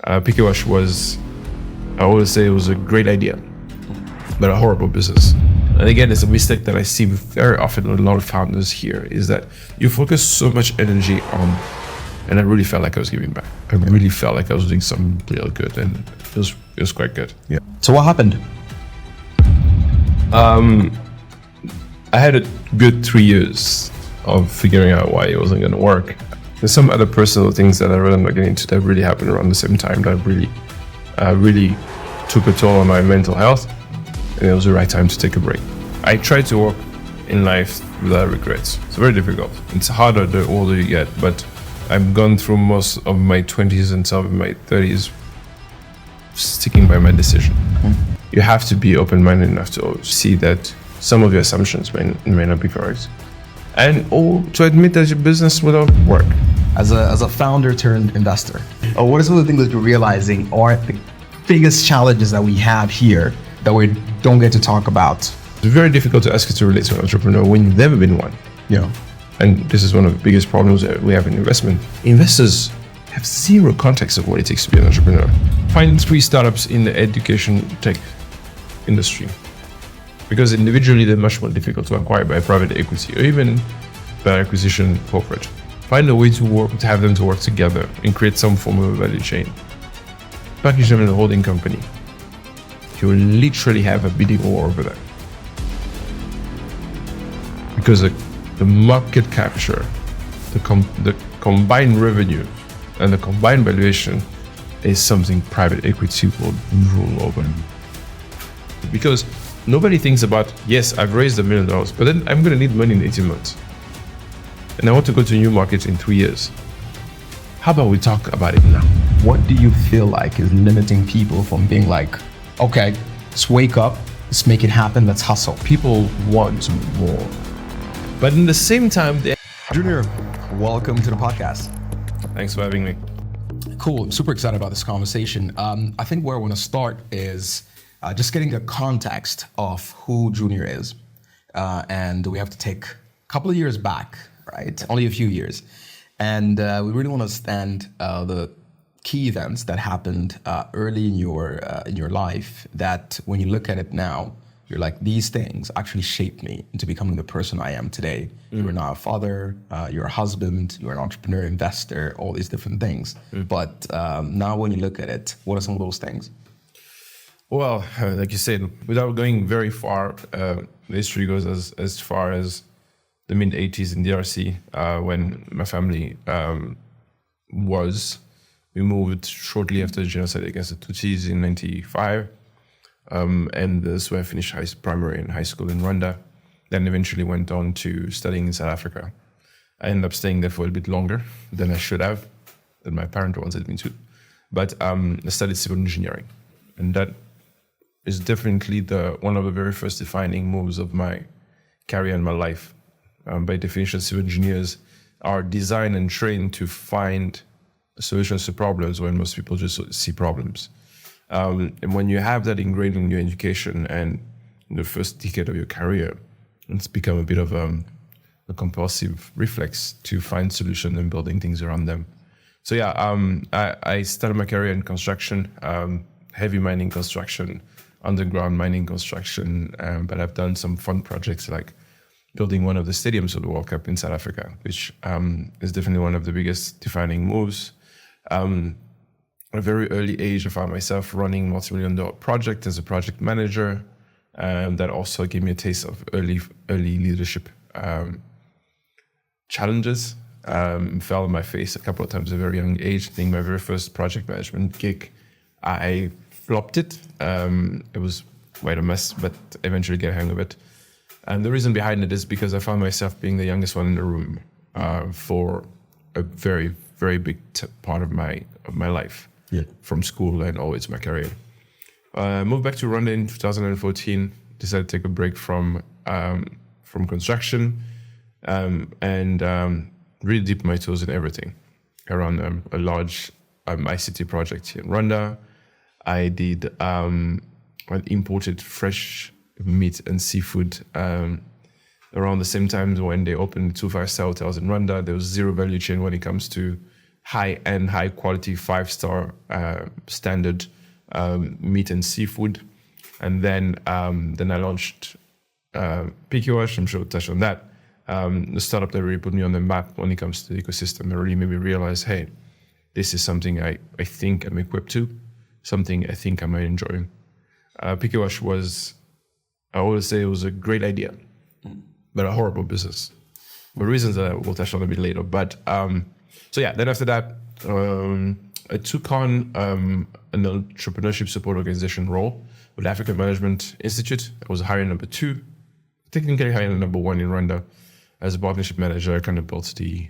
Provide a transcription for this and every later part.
Pikiwash was, I always say it was a great idea, but a horrible business. And again, it's a mistake that I see very often with a lot of founders here, is that you focus so much energy on, and I really felt like I was giving back. I really felt like I was doing something real good, and it was quite good. Yeah. So what happened? I had a good 3 years of figuring out why it wasn't going to work. There's some other personal things that I really not getting into that really happened around the same time that really took a toll on my mental health, and it was the right time to take a break. I try to work in life without regrets. It's very difficult. It's harder the older you get, but I've gone through most of my 20s and some of my 30s sticking by my decision. You have to be open-minded enough to see that some of your assumptions may not be correct, and or to admit that your business will not work. As a founder turned investor, what are some of the things that you're realizing are the biggest challenges that we have here that we don't get to talk about? It's very difficult to ask you to relate to an entrepreneur when you've never been one. Yeah. And this is one of the biggest problems that we have in investment. Investors have zero context of what it takes to be an entrepreneur. Find 3 startups in the education tech industry, because individually they're much more difficult to acquire by private equity or even by acquisition corporate. Find a way to have them to work together and create some form of a value chain. Package them in a holding company. You will literally have a bidding war over that. Because the market capture, the combined revenue and the combined valuation is something private equity will rule over. Because nobody thinks about, yes, I've raised $1 million, but then I'm going to need money in 18 months. And I want to go to new markets in 3 years. How about we talk about it now? What do you feel like is limiting people from being like, okay, let's wake up, let's make it happen, let's hustle? People want more. But in the same time, Junior, welcome to the podcast. Thanks for having me. Cool, I'm super excited about this conversation. I think where I want to start is just getting the context of who Junior is. And we have to take a couple of years back, right? Only a few years. And we really want to understand the key events that happened early in your life that when you look at it now, you're like, these things actually shaped me into becoming the person I am today. You're now a father, you're a husband, you're an entrepreneur, investor, all these different things. But now when you look at it, what are some of those things? Well, like you said, without going very far, the history goes as far as the mid-80s in DRC, when my family we moved shortly after the genocide against the Tutsis in 95. And this is where I finished primary and high school in Rwanda. Then eventually went on to studying in South Africa. I ended up staying there for a bit longer than I should have, than my parents wanted me to. But I studied civil engineering. And that is definitely one of the very first defining moves of my career and my life. By definition, civil engineers are designed and trained to find solutions to problems when most people just see problems. And when you have that ingrained in your education and in the first decade of your career, it's become a bit of a compulsive reflex to find solutions and building things around them. So yeah, I started my career in construction, heavy mining construction, underground mining construction, but I've done some fun projects like building one of the stadiums of the World Cup in South Africa, which is definitely one of the biggest defining moves. At a very early age, I found myself running multi-million-dollar project as a project manager. That also gave me a taste of early leadership challenges. Fell on my face a couple of times at a very young age. I think my very first project management gig, I flopped it. It was quite a mess, but eventually get a hang of it. And the reason behind it is because I found myself being the youngest one in the room for a very, very big part of my life. Yeah. From school and always my career. Moved back to Rwanda in 2014. Decided to take a break from construction, and really dipped my toes in everything around a large ICT project here in Rwanda. I did I imported fresh meat and seafood around the same time when they opened 2 5-star hotels in Rwanda. There was zero value chain when it comes to high-end, high-quality, 5-star standard meat and seafood. And then I launched Pikiwash. I'm sure we'll touch on that. The startup that really put me on the map when it comes to the ecosystem. It really made me realize, hey, this is something I think I'm equipped to, something I think I might enjoy. Pikiwash was, I always say it was a great idea, but a horrible business for reasons that I will touch on a bit later. But so yeah, then after that, I took on an entrepreneurship support organization role with African Management Institute. I was hiring number 2, technically hiring number 1 in Rwanda. As a partnership manager, I kind of built the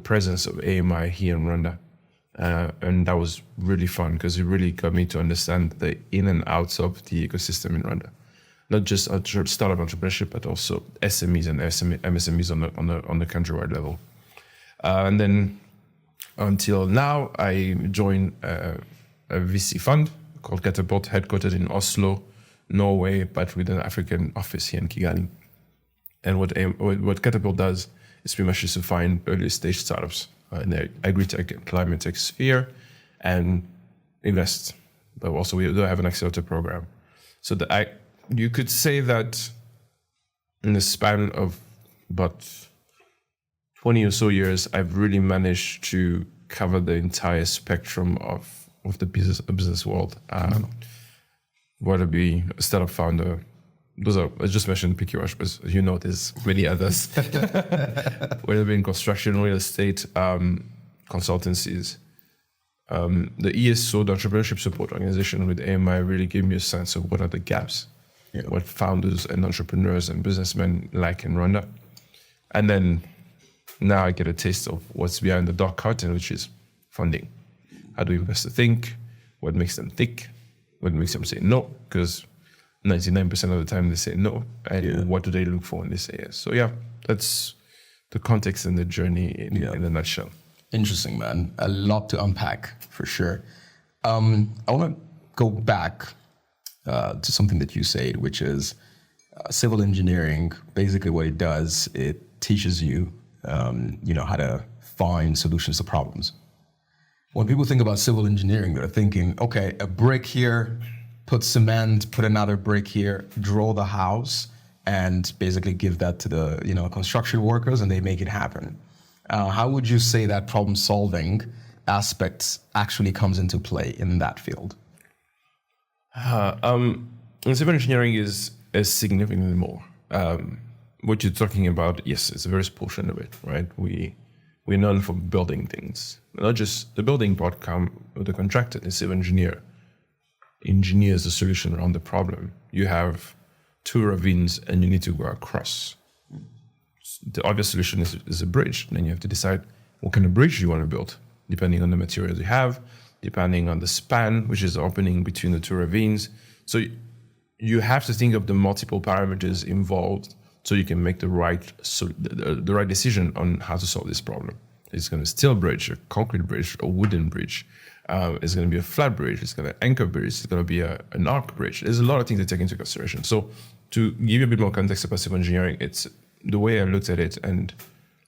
presence of AMI here in Rwanda. And that was really fun because it really got me to understand the in and outs of the ecosystem in Rwanda. Not just startup entrepreneurship, but also SMEs and MSMEs on the countrywide level. And then until now, I joined a VC fund called Catapult, headquartered in Oslo, Norway, but with an African office here in Kigali. And what Catapult does is pretty much just to find early stage startups in the agri-tech and climate tech sphere and invest. But also we do have an accelerator program. So you could say that in the span of about 20 or so years, I've really managed to cover the entire spectrum of the business world. Whether it be a startup founder, I just mentioned Pikiwash, but you know there's many others. Whether it be in construction, real estate, consultancies. The ESO, the Entrepreneurship Support Organization with AMI, really gave me a sense of what are the gaps, what founders and entrepreneurs and businessmen like in Rwanda. And then now I get a taste of what's behind the dark curtain, which is funding. How do investors think? What makes them think? What makes them say no? Because 99% of the time they say no. And what do they look for when they say yes? So yeah, that's the context and the journey in a nutshell. Interesting, man. A lot to unpack for sure. I want to go back to something that you said, which is civil engineering. Basically what it does, it teaches you, how to find solutions to problems. When people think about civil engineering, they're thinking, okay, a brick here, put cement, put another brick here, draw the house, and basically give that to the construction workers, and they make it happen. How would you say that problem-solving aspect actually comes into play in that field? Civil engineering is significantly more. What you're talking about, yes, it's a very small portion of it, right? We're known for building things. Not just the building part come with the contractor, the civil engineer engineers the solution around the problem. You have 2 ravines and you need to go across. The obvious solution is a bridge. Then you have to decide what kind of bridge you want to build, depending on the materials you have, depending on the span, which is the opening between the 2 ravines. So you have to think of the multiple parameters involved so you can make the right decision on how to solve this problem. It's going to be a steel bridge, a concrete bridge, a wooden bridge. It's going to be a flat bridge. It's going to anchor bridge. It's going to be an arc bridge. There's a lot of things to take into consideration. So to give you a bit more context about civil engineering, it's the way I looked at it, and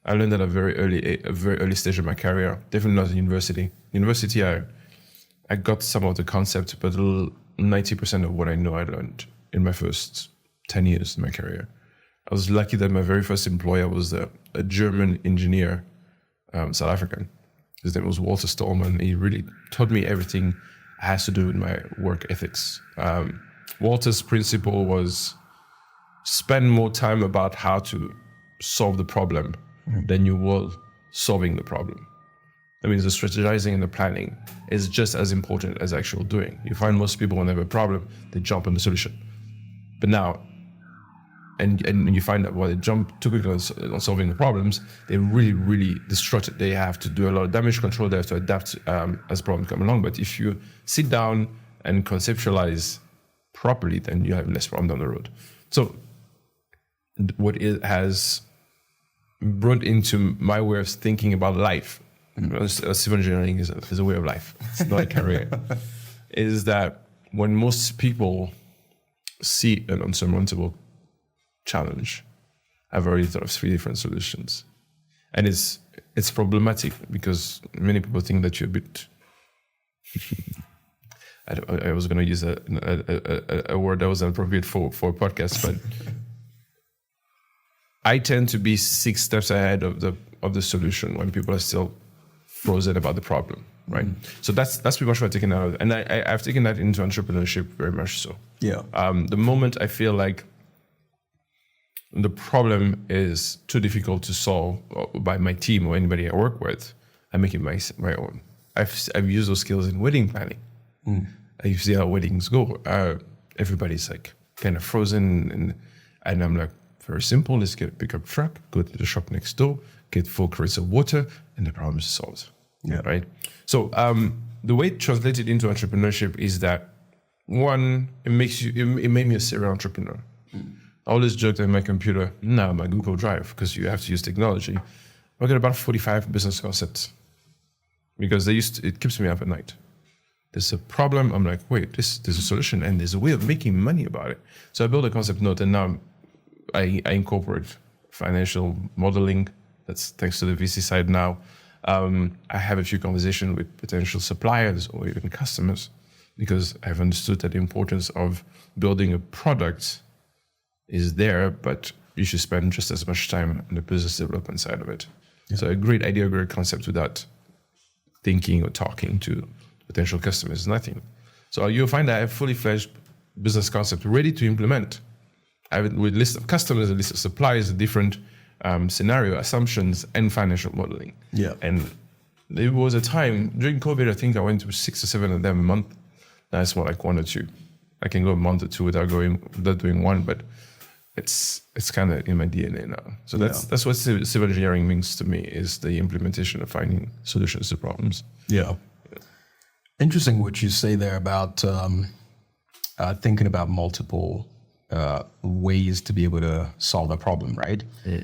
I learned at a very early stage of my career. Definitely not in university. University, I got some of the concepts, but 90% of what I know I learned in my first 10 years in my career. I was lucky that my very first employer was a German engineer, South African. His name was Walter Stallman. He really taught me everything has to do with my work ethics. Walter's principle was spend more time about how to solve the problem than you will solving the problem. That means the strategizing and the planning is just as important as actual doing. You find most people when they have a problem, they jump on the solution. But now, and you find that while they jump too quickly on solving the problems, they're really, really distracted. They have to do a lot of damage control. They have to adapt as problems come along. But if you sit down and conceptualize properly, then you have less problem down the road. So what it has brought into my way of thinking about life, civil engineering is a way of life. It's not a career. Is that when most people see an unsurmountable challenge, I've already thought of 3 different solutions. And it's it's problematic because many people think that you're a bit. I was going to use a word that was inappropriate for a podcast, but I tend to be 6 steps ahead of the solution when people are still frozen about the problem, right? So that's pretty much what I've taken out of it. And I've taken that into entrepreneurship very much so. Yeah. The moment I feel like the problem is too difficult to solve by my team or anybody I work with, I make it my own. I've used those skills in wedding planning. You see how weddings go. Everybody's like kind of frozen, and I'm like, very simple. Let's get a pickup truck, go to the shop next door, get 4 crates of water, and the problem is solved. Yeah. Right. So the way it translated into entrepreneurship is that one, it made me a serial entrepreneur. I always joked on my computer, now my Google Drive, because you have to use technology. I got about 45 business concepts because it keeps me up at night. There's a problem. I'm like, wait, there's a solution and there's a way of making money about it. So I built a concept note, and now I incorporate financial modeling. That's thanks to the VC side now. I have a few conversations with potential suppliers or even customers because I've understood that the importance of building a product is there, but you should spend just as much time on the business development side of it. Yeah. So a great idea, a great concept without thinking or talking to potential customers is nothing. So you'll find that I have fully fledged business concept ready to implement. I have a list of customers, a list of suppliers, a different scenario, assumptions, and financial modeling. Yeah. And there was a time during COVID, I think I went to 6 or 7 of them a month. Now it's more like 1 or 2. I can go a month or 2 without doing one, but it's kind of in my DNA now. So that's what civil engineering means to me, is the implementation of finding solutions to problems. Yeah. Interesting what you say there about thinking about multiple ways to be able to solve a problem, right? Yeah.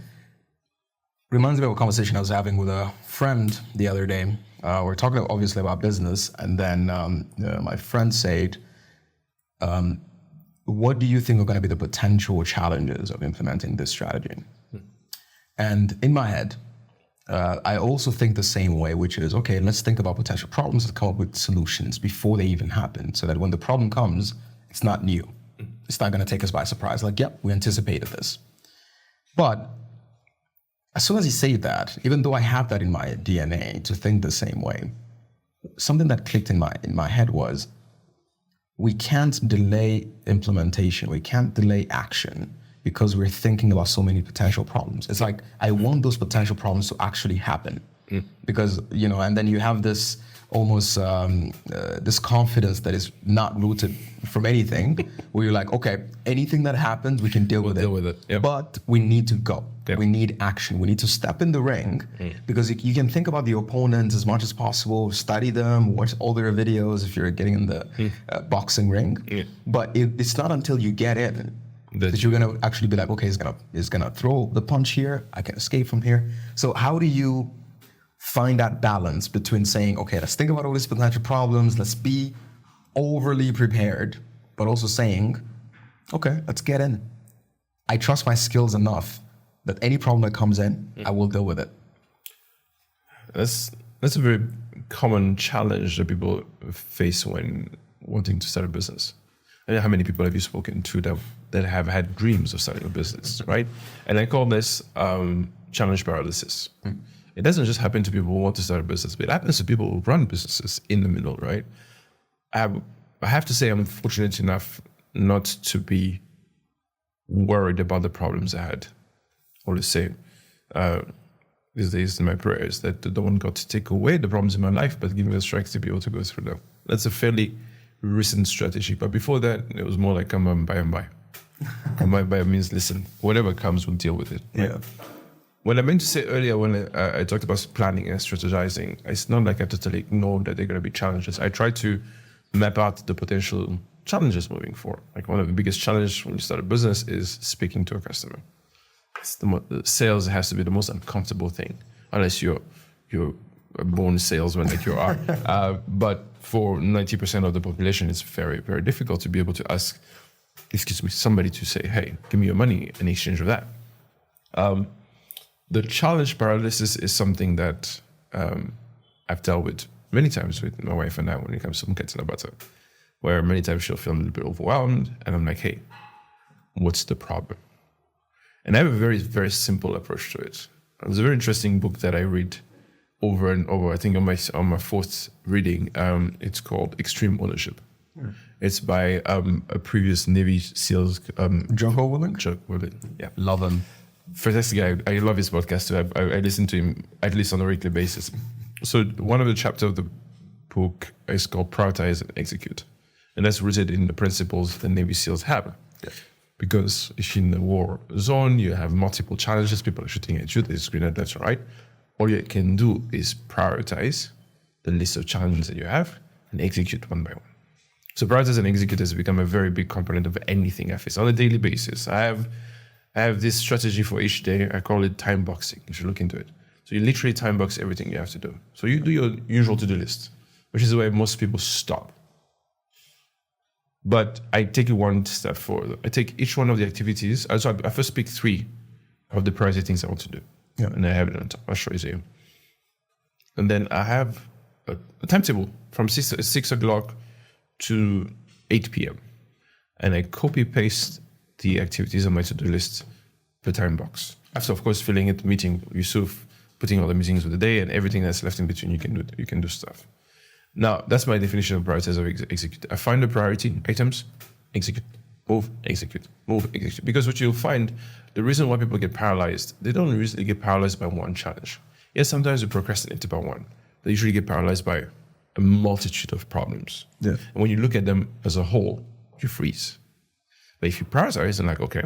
Reminds me of a conversation I was having with a friend the other day. We're talking obviously about business, and then my friend said, what do you think are going to be the potential challenges of implementing this strategy? And in my head, I also think the same way, which is, okay, let's think about potential problems and come up with solutions before they even happen, so that when the problem comes, it's not new. It's not going to take us by surprise. Like, yep, we anticipated this. But as soon as he said that, even though I have that in my DNA to think the same way, something that clicked in my head was, we can't delay implementation. We can't delay action because we're thinking about so many potential problems. It's like, I want those potential problems to actually happen. Because, and then you have this almost this confidence that is not rooted from anything, where you're like, okay, anything that happens, we can deal with it. Yep. But we need to go. Yep. We need action. We need to step in the ring, because you can think about the opponents as much as possible, study them, watch all their videos if you're getting in the boxing ring. But it's not until you get in that you're gonna actually be like, okay, he's gonna throw the punch here, I can escape from here. So how do you find that balance between saying, okay, let's think about all these potential problems, let's be overly prepared, but also saying, okay, let's get in. I trust my skills enough that any problem that comes in, I will deal with it. That's a very common challenge that people face when wanting to start a business. And how many people have you spoken to that have had dreams of starting a business, right? And I call this challenge paralysis. It doesn't just happen to people who want to start a business, but it happens to people who run businesses in the middle, right? I have to say I'm fortunate enough not to be worried about the problems I had. I always say these days in my prayers that the one God to take away the problems in my life, but give me the strength to be able to go through them. That's a fairly recent strategy. But before that, it was more like come on by and by. Come on by means listen, whatever comes, we'll deal with it. Right? Yeah. What I meant to say earlier when I talked about planning and strategizing, it's not like I totally ignored that there are going to be challenges. I try to map out the potential challenges moving forward. Like one of the biggest challenges when you start a business is speaking to a customer. The sales has to be the most uncomfortable thing, unless you're a born salesman like you are. But for 90% of the population, it's very, very difficult to be able to ask, somebody to say, hey, give me your money in exchange of that. The challenge paralysis is something that I've dealt with many times with my wife and I when it comes to cats and butter, where many times she'll feel a little bit overwhelmed, and I'm like, hey, what's the problem? And I have a very, very simple approach to it. There's a very interesting book that I read over and over. I think on my fourth reading, it's called Extreme Ownership. Yeah. It's by a previous Navy SEALs. Jocko Willink? Jocko Willink, yeah. Love him. Fantastic guy. I love his podcast too. I listen to him at least on a weekly basis. So one of the chapters of the book is called Prioritize and Execute. And that's rooted in the principles that Navy SEALs have. Yeah. Because if you're in a war zone, you have multiple challenges, people are shooting at you, they're screaming at left or right. All you can do is prioritize the list of challenges that you have and execute one by one. So prioritize and execute has become a very big component of anything I face on a daily basis. I have this strategy for each day. I call it time boxing. You should look into it. So you literally time box everything you have to do. So you do your usual to-do list, which is where most people stop. But I take it one step forward. I take each one of the activities. So I first pick 3 of the priority things I want to do. Yeah. And I have it on top. I'll show you here. And then I have a timetable from 6 o'clock to 8 p.m. And I copy paste the activities on my to-do list per time box. After, of course, filling it, meeting Yusuf, putting all the meetings of the day, and everything that's left in between, you can do stuff. Now, that's my definition of prioritize or execute. I find the priority items, execute, move, execute, move, execute. Because what you'll find, the reason why people get paralyzed, they don't usually get paralyzed by one challenge. Yes, sometimes we procrastinate about one. They usually get paralyzed by a multitude of problems. Yeah. And when you look at them as a whole, you freeze. But if you prioritize and like, okay,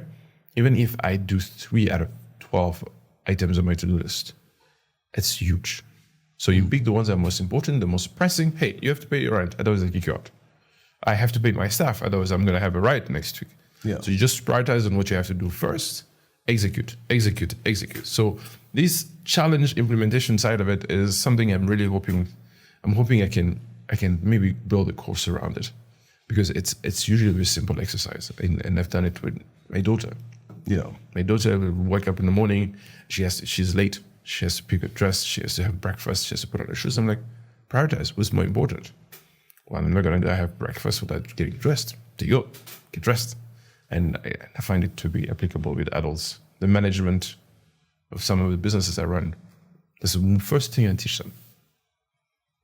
even if I do 3 out of 12 items on my to-do list, it's huge. So you pick the ones that are most important, the most pressing. Hey, you have to pay your rent, otherwise I kick you out. I have to pay my staff, otherwise I'm going to have a riot next week. Yeah. So you just prioritize on what you have to do first, execute, execute, execute. So this challenge implementation side of it is something I'm really hoping I can maybe build a course around it, because it's usually a very simple exercise, and I've done it with my daughter. Yeah, my daughter will wake up in the morning. She's late. She has to pick a dress. She has to have breakfast. She has to put on her shoes. I'm like, prioritize. What's more important? Well, I'm not going to have breakfast without getting dressed. There you go. Get dressed. And I find it to be applicable with adults. The management of some of the businesses I run, that's the first thing I teach them.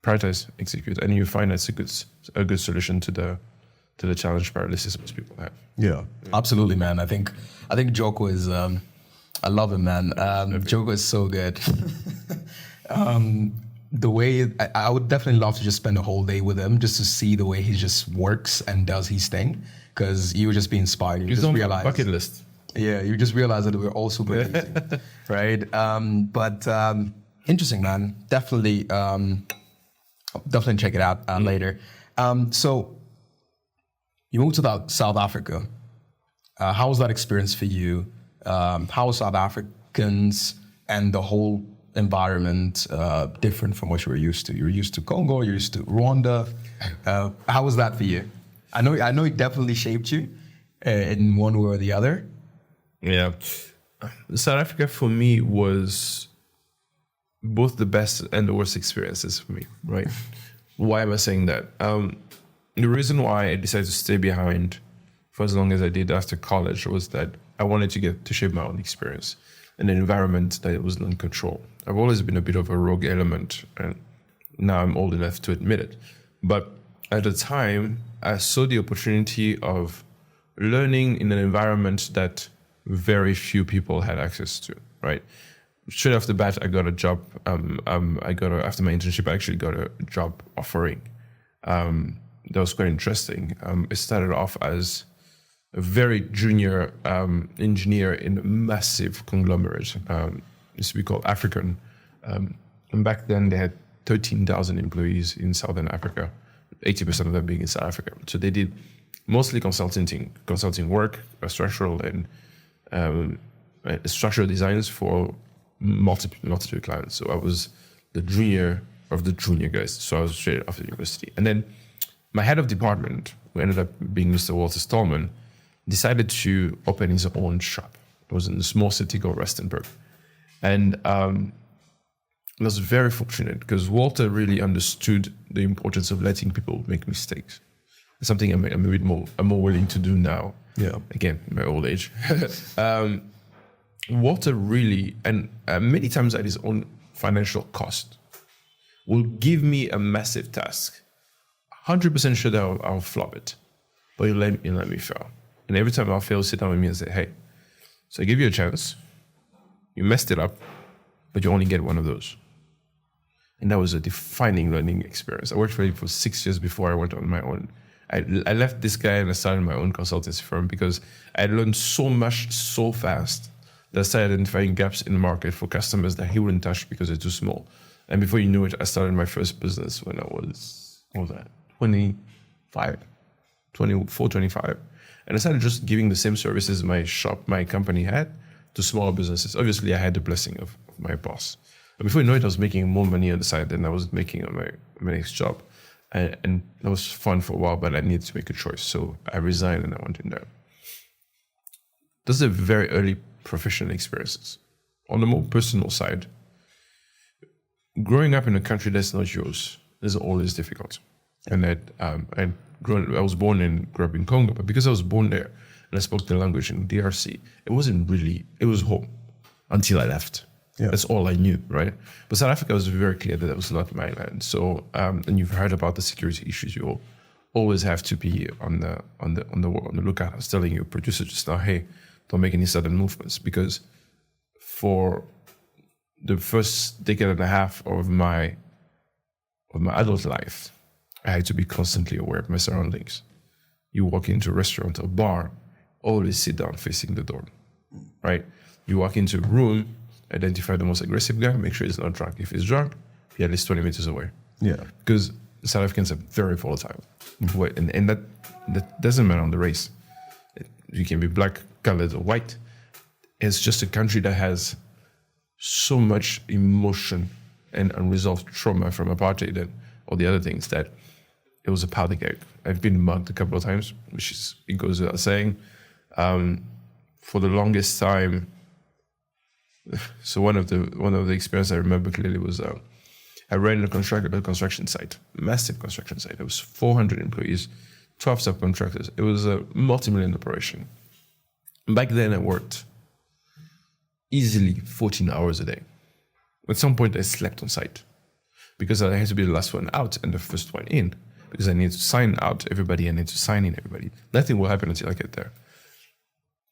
Prioritize, execute, and you find that's a good solution to the challenge paralysis most people have. Yeah, absolutely, man. I think Joko is. I love him, man. Joko is so good. The way I would definitely love to just spend a whole day with him just to see the way he just works and does his thing, because you would just be inspired. You just realize bucket list. Yeah, you just realize that we're all super easy, right? But interesting, man. Definitely check it out later. So you moved to South Africa. How was that experience for you? How are South Africans and the whole environment different from what you were used to? You were used to Congo, you're used to Rwanda. How was that for you? I know it definitely shaped you in one way or the other. Yeah. South Africa for me was both the best and the worst experiences for me, right? Why am I saying that? The reason why I decided to stay behind for as long as I did after college was that I wanted to get to shape my own experience in an environment that was in control. I've always been a bit of a rogue element, and now I'm old enough to admit it. But at the time, I saw the opportunity of learning in an environment that very few people had access to, right? Straight off the bat, I got a job. After my internship, I actually got a job offering. That was quite interesting. It started off as a very junior engineer in a massive conglomerate. Used to be called African. And back then they had 13,000 employees in Southern Africa, 80% of them being in South Africa. So they did mostly consulting work, structural and structural designs for multiple clients. So I was the junior of the junior guys. So I was straight after university. And then my head of department, who ended up being Mr. Walter Stallman, decided to open his own shop. It was in a small city called Rustenburg. And I was very fortunate because Walter really understood the importance of letting people make mistakes. It's something I'm a bit more willing to do now. Yeah. Again, in my old age. Walter really, and many times at his own financial cost, will give me a massive task. 100% sure that I'll flop it, but he'll let me fail. And every time I'll fail, sit down with me and say, hey, so I give you a chance. You messed it up, but you only get one of those. And that was a defining learning experience. I worked for him for 6 years before I went on my own. I left this guy and I started my own consultancy firm because I had learned so much so fast that I started identifying gaps in the market for customers that he wouldn't touch because they're too small. And before you knew it, I started my first business when I was, 24, 25. And I started just giving the same services my company had to smaller businesses. Obviously, I had the blessing of my boss. But before you know it, I was making more money on the side than I was making on my next job. And that was fun for a while, but I needed to make a choice. So I resigned and I went in there. Those are very early professional experiences. On the more personal side, growing up in a country that's not yours is always difficult. And I was born and grew up in Congo, but because I was born there and I spoke the language in DRC, it was home until I left. Yeah. That's all I knew, right? But South Africa was very clear that was not my land. So, and you've heard about the security issues. You always have to be on the lookout. I was telling your producer just now, hey, don't make any sudden movements, because for the first decade and a half of my adult life, I had to be constantly aware of my surroundings. You walk into a restaurant or bar, always sit down facing the door, right? You walk into a room, identify the most aggressive guy, make sure he's not drunk. If he's drunk, be at least 20 meters away. Yeah. Because South Africans are very volatile. Mm-hmm. And that doesn't matter on the race. You can be black, colored, or white. It's just a country that has so much emotion and unresolved trauma from apartheid and all the other things that it was a powder keg. I've been mugged a couple of times, it goes without saying. For the longest time, so one of the experiences I remember clearly was I ran a construction site, massive construction site. There was 400 employees, 12 subcontractors. It was a multi-million operation. Back then I worked easily 14 hours a day. At some point I slept on site because I had to be the last one out and the first one in, because I need to sign out everybody, I need to sign in everybody. Nothing will happen until I get there.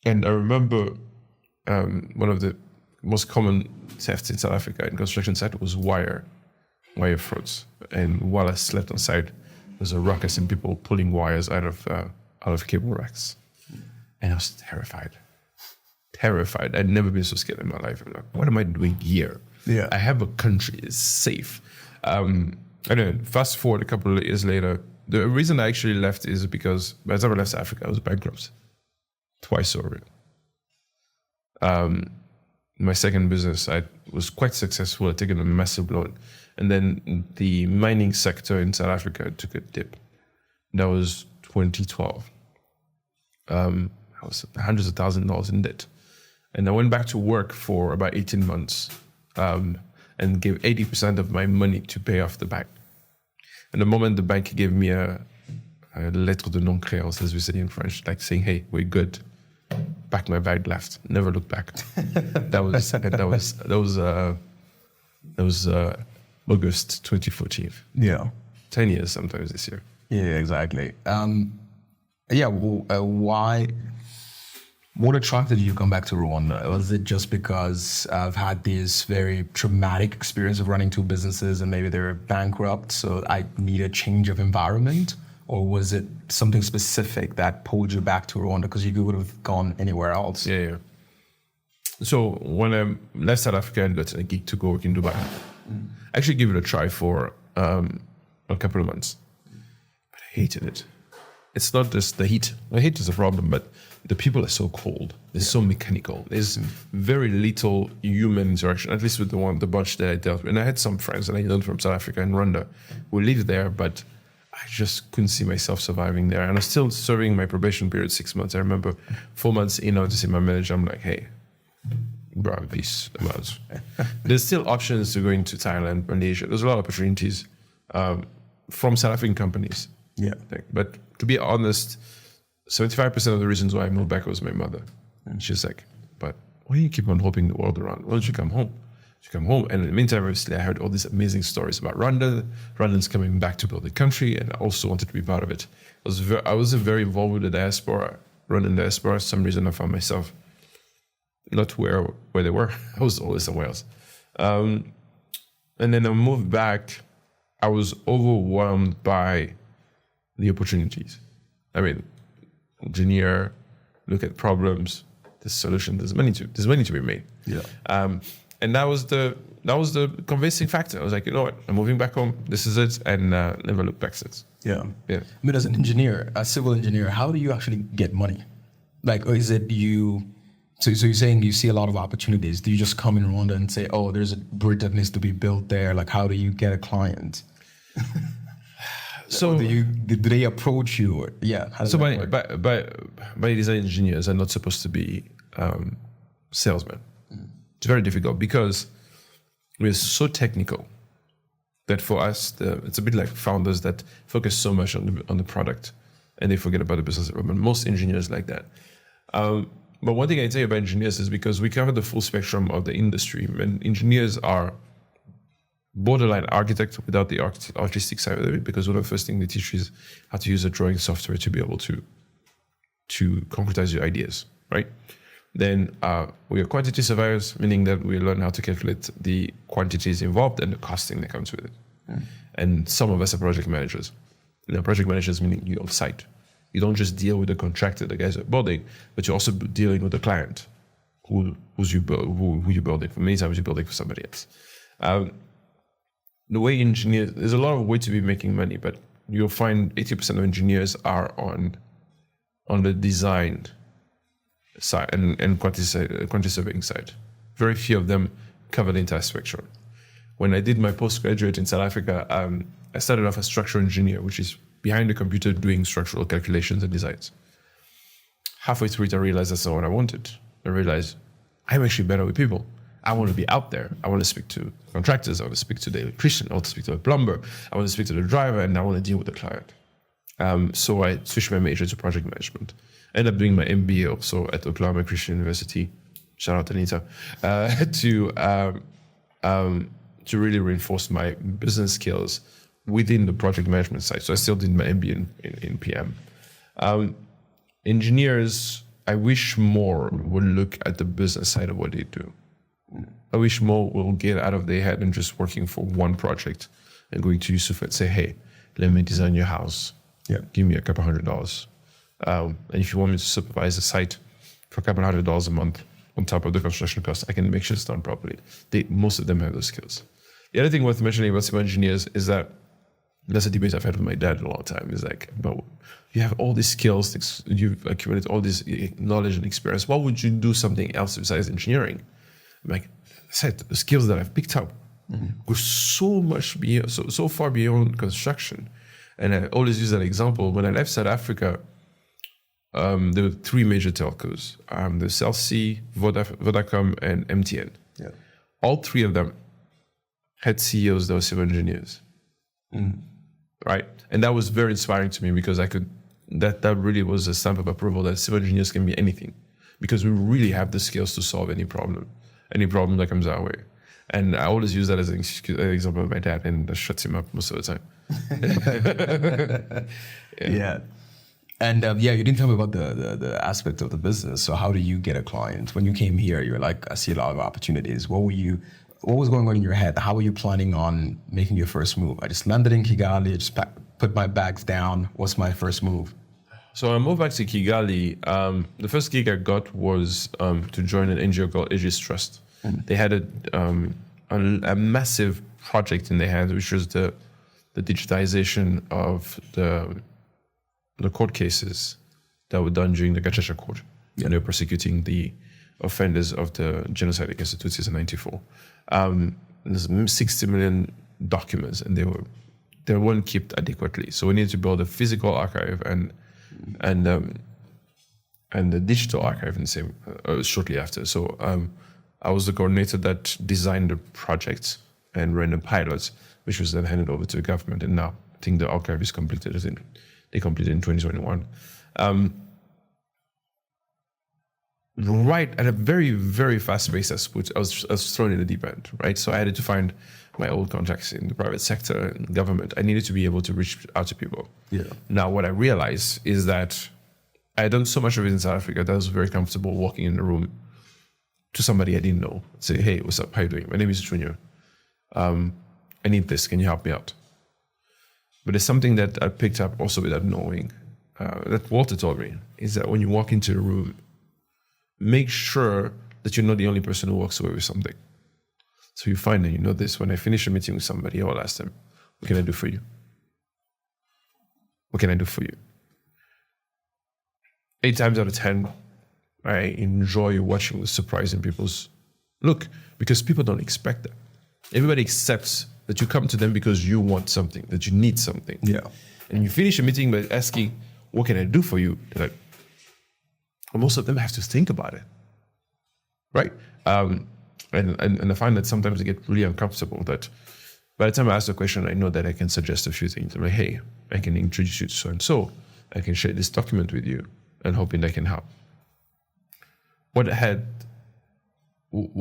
And I remember one of the most common thefts in South Africa in construction site was wire frauds. And while I slept on site, there was a ruckus and people pulling wires out of cable racks. And I was terrified. I'd never been so scared in my life. I'm like, what am I doing here? Yeah. I have a country, it's safe. Anyway, fast forward a couple of years later, the reason I actually left is because by the time I left South Africa, I was bankrupt. Twice over. My second business, I was quite successful. I'd taken a massive loan. And then the mining sector in South Africa took a dip. That was 2012. I was hundreds of thousands of dollars in debt. And I went back to work for about 18 months and gave 80% of my money to pay off the bank. And the moment the bank gave me a lettre de non-créance, as we say in French, like saying, hey, we're good. Packed my bag, left, never looked back. That was August 2014. Yeah. 10 years sometimes this year. Yeah, exactly. Why? What attracted you to come back to Rwanda? Was it just because I've had this very traumatic experience of running two businesses and maybe they were bankrupt, so I need a change of environment? Or was it something specific that pulled you back to Rwanda because you would have gone anywhere else? Yeah. So when I left South Africa and got a gig to go work in Dubai, I actually gave it a try for a couple of months. But I hated it. It's not just the heat. The heat is a problem, but the people are so cold. They're so mechanical. There's very little human interaction, at least with the bunch that I dealt with. And I had some friends that I learned from South Africa and Rwanda who lived there, but I just couldn't see myself surviving there. And I was still serving my probation period, 6 months. I remember 4 months in, I went to see my manager. I'm like, hey, Bro, peace about. There's still options to going to Thailand, Malaysia. There's a lot of opportunities from South African companies. Yeah. But to be honest, 75% of the reasons why I moved back was my mother. And she's like, but why do you keep on hoping the world around? Why don't you come home? She come home. And in the meantime, obviously, I heard all these amazing stories about Rwanda. Rwandans coming back to build the country, and I also wanted to be part of it. I was very involved with the diaspora, Rwandan diaspora. For some reason, I found myself not where they were. I was always somewhere else. And then I moved back. I was overwhelmed by the opportunities. I mean, engineer, look at problems, there's solution, there's money to be made. Yeah. And that was the convincing factor. I was like, you know what, I'm moving back home. This is it, and never looked back since. Yeah. Yeah. I mean, as an engineer, a civil engineer, how do you actually get money? Like, or is it you? So you're saying you see a lot of opportunities. Do you just come in Rwanda and say, oh, there's a bridge that needs to be built there? Like, how do you get a client? So do they approach you? Or, yeah. So by design, engineers are not supposed to be salesmen. It's very difficult because we're so technical that for us, it's a bit like founders that focus so much on the product and they forget about the business development. Most engineers like that. But one thing I tell you about engineers is because we cover the full spectrum of the industry, and engineers are borderline architect without the artistic side of it, because one of the first things they teach is how to use a drawing software to be able to concretize your ideas, right? Then we are quantity surveyors, meaning that we learn how to calculate the quantities involved and the costing that comes with it. And some of us are project managers. Project managers meaning you're on site. You don't just deal with the contractor, the guys at building, but you're also dealing with the client, who you're building for. Many times you're building for somebody else. The way engineers, there's a lot of way to be making money, but you'll find 80% of engineers are on the design side and quantity surveying side. Very few of them cover the entire spectrum. When I did my postgraduate in South Africa, I started off as structural engineer, which is behind the computer doing structural calculations and designs. Halfway through it, I realized that's not what I wanted. I realized I'm actually better with people. I want to be out there. I want to speak to contractors. I want to speak to the electrician. I want to speak to a plumber. I want to speak to the driver, and I want to deal with the client. So I switched my major to project management. I ended up doing my MBA also at Oklahoma Christian University. Shout out to Anita. To really reinforce my business skills within the project management side. So I still did my MBA in PM. Engineers, I wish more would look at the business side of what they do. I wish more will get out of their head and just working for one project and going to Yusuf and say, hey, let me design your house. Yeah. Give me a couple $100. And if you want me to supervise the site for a couple $100 a month on top of the construction cost, I can make sure it's done properly. Most of them have those skills. The other thing worth mentioning about civil engineers is that that's a debate I've had with my dad a long time. It's like, but you have all these skills, you've accumulated all this knowledge and experience. Why would you do something else besides engineering? I'm like, I said, the skills that I've picked up go so far beyond construction. And I always use that example. When I left South Africa, there were three major telcos: the Cell C, Vodacom, and MTN. Yeah. All three of them had CEOs that were civil engineers. Right? And that was very inspiring to me because that really was a stamp of approval that civil engineers can be anything, because we really have the skills to solve any problem that comes our way. And I always use that as an example of my dad, and that shuts him up most of the time. Yeah. And you didn't tell me about the aspect of the business. So how do you get a client? When you came here, you're like, I see a lot of opportunities. What was going on in your head? How were you planning on making your first move? I just landed in Kigali, I just put my bags down. What's my first move? So I moved back to Kigali. The first gig I got was to join an NGO called Aegis Trust. They had a massive project in their hands, which was the digitization of the court cases that were done during the Gacaca Court. Yeah. And they were prosecuting the offenders of the genocide against the Tutsis in 1994. There's 60 million documents, and they weren't kept adequately. So we needed to build a physical archive and the digital archive in the same shortly after. So I was the coordinator that designed the project and ran the pilots, which was then handed over to the government. And now I think the archive is completed. They completed in 2021. Right at a very, very fast pace, I was thrown in the deep end, right? So I had to find my old contacts in the private sector and government. I needed to be able to reach out to people. Yeah. Now, what I realized is that I had done so much of it in South Africa that I was very comfortable walking in the room to somebody I didn't know. Say, hey, what's up? How you doing? My name is Junior. I need this. Can you help me out? But there's something that I picked up also without knowing, that Walter told me, is that when you walk into a room, make sure that you're not the only person who walks away with something. So you find that you know this. When I finish a meeting with somebody, I will ask them, what can I do for you? What can I do for you? 8 times out of 10, I enjoy watching the surprise in people's look, because people don't expect that. Everybody accepts that you come to them because you want something, that you need something. Yeah. And you finish a meeting by asking, what can I do for you? They're like, well, most of them have to think about it, right? And I find that sometimes I get really uncomfortable that by the time I ask the question, I know that I can suggest a few things. I'm like, hey, I can introduce you to so-and-so. I can share this document with you and hoping that can help. What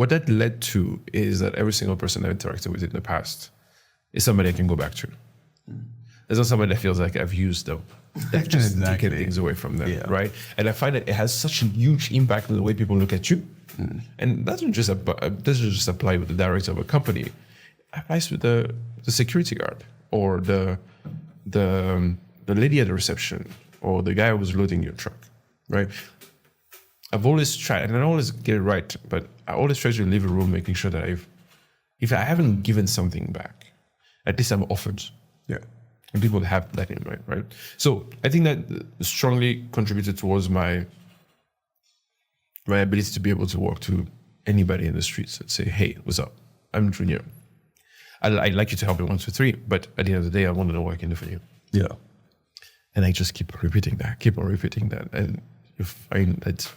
that led to is that every single person I've interacted with in the past is somebody I can go back to. There's not somebody that feels like I've used them. I've just taken things away from them, right? And I find that it has such a huge impact on the way people look at you. And that doesn't just apply with the director of a company. It applies with the security guard or the lady at the reception or the guy who was loading your truck, right? I've always tried, and I don't always get it right, but I always try to leave a room making sure that if I haven't given something back, at least I'm offered. Yeah. And people have that in mind, right? So I think that strongly contributed towards my ability to be able to walk to anybody in the streets and say, hey, what's up? I'm Junior. I'd like you to help me 1, 2, 3, but at the end of the day, I want to know what I can do for you. Yeah. And I just keep on repeating that. And you find that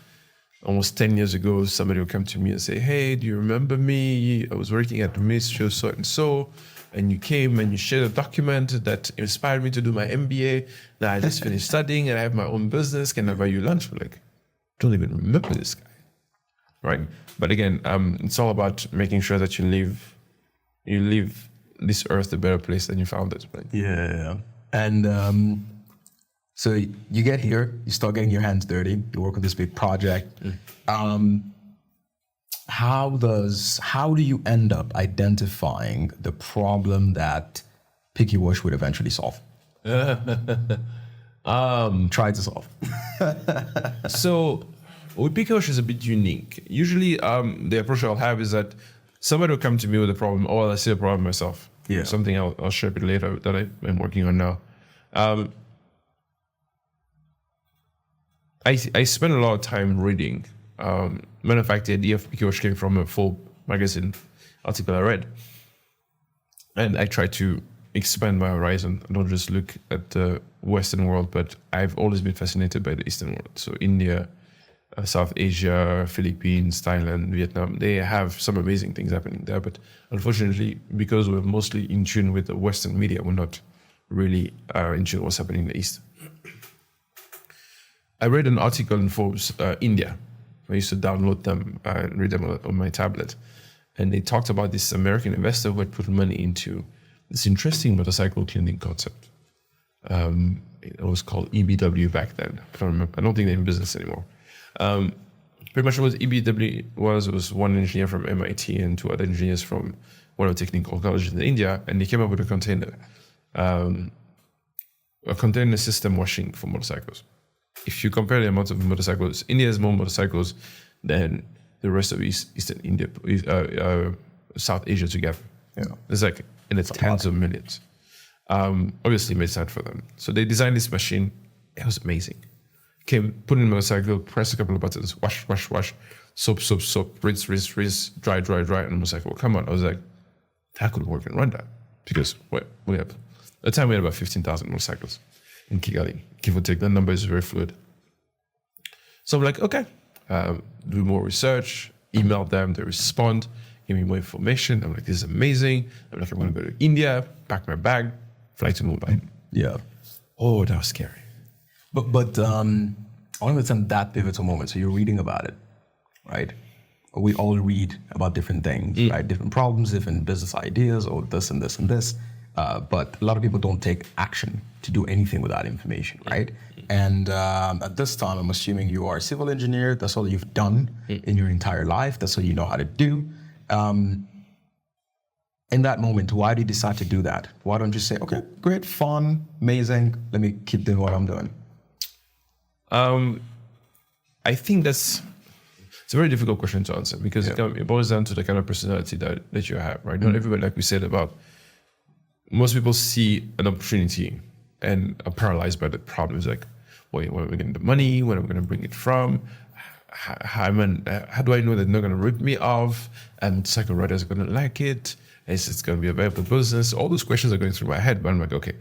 almost 10 years ago, somebody will come to me and say, hey, do you remember me? I was working at the Ministry of so-and-so, and you came and you shared a document that inspired me to do my MBA. Now I just finished studying and I have my own business. Can I buy you lunch? We're like, don't even remember this guy, right? But again, it's all about making sure that you leave this earth a better place than you found it, right? Yeah. And so you get here, you start getting your hands dirty, you work on this big project. How do you end up identifying the problem that Pikiwash would eventually solve? Try to solve. So with Pikiwash is a bit unique. Usually the approach I'll have is that somebody will come to me with a problem, or I see a problem myself. Yeah. Something I'll share a bit later that I'm working on now. I spend a lot of time reading. Matter of fact, the idea of Pikiwash came from a full magazine article I read. And I try to expand my horizon. I don't just look at the Western world, but I've always been fascinated by the Eastern world. So India, South Asia, Philippines, Thailand, Vietnam, they have some amazing things happening there. But unfortunately, because we're mostly in tune with the Western media, we're not really in tune with what's happening in the East. I read an article in Forbes, India. I used to download them and read them on my tablet. And they talked about this American investor who had put money into this interesting motorcycle cleaning concept. It was called EBW back then. I don't remember. I don't think they're in business anymore. Pretty much what EBW was one engineer from MIT and 2 other engineers from one of the technical colleges in India, and they came up with a container system washing for motorcycles. If you compare the amount of motorcycles, India has more motorcycles than the rest of Eastern India, South Asia together. Yeah. It's like in the tens of millions. Obviously made sense for them. So they designed this machine. It was amazing. Put in a motorcycle, press a couple of buttons, wash, soap, rinse, dry, and the motorcycle will come on. I was like, that could work in Rwanda. Because at the time we had about 15,000 motorcycles in Kigali. Give or take, that number is very fluid. So I'm like, okay, do more research, emailed them, they respond, give me more information. I'm like, this is amazing. I'm like, I'm going to go to India, pack my bag, fly to Mumbai. Yeah. Oh, that was scary. But I want to understand that pivotal moment. So you're reading about it, right? We all read about different things, right? Different problems, different business ideas, or this and this and this. But a lot of people don't take action to do anything with that information, right? And at this time, I'm assuming you are a civil engineer. That's all you've done in your entire life. That's all you know how to do. In that moment, why did you decide to do that? Why don't you say, okay, great, fun, amazing, let me keep doing what I'm doing? I think it's a very difficult question to answer because it boils down to the kind of personality that you have, right? Not everybody, like we said about, most people see an opportunity and are paralyzed by the problems. Like, wait, where are we getting the money? Where are we going to bring it from? How do I know they're not going to rip me off? And cycle riders are going to like it? Is it going to be a viable business? All those questions are going through my head, but I'm like, okay,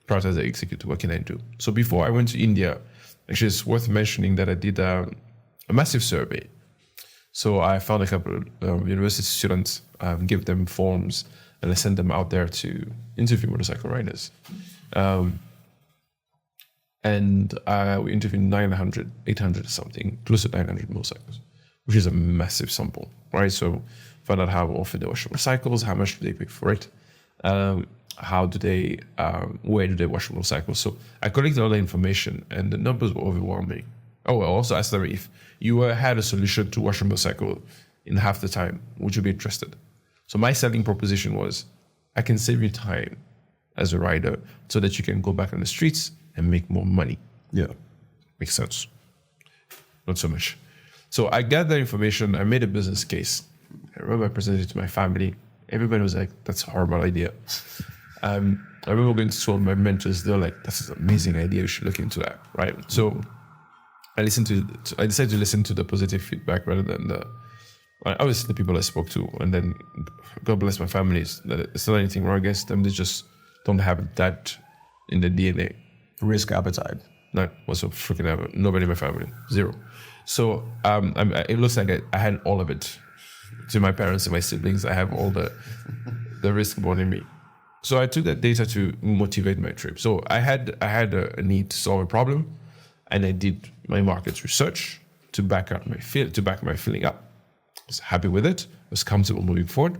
prioritize and execute. What can I do? So before I went to India, actually, it's worth mentioning that I did a massive survey. So I found a couple of university students, give them forms, and I sent them out there to interview motorcycle riders. And we interviewed 900, 800 or something, close to 900 motorcycles, which is a massive sample, right? So find out how often they wash motorcycles, how much do they pay for it, how do they, where do they wash motorcycles? So I collected all the information and the numbers were overwhelming. Oh, I also asked them if you had a solution to wash a motorcycle in half the time, would you be interested? So my selling proposition was, I can save you time as a rider so that you can go back on the streets and make more money. Yeah. Makes sense. Not so much. So I got that information. I made a business case. I remember I presented it to my family. Everybody was like, that's a horrible idea. I remember going to all my mentors. They were like, that's an amazing idea. You should look into that, right? So I decided to listen to the positive feedback rather than obviously the people I spoke to. And then God bless my family. It's not anything wrong against them. They just don't have that in the DNA. Risk appetite. No, whatsoever. Freaking ever. Nobody in my family. Zero. So it looks like I had all of it. To my parents and my siblings, I have all the risk born in me. So I took that data to motivate my trip. So I had a need to solve a problem, and I did my market research to back my feeling up. I was happy with it. I was comfortable moving forward.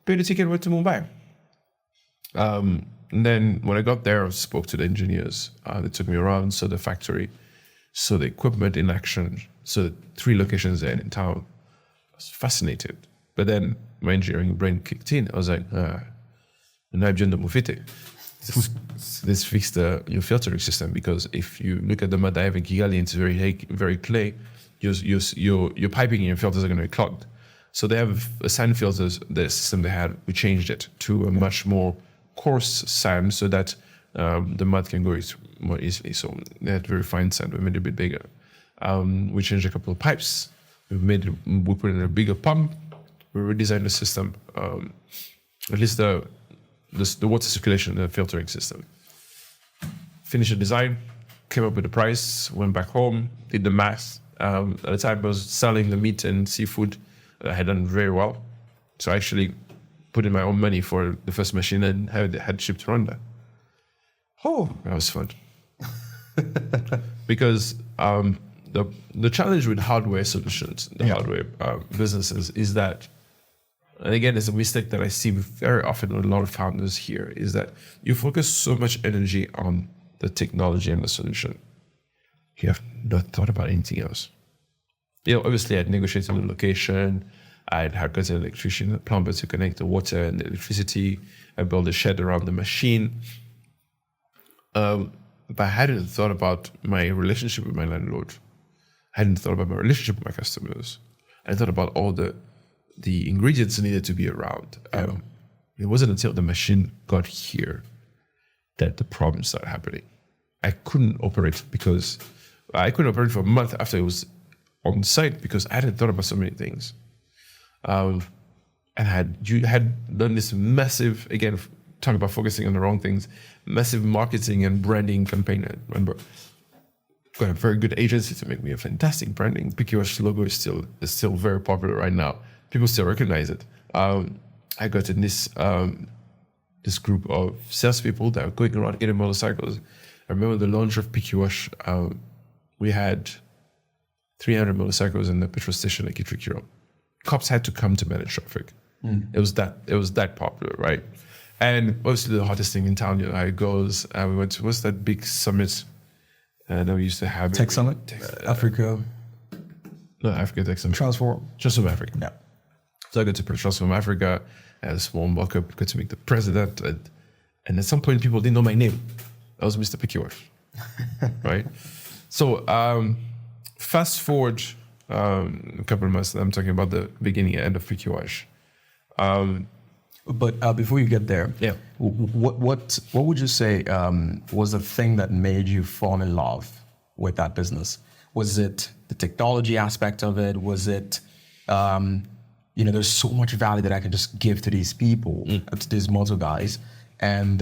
Paid the ticket, went to Mumbai. And then when I got there, I spoke to the engineers. They took me around, saw the factory, saw the equipment in action, saw the 3 locations there in town. I was fascinated. But then my engineering brain kicked in. I was like, let's fix your filtering system, because if you look at the mud I have in Kigali, it's very clay. Your piping and your filters are going to be clogged. So they have a sand filters, the system they had, we changed it to a much more coarse sand so that the mud can go more easily. So they had very fine sand. We made it a bit bigger. We changed a couple of pipes. We put in a bigger pump. We redesigned the system, at least the water circulation, the filtering system. Finished the design, came up with the price, went back home, did the math. At the time, I was selling the meat and seafood. I had done very well. So I actually put in my own money for the first machine and had shipped to Rwanda. Oh, that was fun. Because the challenge with hardware solutions, hardware businesses, is that, and again, it's a mistake that I see very often with a lot of founders here, is that you focus so much energy on the technology and the solution. You have not thought about anything else. Obviously, I'd negotiated the location. I'd got an electrician, a plumber to connect the water and the electricity. I built a shed around the machine. But I hadn't thought about my relationship with my landlord. I hadn't thought about my relationship with my customers. I thought about all the ingredients needed to be around. It wasn't until the machine got here that the problems started happening. I couldn't operate for a month after it was on site because I hadn't thought about so many things. And you had done this massive, again, talk about focusing on the wrong things, massive marketing and branding campaign. I remember got a very good agency to make me a fantastic branding. Pikiwash logo is still very popular right now. People still recognize it. I got in this group of salespeople that are going around getting motorcycles. I remember the launch of Pikiwash. We had 300 motorcycles in the petrol station at Kitrikiro. Cops had to come to manage traffic. It was that popular, right? And obviously the hottest thing in town, how it goes. We went to, what's that big summit that we used to have? Tech Summit, Africa. No, Africa Tech Summit. Transform Africa. Yeah. So I got to Transform Africa, I had a small mock-up, got to meet the president, and at some point people didn't know my name. I was Mr. Pikiwash, right? So fast forward a couple of months, I'm talking about the beginning and end of Pikiwash. But before you get there, Yeah. what would you say was the thing that made you fall in love with that business? Was it the technology aspect of it? Was it, there's so much value that I can just give to these people, to these motor guys, and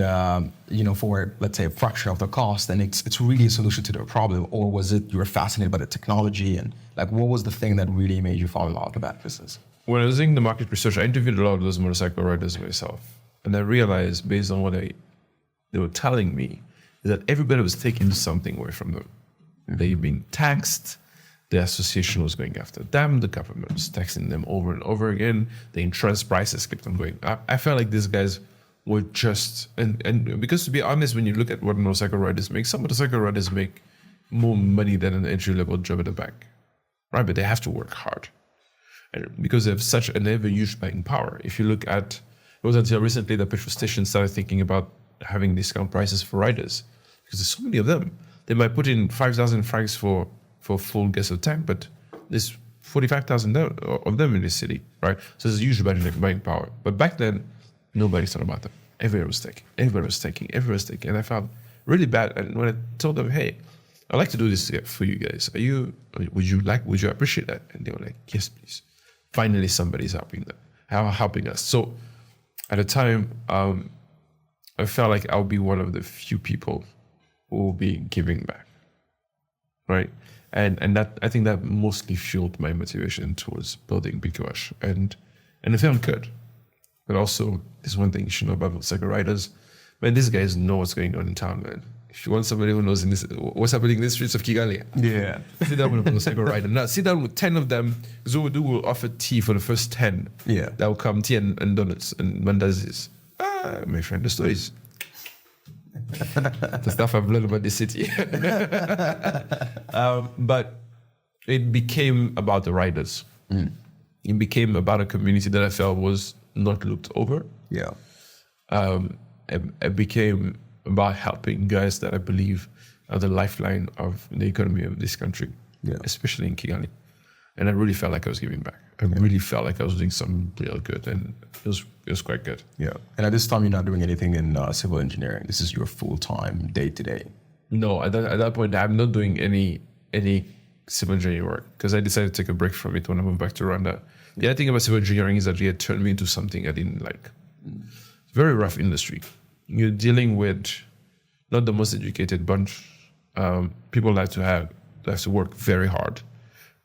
for, let's say, a fraction of the cost, and it's really a solution to their problem? Or was it you were fascinated by the technology, and like what was the thing that really made you fall in love with that business? When I was doing the market research, I interviewed a lot of those motorcycle riders myself. And I realized, based on what they were telling me, that everybody was taking something away from them. They've been taxed, the association was going after them, the government was taxing them over and over again, the insurance prices kept on going up. I felt like these guys were just, and because to be honest, when you look at what motorcycle riders make, some motorcycle riders make more money than an entry-level job at the bank, right? But they have to work hard. Because they have a huge buying power. If you look at, it was until recently that petrol stations started thinking about having discount prices for riders, because there's so many of them. They might put in 5,000 francs for full gas of tank, but there's 45,000 of them in this city, right? So there's a huge buying power. But back then, nobody thought about them. Everybody was taking. And I felt really bad. And when I told them, hey, I'd like to do this for you guys. Would you appreciate that? And they were like, yes, please. Finally, somebody's helping us. So at the time, I felt like I'll be one of the few people who will be giving back, right? And that, I think that mostly fueled my motivation towards building Pikiwash. And it felt good. But also, there's one thing you should know about motorcycle riders. Man, these guys know what's going on in town, man. If you want somebody who knows what's happening in the streets of Kigali, yeah, sit down with a motorcycle rider. Now, sit down with 10 of them, because what we do, we'll offer tea for the first 10. Yeah. That will come, tea and donuts and mandazis. My friend, the stories. The stuff I've learned about the city. But it became about the riders. It became about a community that I felt was not looked over. Yeah. It became about helping guys that I believe are the lifeline of the economy of this country, especially in Kigali. And I really felt like I was giving back. I really felt like I was doing something real good, and it was quite good. Yeah. And at this time, you're not doing anything in civil engineering. This is your full-time, day-to-day. No, at that point, I'm not doing any civil engineering work, because I decided to take a break from it when I moved back to Rwanda. The other thing about civil engineering is that it turned me into something I didn't like. Very rough industry. You're dealing with not the most educated bunch. People like to work very hard.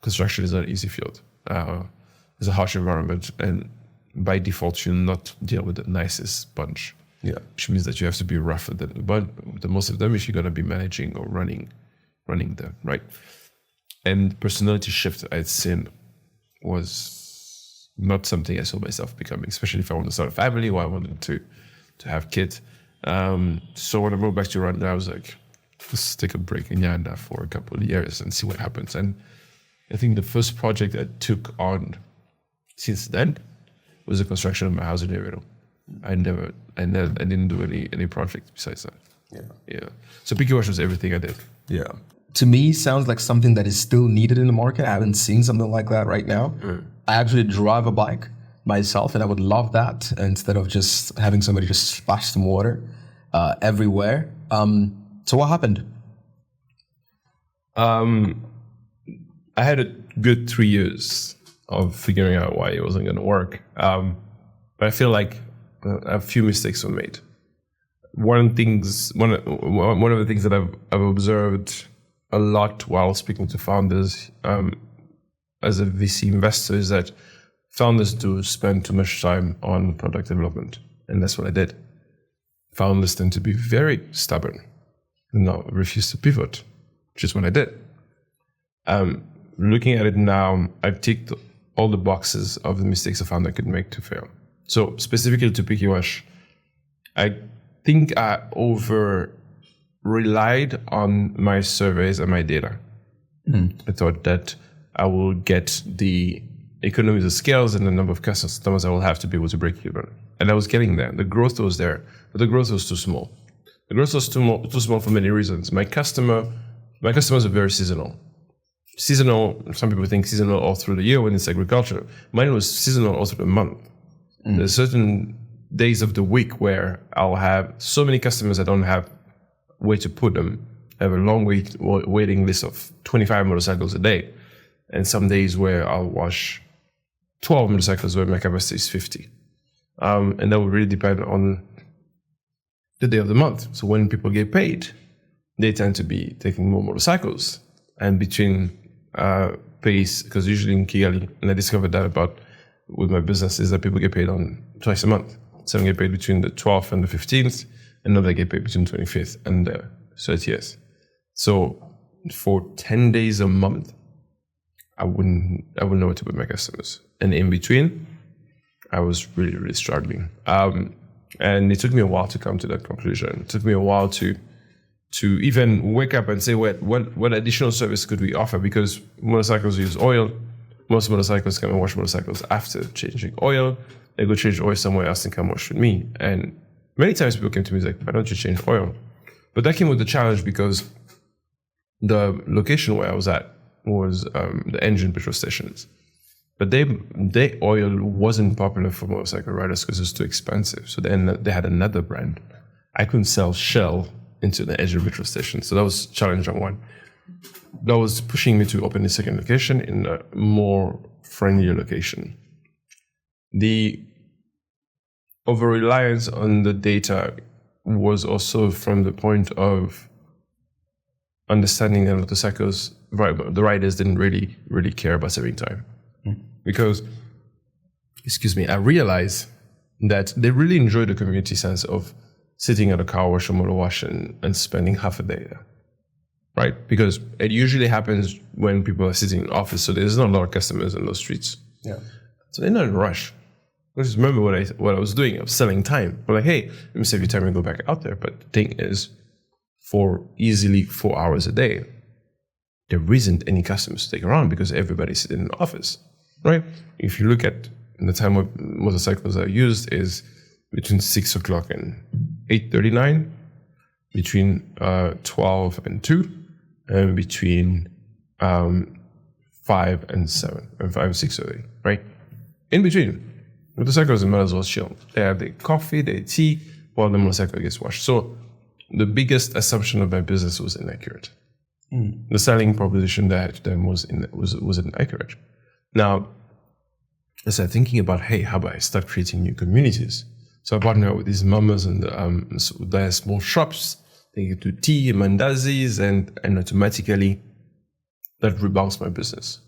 Construction is not an easy field. It's a harsh environment, and by default, you not deal with the nicest bunch. Yeah, which means that you have to be rougher than the most of them if you're gonna be managing or running them, right? And personality shift I'd seen was not something I saw myself becoming, especially if I want to start a family or I wanted to have kids. So when I moved back to Rwanda, I was like, let's take a break in Yanda for a couple of years and see what happens. And I think the first project I took on since then was the construction of my house in Endeavours. I didn't do any project besides that. Yeah. So Pikiwash was everything I did. Yeah. To me, sounds like something that is still needed in the market. I haven't seen something like that right now. I actually drive a bike myself, and I would love that instead of just having somebody just splash some water everywhere. So what happened? I had a good 3 years of figuring out why it wasn't going to work. But I feel like a few mistakes were made. One of the things that I've observed a lot while speaking to founders as a VC investor is that founders do spend too much time on product development. And that's what I did. Founders tend to be very stubborn and not refuse to pivot, which is what I did. Looking at it now, I've ticked all the boxes of the mistakes a founder could make to fail. So specifically to Pikiwash, I think I over-relied on my surveys and my data. I thought that I will get the economies of scales and the number of customers I will have to be able to break even. And I was getting there. The growth was there, but the growth was too small. The growth was too small for many reasons. My customers are very seasonal. Seasonal, some people think seasonal all through the year when it's agriculture. Mine was seasonal all through the month. There's certain days of the week where I'll have so many customers I don't have where to put them. I have a long waiting list of 25 motorcycles a day. And some days where I'll wash 12 motorcycles where my capacity is 50. And that will really depend on the day of the month. So when people get paid, they tend to be taking more motorcycles. And between pays, because usually in Kigali, and I discovered that with my business, is that people get paid on twice a month. Some get paid between the 12th and the 15th, and another get paid between 25th and the 30th. So for 10 days a month, I wouldn't know what to put my customers. And in between, I was really, really struggling. And it took me a while to come to that conclusion. It took me a while to even wake up and say, what additional service could we offer? Because motorcycles use oil. Most motorcycles come and wash motorcycles after changing oil. They go change oil somewhere else and come wash with me. And many times people came to me like, why don't you change oil? But that came with the challenge because the location where I was at was the engine petrol stations. But their oil wasn't popular for motorcycle riders because it was too expensive. So then they had another brand. I couldn't sell Shell into the engine petrol station. So that was challenge number one. That was pushing me to open a second location in a more friendlier location. The over-reliance on the data was also from the point of understanding that motorcycles, the riders didn't really care about saving time. Because, I realized that they really enjoy the community sense of sitting at a car wash or motor wash and spending half a day there, right? Because it usually happens when people are sitting in office, so there's not a lot of customers in those streets. Yeah. So they're not in a rush. I just remember what I was doing. I was selling time. I'm like, hey, let me save you time and go back out there. But the thing is, for easily 4 hours a day, there isn't any customers to take around because everybody's sitting in the office, right? If you look at the time of motorcycles are used is between 6 o'clock and 8:39, between 12 and 2, and between 5 and 7, and 5 and 6:30, right? In between, motorcycles might as well chill. They have their coffee, their tea, while the motorcycle gets washed. So the biggest assumption of my business was inaccurate. The selling proposition that I had to them was inaccurate. Now, I started thinking about, hey, how about I start creating new communities? So I partnered with these mamas and so they have small shops. They get to tea, mandazis, and automatically that rebounds my business.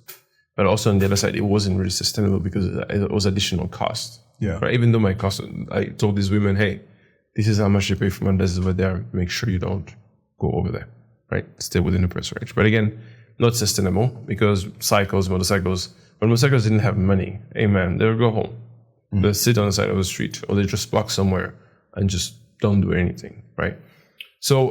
But also on the other side, it wasn't really sustainable because it was additional cost. Yeah. Right? Even though my cost, I told these women, hey, this is how much you pay for mandazis over there. Make sure you don't go over there. Right? Stay within the price range. But again, not sustainable because motorcycles, when motorcycles didn't have money, hey man, they'll go home. They sit on the side of the street or they just park somewhere and just don't do anything, right? So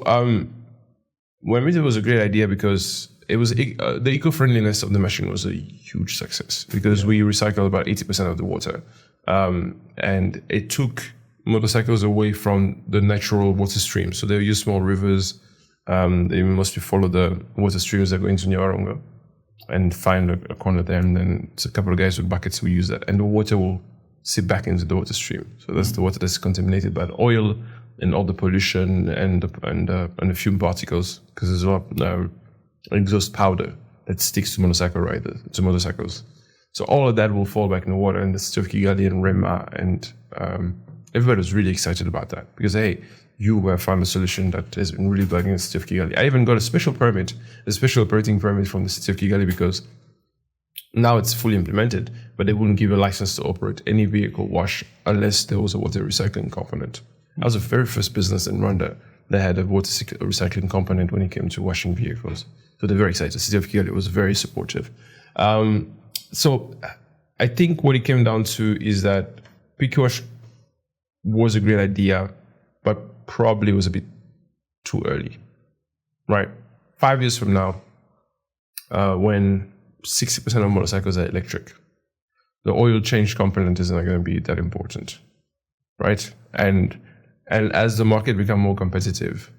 when we did it was a great idea because it was the eco-friendliness of the machine was a huge success because we recycled about 80% of the water. And it took motorcycles away from the natural water stream. So they use small rivers. They mostly follow the water streams that go into Nyabarongo and find a corner there. And then it's a couple of guys with buckets who use that. And the water will seep back into the water stream. So that's the water that's contaminated by the oil and all the pollution and the fume particles because there's a lot of exhaust powder that sticks to motorcycles. So all of that will fall back in the water. And the city of Kigali and Rema and everybody was really excited about that because, hey, you have found a solution that has been really bugging the city of Kigali. I even got a special operating permit from the city of Kigali because now it's fully implemented, but they wouldn't give a license to operate any vehicle wash unless there was a water recycling component. I was the very first business in Rwanda that had a water recycling component when it came to washing vehicles. So they're very excited. The city of Kigali was very supportive. So I think what it came down to is that Pikiwash was a great idea, but probably was a bit too early, right? 5 years from now, when 60% of motorcycles are electric, the oil change component is not going to be that important, right? And as the market becomes more competitive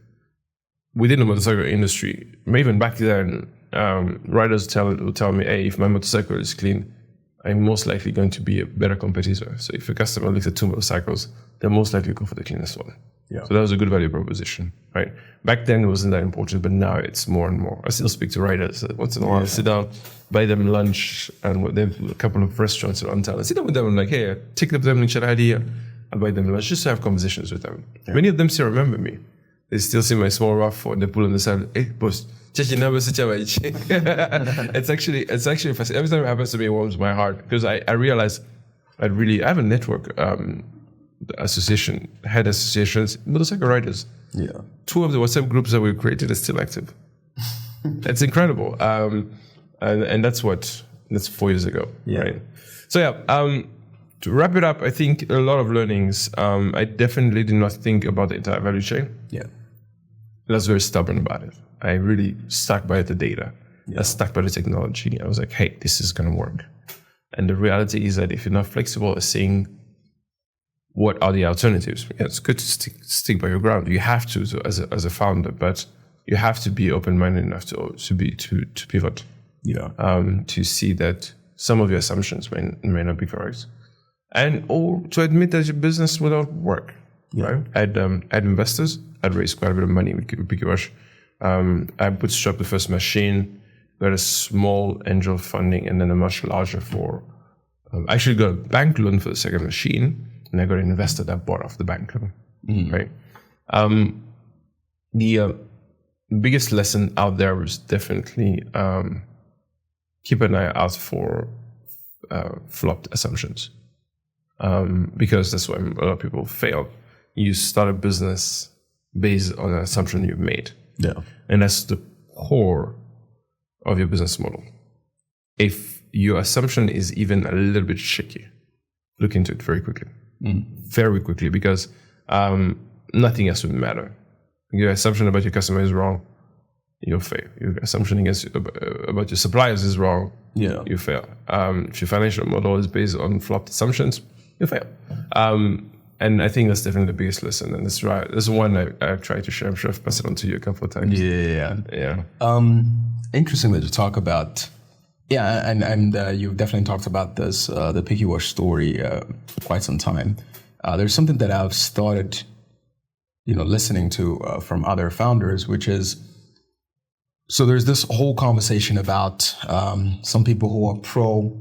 within the motorcycle industry, even back then, riders will tell me, hey, if my motorcycle is clean, I'm most likely going to be a better competitor. So if a customer looks at 2 motorcycles, they're most likely to go for the cleanest one. Yeah. So that was a good value proposition, right? Back then it wasn't that important, but now it's more and more. I still speak to riders once in a while. I sit down, buy them lunch, and they have a couple of restaurants around town. I sit down with them and like, hey, I take up them in idea. I buy them lunch just to have conversations with them. Yeah. Many of them still remember me. They still see my small rough and they pull on the side. Hey, boss. It's actually fascinating. Every time it happens to me, it warms my heart because I realize I have a network head associations, motorcycle riders. Yeah. 2 of the WhatsApp groups that we created are still active. It's incredible. And that's 4 years ago. Yeah. Right. So to wrap it up, I think a lot of learnings. I definitely did not think about the entire value chain. Yeah. I was very stubborn about it. I really stuck by the data. Yeah. I stuck by the technology. I was like, hey, this is going to work. And the reality is that if you're not flexible at seeing what are the alternatives, it's good to stick by your ground. You have to as a founder, but you have to be open-minded enough to pivot. Yeah. To see that some of your assumptions may not be correct, or to admit that your business will not work. Yeah. Right? I'd investors. I'd raised quite a bit of money with Pikiwash. I bootstrapped the first machine, got a small angel funding, and then a much larger I actually got a bank loan for the second machine, and I got an investor that bought off the bank loan. Right. The biggest lesson out there was definitely keep an eye out for flopped assumptions, because that's why a lot of people fail. You start a business based on an assumption you've made. Yeah. And that's the core of your business model. If your assumption is even a little bit shaky, look into it very quickly. Very quickly, because nothing else would matter. Your assumption about your customer is wrong, you'll fail. Your assumption about your suppliers is wrong, you fail. If your financial model is based on flopped assumptions, you'll fail. And I think that's definitely the biggest lesson, and that's right. That's one I've tried to share. I'm sure I've passed it on to you a couple of times. Yeah. Interesting that you talk about. Yeah, and you've definitely talked about this, the Pikiwash story, for quite some time. There's something that I've started, listening to from other founders, which is, so there's this whole conversation about some people who are pro,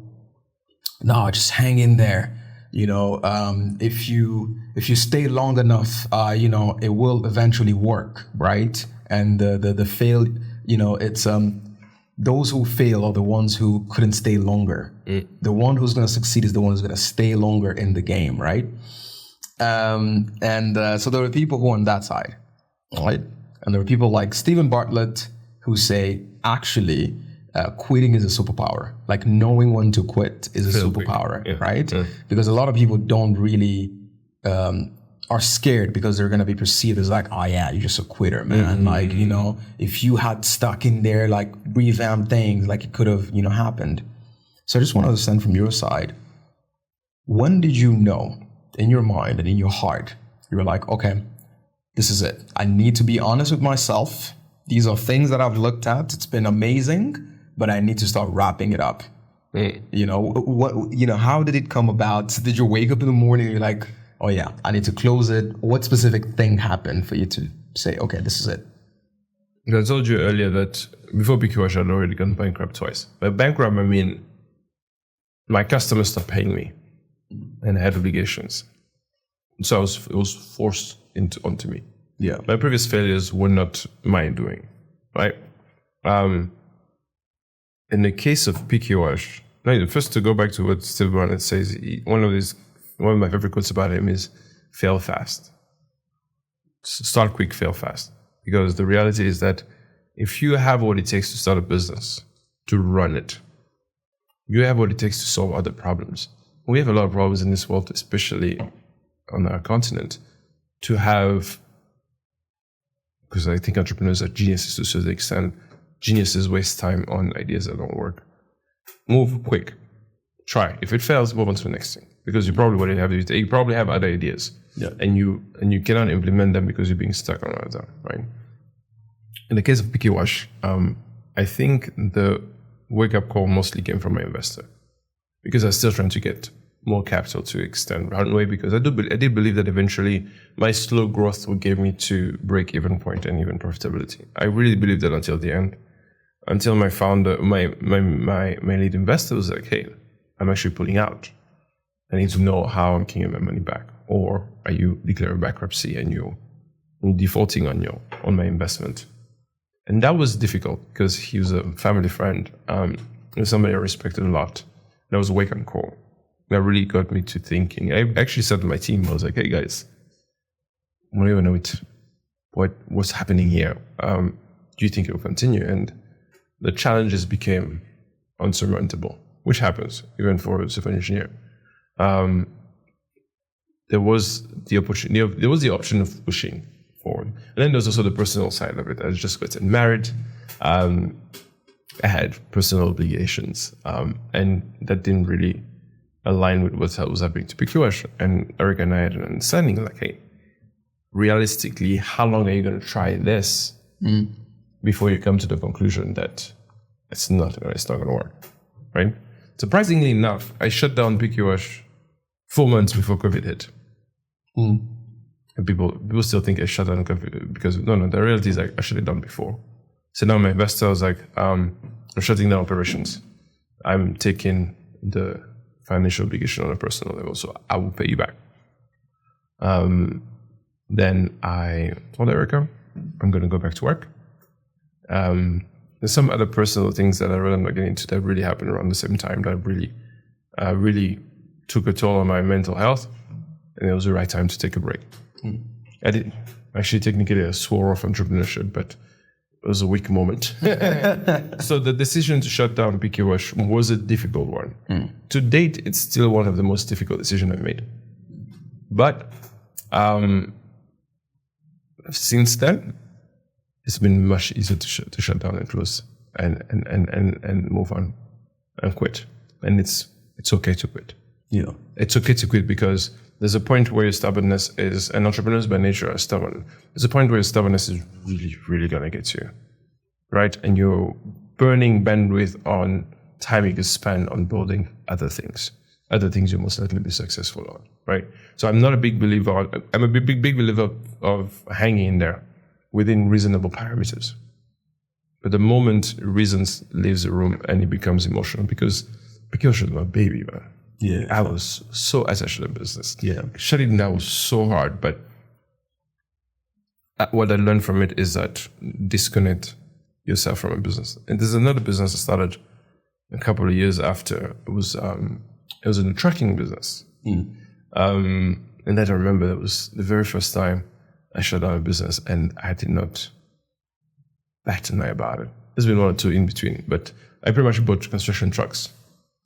no, just hang in there. If you stay long enough, it will eventually work, right? And the fail, it's those who fail are the ones who couldn't stay longer. The one who's going to succeed is the one who's going to stay longer in the game, right? So there are people who are on that side, right? And there are people like Stephen Bartlett who say, actually, quitting is a superpower. Like knowing when to quit is a superpower, right? Yeah. Because a lot of people don't really are scared because they're gonna be perceived as like, oh yeah, you're just a quitter, man. Like, if you had stuck in there, like revamp things, like it could have, happened. So I just want to understand from your side, when did you know in your mind and in your heart, you were like, okay, this is it. I need to be honest with myself. These are things that I've looked at. It's been amazing, but I need to start wrapping it up. How did it come about? Did you wake up in the morning and you're like, oh yeah, I need to close it? What specific thing happened for you to say, okay, this is it? I told you earlier that before Pikiwash, I'd already gone bankrupt twice. By bankrupt, I mean my customers stopped paying me and I had obligations. So it was forced onto me. Yeah. My previous failures were not my doing, right? In the case of Pikiwash, first to go back to what Steve Barnett says, one of my favorite quotes about him is fail fast. Start quick, fail fast. Because the reality is that if you have what it takes to start a business, to run it, you have what it takes to solve other problems. We have a lot of problems in this world, especially on our continent, to have, because I think entrepreneurs are geniuses to a certain extent. Geniuses waste time on ideas that don't work. Move quick. Try. If it fails, move on to the next thing. Because you probably have other ideas. Yeah. And you cannot implement them because you're being stuck on them, right? In the case of Pikiwash, I think the wake-up call mostly came from my investor. Because I was still trying to get more capital to extend runway, because I did believe that eventually my slow growth would give me to break-even point and even profitability. I really believed that until the end. Until my founder, my lead investor was like, hey, I'm actually pulling out. I need to know how I'm getting my money back. Or are you declaring bankruptcy and you're defaulting on my investment? And that was difficult because he was a family friend. He was somebody I respected a lot. That was a wake-up call. That really got me to thinking. I actually said to my team, I was like, hey guys, I don't even know what's happening here. Do you think it will continue? And the challenges became unsurmountable, which happens even for a civil engineer. There was the option of pushing forward. And then there's also the personal side of it. I just got married. I had personal obligations, and that didn't really align with what was happening to Pikiwash. And Eric and I had an understanding like, hey, realistically, how long are you going to try this before you come to the conclusion that it's not going to work, right? Surprisingly enough, I shut down Pikiwash 4 months before COVID hit. And people still think I shut down COVID because no, the reality is I shut it down before. So now my investor was like, I'm shutting down operations. I'm taking the financial obligation on a personal level, so I will pay you back. Then I told Erica, I'm going to go back to work. There's some other personal things that I really am not getting into that really happened around the same time that really took a toll on my mental health, and it was the right time to take a break. I did actually technically I swore off entrepreneurship, but it was a weak moment. So the decision to shut down Pikiwash was a difficult one. To date, it's still one of the most difficult decisions I've made. But since then, it's been much easier to shut down and close and move on and quit. And it's okay to quit. Yeah. It's okay to quit because there's a point where your stubbornness is, and entrepreneurs by nature are stubborn. There's a point where your stubbornness is really, really going to get you, right? And you're burning bandwidth on time you could spend on building other things you'll most likely be successful on, right? So I'm not a big believer, I'm a big believer of hanging in there within reasonable parameters. But the moment reasons leaves the room and it becomes emotional, because was my baby, man. Yeah. I was so attached to the business. Yeah. Shutting down was so hard, but what I learned from it is that disconnect yourself from a business. And there's another business I started a couple of years after. It was in the trucking business. And then I remember it was the very first time I shut down a business, and I did not bat an eye about it. There's been one or two in between, but I pretty much bought construction trucks.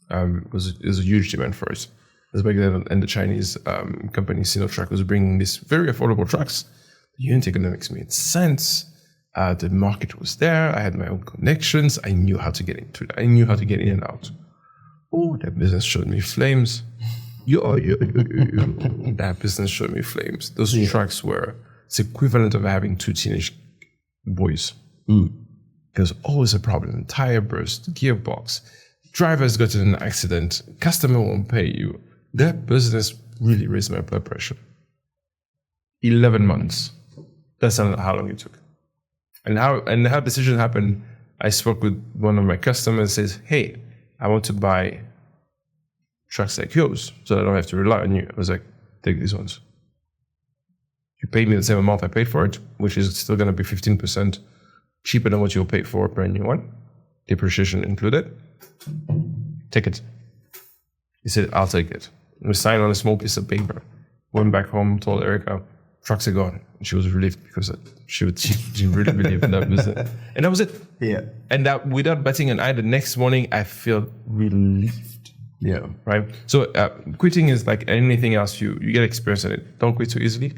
It was a huge demand for it. Because back then, and the Chinese company Sinotruk was bringing these very affordable trucks. The unit economics made sense. The market was there. I had my own connections. I knew how to get into it. I knew how to get in and out. Oh, that business showed me flames. That business showed me flames. Those trucks were, it's equivalent of having two teenage boys. There's always a problem. Tire burst, gearbox, driver's got in an accident, customer won't pay you. That business really raised my blood pressure. 11 months. That's not how long it took. And how decision happened, I spoke with one of my customers, says, hey, I want to buy trucks like yours so I don't have to rely on you. I was like, take these ones. You pay me the same amount I paid for it, which is still going to be 15% cheaper than what you'll pay for a brand new one, depreciation included. Take it. He said, I'll take it. We signed on a small piece of paper. Went back home, told Erica, trucks are gone. And she was relieved because she really believed in that business. And that was it. Yeah. And that without batting an eye, the next morning, I feel relieved. Yeah. Right? So quitting is like anything else. You get experience in it. Don't quit too easily.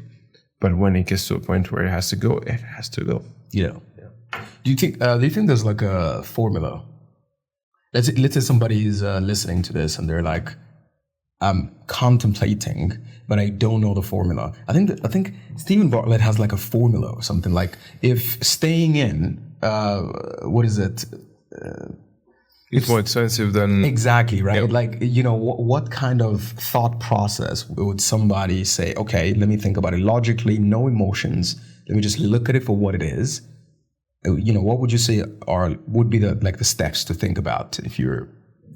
But when it gets to a point where it has to go, it has to go. Yeah. Do you think there's like a formula? Let's say somebody is listening to this and they're like, I'm contemplating, but I don't know the formula. I think Stephen Bartlett has like a formula or something, like if staying in, what is it? It's more expensive than... Exactly, right? Yeah. Like, what kind of thought process would somebody say, okay, let me think about it logically, no emotions. Let me just look at it for what it is. What would you say would be the steps to think about if you're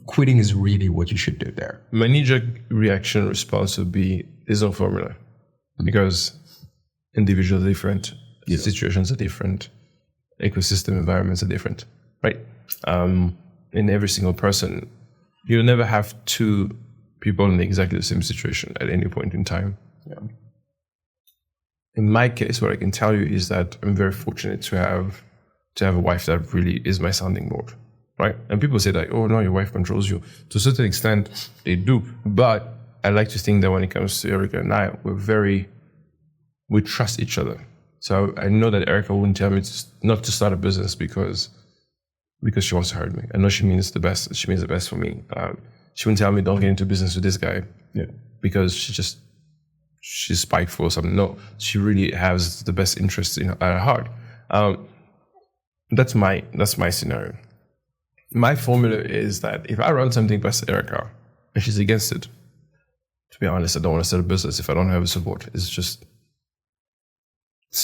quitting is really what you should do there? My knee-jerk reaction response would be, there's no formula. Because individuals are different, situations are different, ecosystem environments are different, right? In every single person, you'll never have two people in exactly the same situation at any point in time. Yeah. In my case, what I can tell you is that I'm very fortunate to have a wife that really is my sounding board. Right? And people say that, oh no, your wife controls you. To a certain extent, they do. But I like to think that when it comes to Erica and I, we trust each other. So I know that Erica wouldn't tell me not to start a business because she wants to hurt me. I know she means the best. She means the best for me. She wouldn't tell me don't get into business with this guy because she's spiteful or something. No, she really has the best interest at her heart. That's my scenario. My formula is that if I run something past Erica and she's against it, to be honest, I don't want to start a business if I don't have a support. It's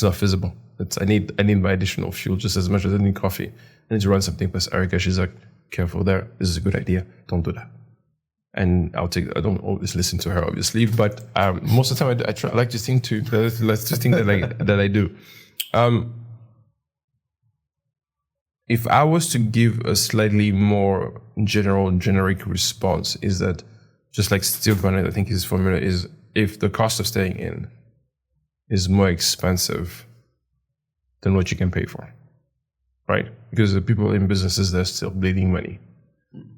not feasible. I need my additional fuel just as much as I need coffee. I need to run something past Erica. She's like, careful there. This is a good idea. Don't do that. And I don't always listen to her, obviously, but most of the time I like to think that I do. If I was to give a slightly more generic response, is that just like Steve Barnett, I think his formula is if the cost of staying in is more expensive than what you can pay for, right? Because the people in businesses, they're still bleeding money.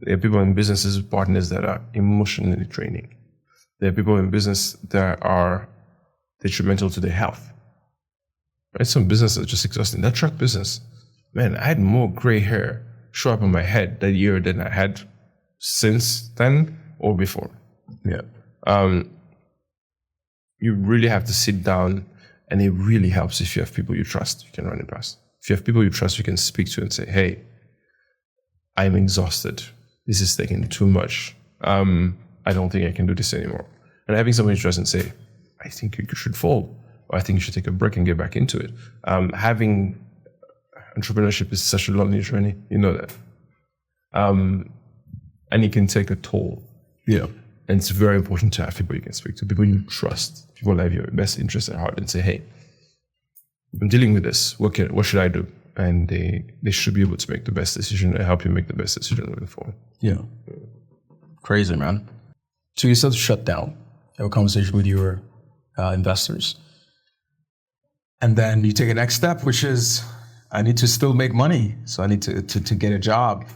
There are people in businesses with partners that are emotionally draining. There are people in business that are detrimental to their health. Right? Some businesses are just exhausting. That truck business, man, I had more gray hair show up on my head that year than I had since then or before. Yeah. You really have to sit down, and it really helps if you have people you trust, you can run it past. If you have people you trust, you can speak to and say, hey, I'm exhausted. This is taking too much. I don't think I can do this anymore. And having someone you trust and say, I think you should fold, or I think you should take a break and get back into it. Having entrepreneurship is such a lonely journey, you know that. And it can take a toll. Yeah. And it's very important to have people you can speak to, people you trust, people that have your best interest at heart and say, hey, I'm dealing with this. What should I do? And they should be able to make the best decision and help you make the best decision moving forward. Yeah. Crazy, man. So you said shut down, have a conversation with your investors. And then you take a next step, which is, I need to still make money. So I need to get a job.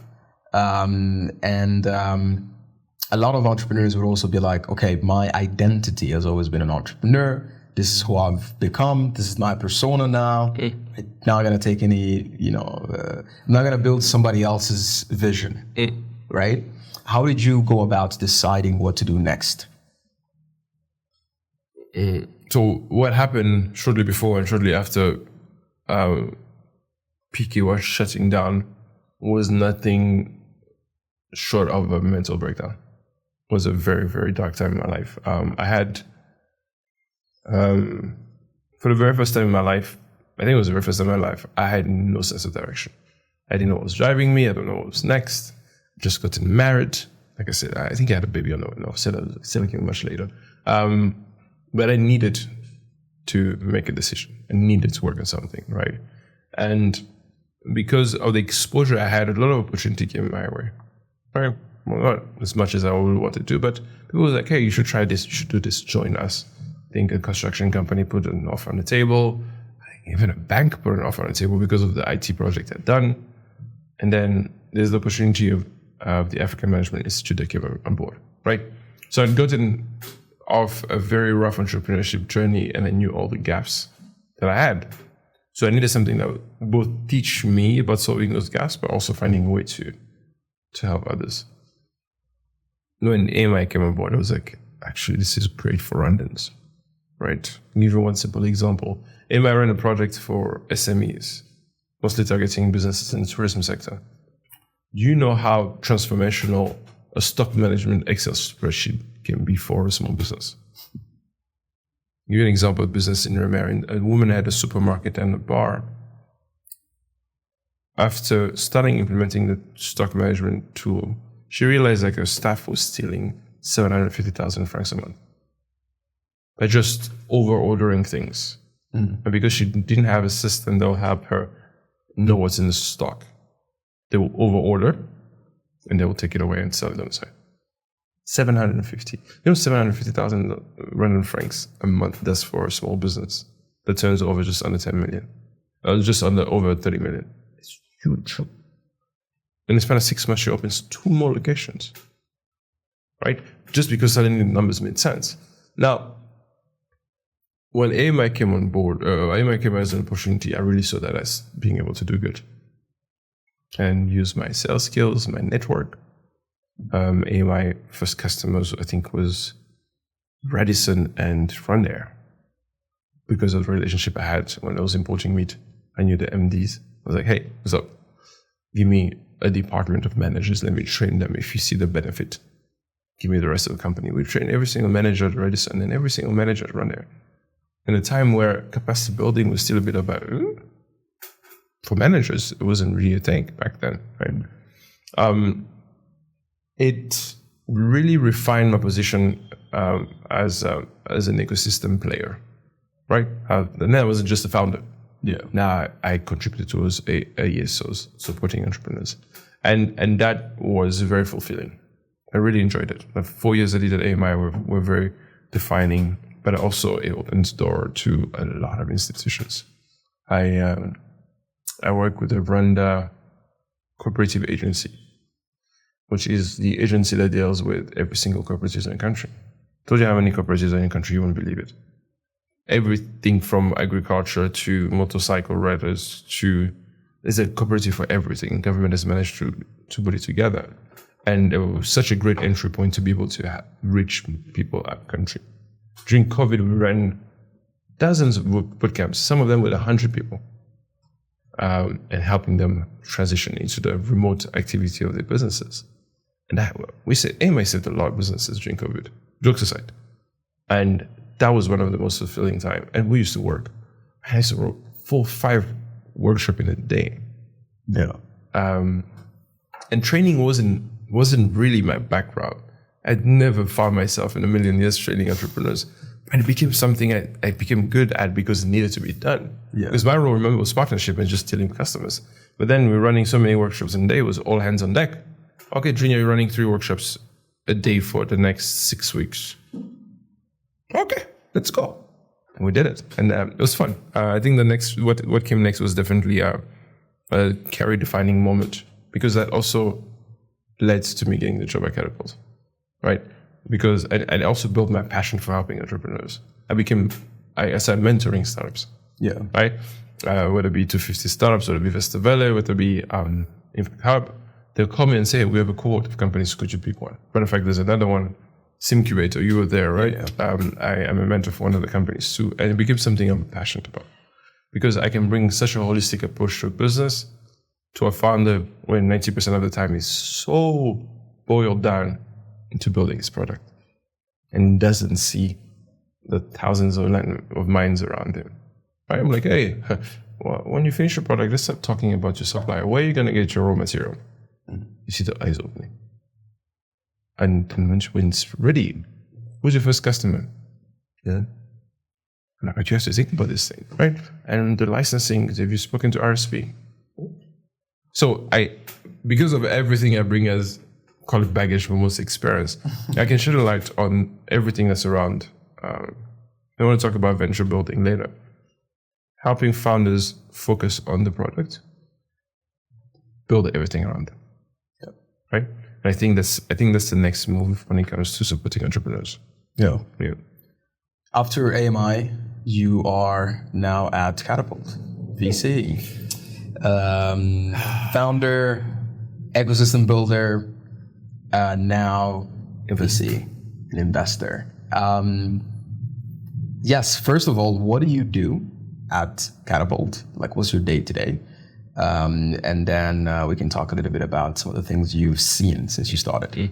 A lot of entrepreneurs would also be like, okay, my identity has always been an entrepreneur. This is who I've become. This is my persona now. I'm not going to take any, I'm not going to build somebody else's vision, right? How did you go about deciding what to do next? So what happened shortly before and shortly after Pikiwash shutting down was nothing short of a mental breakdown. It was a very, very dark time in my life. I had, for the very first time in my life, I think it was the very first time in my life, I had no sense of direction. I didn't know what was driving me. I don't know what was next. Just gotten married. Like I said, I think I had a baby on the way. No, still much later. But I needed to make a decision and needed to work on something, right? And because of the exposure I had, a lot of opportunity came my way, right? Well, not as much as I would want to do, but people were like, hey, you should try this, you should do this, join us. I think a construction company put an offer on the table. Even a bank put an offer on the table because of the IT project I'd done. And then there's the opportunity of the African Management Institute that came on board, right? So I'd gotten off a very rough entrepreneurship journey and I knew all the gaps that I had. So I needed something that would both teach me about solving those gaps, but also finding a way to help others. When AMI came on board, I was like, actually, this is great for Rwandans, right? I'll give you one simple example. AMI ran a project for SMEs, mostly targeting businesses in the tourism sector. Do you know how transformational a stock management Excel spreadsheet can be for a small business? I'll give you an example of business in Rwanda. A woman had a supermarket and a bar. After starting implementing the stock management tool, she realized like her staff was stealing 750,000 francs a month by just over-ordering things. And because she didn't have a system that will help her know what's in the stock, they will over-order and they will take it away and sell it on the side. 750. 750,000 Rwandan francs a month. That's for a small business that turns over just under 10 million. Just under over 30 million. It's huge. In the span of 6 months, she opens 2 more locations, right? Just because suddenly the numbers made sense. Now, when AMI came on board, AMI came as an opportunity, I really saw that as being able to do good and use my sales skills, my network. AMI first customers, I think, was Radisson and Rwanda because of the relationship I had when I was importing meat. I knew the MDs. I was like, hey, what's up? Give me a department of managers. Let me train them. If you see the benefit, give me the rest of the company. We trained every single manager at Radisson and every single manager at Rwanda. In a time where capacity building was still a bit about, for managers, it wasn't really a thing back then, right? It really refined my position as an ecosystem player, right? Then I wasn't just a founder. Yeah. Now I contributed towards AESOs, supporting entrepreneurs. And that was very fulfilling. I really enjoyed it. The 4 years I did at AMI were very defining, but also it opened the door to a lot of institutions. I work with the Rwanda Cooperative Agency, which is the agency that deals with every single cooperative in the country. Told you how many cooperatives are in the country, you wouldn't believe it. Everything from agriculture to motorcycle riders to, there's a cooperative for everything. Government has managed to put it together. And it was such a great entry point to be able to reach people out of the country. During COVID, we ran dozens of boot camps, some of them with 100 people, and helping them transition into the remote activity of their businesses. And AMI saved a lot of businesses during COVID, jokes aside. And that was one of the most fulfilling times. And we used to work. I used to work 4 or 5 workshops in a day. Yeah. And training wasn't really my background. I'd never found myself in a million years training entrepreneurs. And it became something I became good at because it needed to be done. Yeah. Because my role, remember, was partnership and just dealing with customers. But then we're running so many workshops in a day, it was all hands on deck. Okay, Junior, you're running 3 workshops a day for the next 6 weeks. Okay, let's go. And we did it. And it was fun. I think what came next was definitely a career defining moment, because that also led to me getting the job at Catapult, right? Because I also built my passion for helping entrepreneurs. I started mentoring startups. Yeah. Right? Whether it be 250 startups, whether it be Vestavele, whether it be Impact Hub, they'll call me and say, we have a cohort of companies, could you pick one? Matter of fact, there's another one, SimCubator, you were there, right? Yeah. I am a mentor for one of the companies too. And it became something I'm passionate about. Because I can bring such a holistic approach to a business, to a founder, when 90% of the time is so boiled down into building his product and doesn't see the thousands of minds around him. Right? I'm like, hey, well, when you finish your product, let's start talking about your supplier. Where are you going to get your raw material? You see the eyes opening. And when it's ready, who's your first customer? Yeah. I'm like, you have to think about this thing, right? And the licensing, have you spoken to RSP? So because of everything I bring as, call it baggage, but most experience, I can shed a light on everything that's around. I want to talk about venture building later. Helping founders focus on the product, build everything around them, right? And I think that's the next move when it comes to supporting entrepreneurs. Yeah. Yeah. After AMI, you are now at Catapult VC, founder, ecosystem builder, now VC, an investor. Yes, first of all, what do you do at Catapult? Like, what's your day to day? And then we can talk a little bit about some of the things you've seen since you started.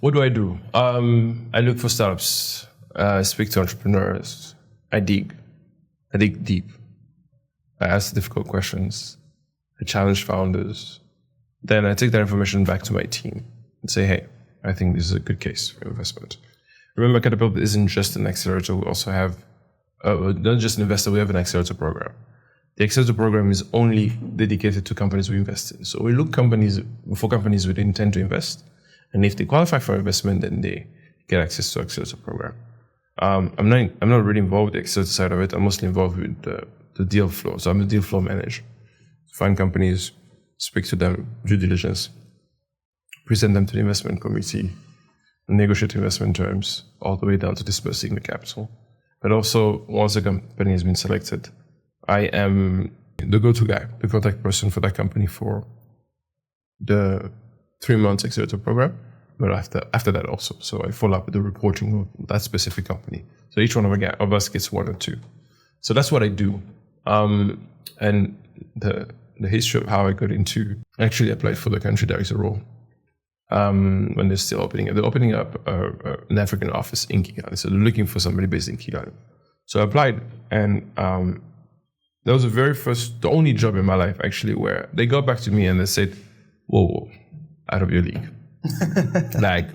What do? I look for startups. I speak to entrepreneurs. I dig deep. I ask difficult questions. I challenge founders. Then I take that information back to my team and say, hey, I think this is a good case for investment. Remember, Catapult isn't just an accelerator. We also have, not just an investor, we have an accelerator program. The accelerator program is only dedicated to companies we invest in. So we look for companies we intend to invest. And if they qualify for investment, then they get access to accelerator program. I'm not really involved with the accelerator side of it. I'm mostly involved with the deal flow. So I'm the deal flow manager. Find companies, speak to them, due diligence, present them to the investment committee, negotiate investment terms, all the way down to dispersing the capital. But also, once a company has been selected, I am the go-to guy, the contact person for that company for the 3 months accelerator program, but after that also. So I follow up with the reporting of that specific company. So each one of us gets 1 or 2. So that's what I do. And the history of how I got into, I actually applied for the country director role when they're still opening up. They're opening up an African office in Kigali. So they're looking for somebody based in Kigali. So I applied, and that was the only job in my life actually where they got back to me and they said, whoa, out of your league. Like,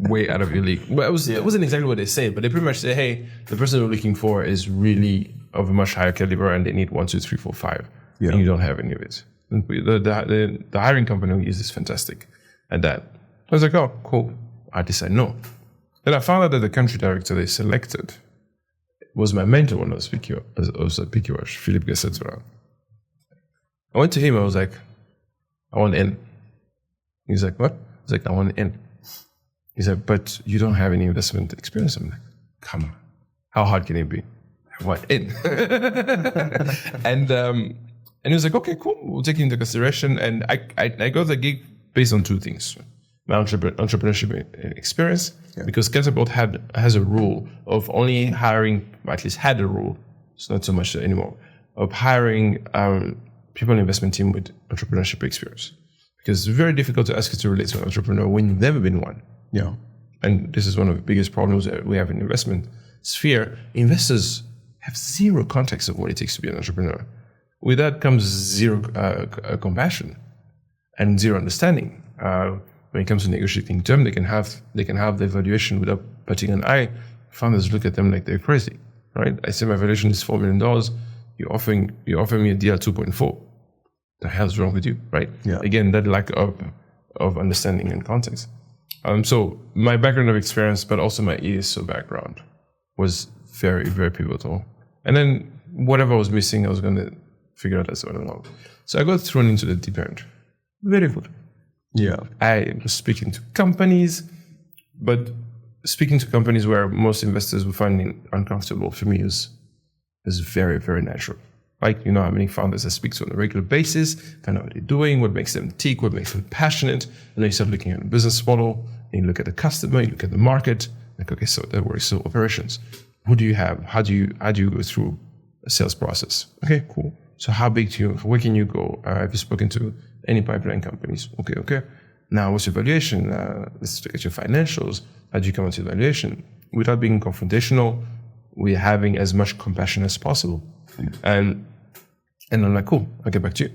way out of your league. Well, it wasn't exactly what they said, but they pretty much said, hey, the person we're looking for is really of a much higher caliber and they need 1, 2, 3, 4, 5. Yeah. And you don't have any of it. The hiring company is fantastic at that. I was like, oh, cool. I decided no. Then I found out that the country director they selected was my mentor when I was at Pikiwash, Philippe Gassetura. I went to him, I was like, I want in. He's like, what? I was like, I want in. He's like, but you don't have any investment experience. I'm like, come on. How hard can it be? I want in. And he was like, okay, cool. We'll take it into consideration. And I got the gig based on 2 things. My entrepreneurship experience, because Catapult has a rule of only hiring, or at least had a rule, it's not so much anymore, of hiring people in the investment team with entrepreneurship experience. Because it's very difficult to ask you to relate to an entrepreneur when you've never been one. Yeah. And this is one of the biggest problems that we have in the investment sphere. Investors have zero context of what it takes to be an entrepreneur. With that comes zero compassion and zero understanding. When it comes to negotiating terms, they can have the evaluation without batting an eye. Founders look at them like they're crazy, right? I say my valuation is $4 million. You're offering me a deal at 2.4. The hell's wrong with you, right? Yeah. Again, that lack of understanding and context. So my background of experience, but also my ESO background, was very, very pivotal. And then whatever I was missing, I was going to figure out as I went along. So I got thrown into the deep end. Very good. Yeah. I was speaking to companies, but speaking to companies where most investors would find it uncomfortable, for me is very, very natural. Like, you know how many founders I speak to on a regular basis, find out what they're doing, what makes them tick, what makes them passionate, and then you start looking at the business model, and you look at the customer, you look at the market, like, okay, so that works. So operations, who do you have? How do you go through a sales process? Okay, cool. So how big where can you go? Have you spoken to any pipeline companies? Okay. Now, what's your valuation? Let's look at your financials. How do you come up to valuation? Without being confrontational, we're having as much compassion as possible. And I'm like, cool, I'll get back to you.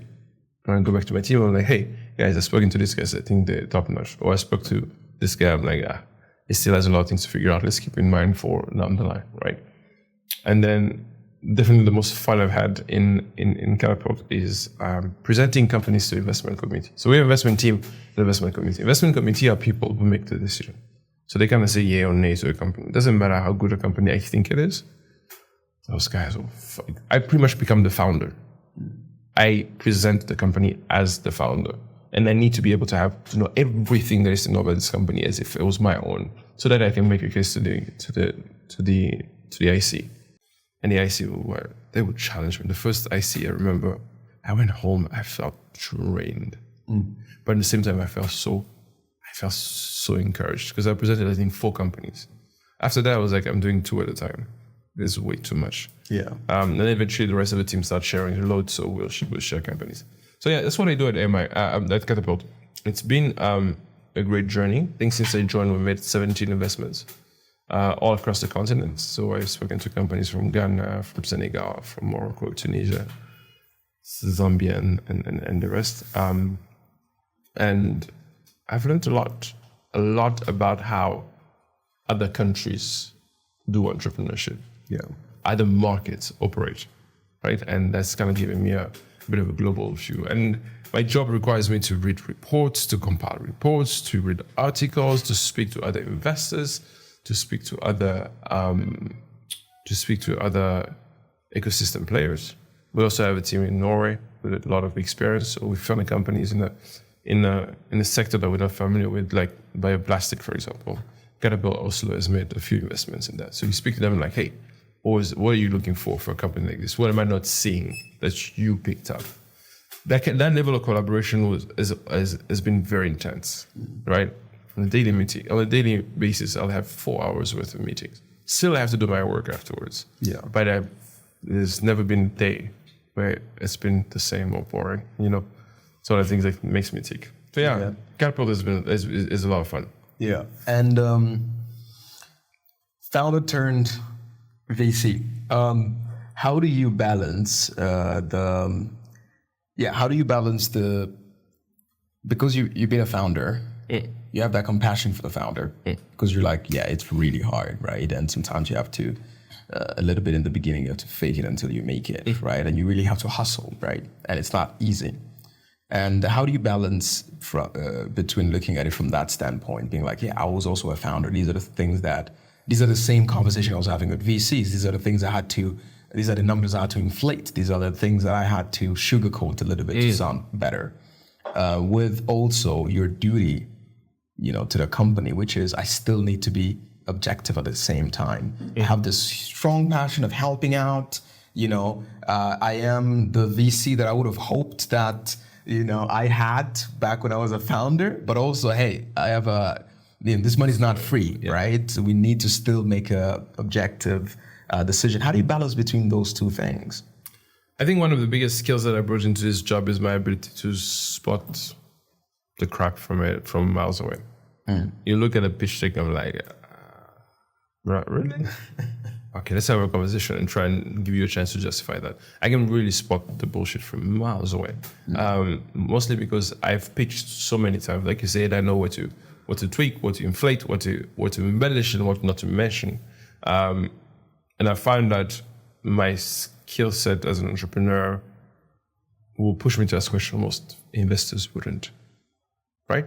And I go back to my team. I'm like, hey, guys, I've spoken to this guy. I think they're top notch. Or I spoke to this guy. I'm like, he still has a lot of things to figure out. Let's keep in mind for down the line, right? And then definitely the most fun I've had in Catapult is presenting companies to investment committee. So we have investment team, the investment committee. Investment committee are people who make the decision. So they kind of say yay or nay to a company. It doesn't matter how good a company I think it is. Those guys will fight. I pretty much become the founder. I present the company as the founder. And I need to be able to know everything there is to know about this company as if it was my own, so that I can make a case to the IC. And the IC they would challenge me. The first IC I remember, I went home, I felt drained. But at the same time I felt so encouraged because I presented I think 4 companies. After that I was like, I'm doing 2 at a time. This is way too much. Yeah. And then eventually the rest of the team started sharing a load, so we'll share companies. So yeah, that's what I do at MI, at Catapult. It's been a great journey. I think since I joined, we made 17 investments all across the continent. So I've spoken to companies from Ghana, from Senegal, from Morocco, Tunisia, Zambia, and the rest. And I've learned a lot about how other countries do entrepreneurship. Yeah. Other markets operate, right? And that's kind of giving me a bit of a global view. And my job requires me to read reports, to compile reports, to read articles, to speak to other investors, to speak to other ecosystem players. We also have a team in Norway with a lot of experience. So we found companies in a sector that we're not familiar with, like bioplastic, for example. Catapult Oslo has made a few investments in that. So you speak to them like, hey, what are you looking for a company like this? What am I not seeing that you picked up? That level of collaboration has been very intense, right? On a daily basis, I'll have 4 hours worth of meetings. Still, I have to do my work afterwards. Yeah. But there's never been a day where it's been the same or boring. It's one of the things that makes me tick. So yeah. Catapult is a lot of fun. Yeah. And founder turned VC. How do you balance because you've been a founder, you have that compassion for the founder because you're like, yeah, it's really hard, right? And sometimes you have to, a little bit in the beginning, you have to fake it until you make it, right? And you really have to hustle, right? And it's not easy. And how do you balance between looking at it from that standpoint, being like, yeah, I was also a founder. These are the same conversation I was having with VCs. These are the numbers I had to inflate. These are the things that I had to sugarcoat a little bit to sound better. With also your duty, to the company, which is I still need to be objective at the same time. I have this strong passion of helping out. I am the VC that I would have hoped that I had back when I was a founder, but also, hey, I have this money's not free, right? So we need to still make a objective decision. How do you balance between those two things? I think one of the biggest skills that I brought into this job is my ability to spot the crap from miles away. You look at a pitch deck, I'm like, really? Okay, let's have a conversation and try and give you a chance to justify that. I can really spot the bullshit from miles away. Mostly because I've pitched so many times. Like you said, I know what to tweak, what to inflate, what to embellish, and what not to mention. And I found that my skill set as an entrepreneur will push me to ask questions most investors wouldn't, right?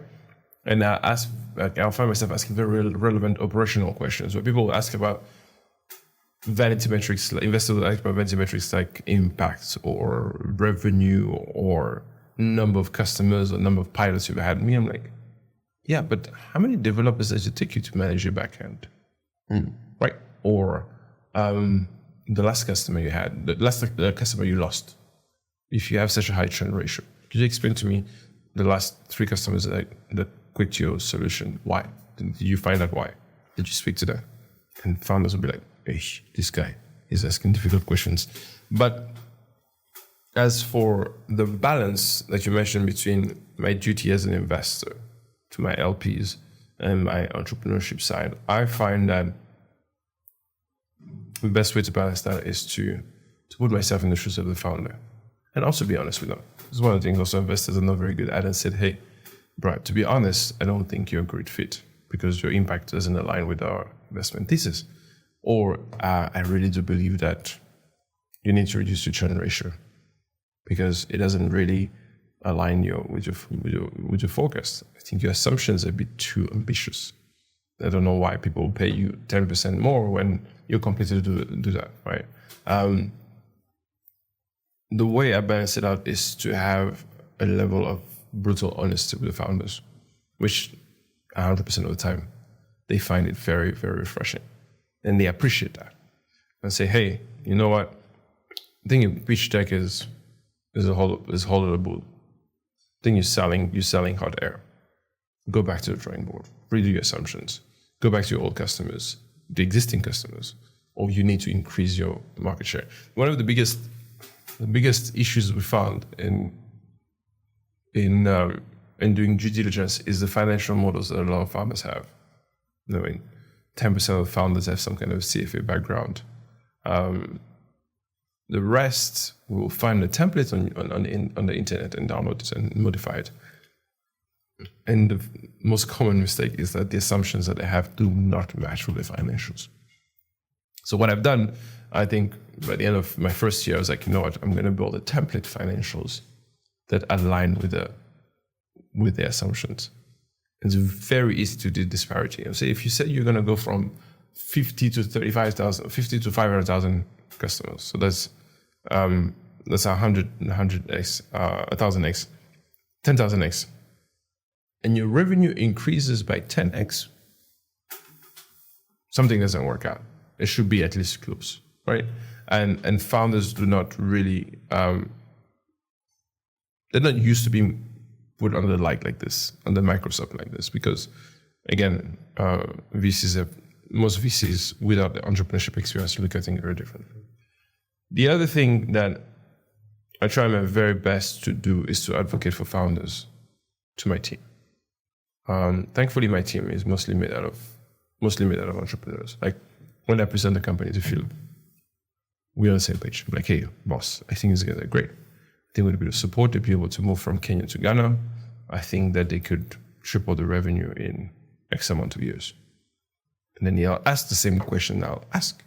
And I'll find myself asking very relevant operational questions where people ask about vanity metrics, investors will ask about vanity metrics like impact or revenue or number of customers or number of pilots you've had. Me, I'm like, yeah, but how many developers does it take you to manage your backend? Right? Or the last customer you had, the customer you lost, if you have such a high churn ratio. Could you explain to me the last 3 customers that quit your solution? Why? Did you find out why? Did you speak to them? And founders will be like, hey, this guy is asking difficult questions. But as for the balance that you mentioned between my duty as an investor to my LPs and my entrepreneurship side, I find that the best way to balance that is to put myself in the shoes of the founder and also be honest with them. It's one of the things also investors are not very good at, and said, hey, bro, to be honest, I don't think you're a great fit because your impact doesn't align with our investment thesis. or I really do believe that you need to reduce your churn ratio because it doesn't really align with your forecast. I think your assumptions are a bit too ambitious. I don't know why people pay you 10% more when you're completely do that, right? The way I balance it out is to have a level of brutal honesty with the founders, which 100% of the time they find it very, very refreshing, and they appreciate that. And say, hey, you know what? I think your pitch deck is a whole lot of bull. I think you're selling hot air. Go back to the drawing board. Redo your assumptions. Go back to your old customers, the existing customers, or you need to increase your market share. One of the biggest issues we found in doing due diligence is the financial models that a lot of founders have. Knowing 10% of founders have some kind of CFA background. The rest will find the templates on the internet and download it and modify it. And the most common mistake is that the assumptions that they have do not match with the financials. So what I've done, I think by the end of my first year, I was like, you know what, I'm going to build a template financials that align with the assumptions. It's very easy to do disparity. And say if you said you're going to go from 50 to 35,000, 50 to 500,000 customers, so that's 100x, 1,000x, 10,000x, and your revenue increases by 10x, something doesn't work out. It should be at least close, right? And founders do not really, they're not used to being put under the light like this, under Microsoft like this, because again, most VCs without the entrepreneurship experience look at things very differently. The other thing that I try my very best to do is to advocate for founders to my team. Thankfully, my team is mostly made out of entrepreneurs. Like when I present the company to Phil, we're on the same page. I'm like, hey, boss, I think these guys are great. I think with a bit of support, they'd be able to move from Kenya to Ghana. I think that they could triple the revenue in X amount of years. And then he'll ask the same question I'll ask.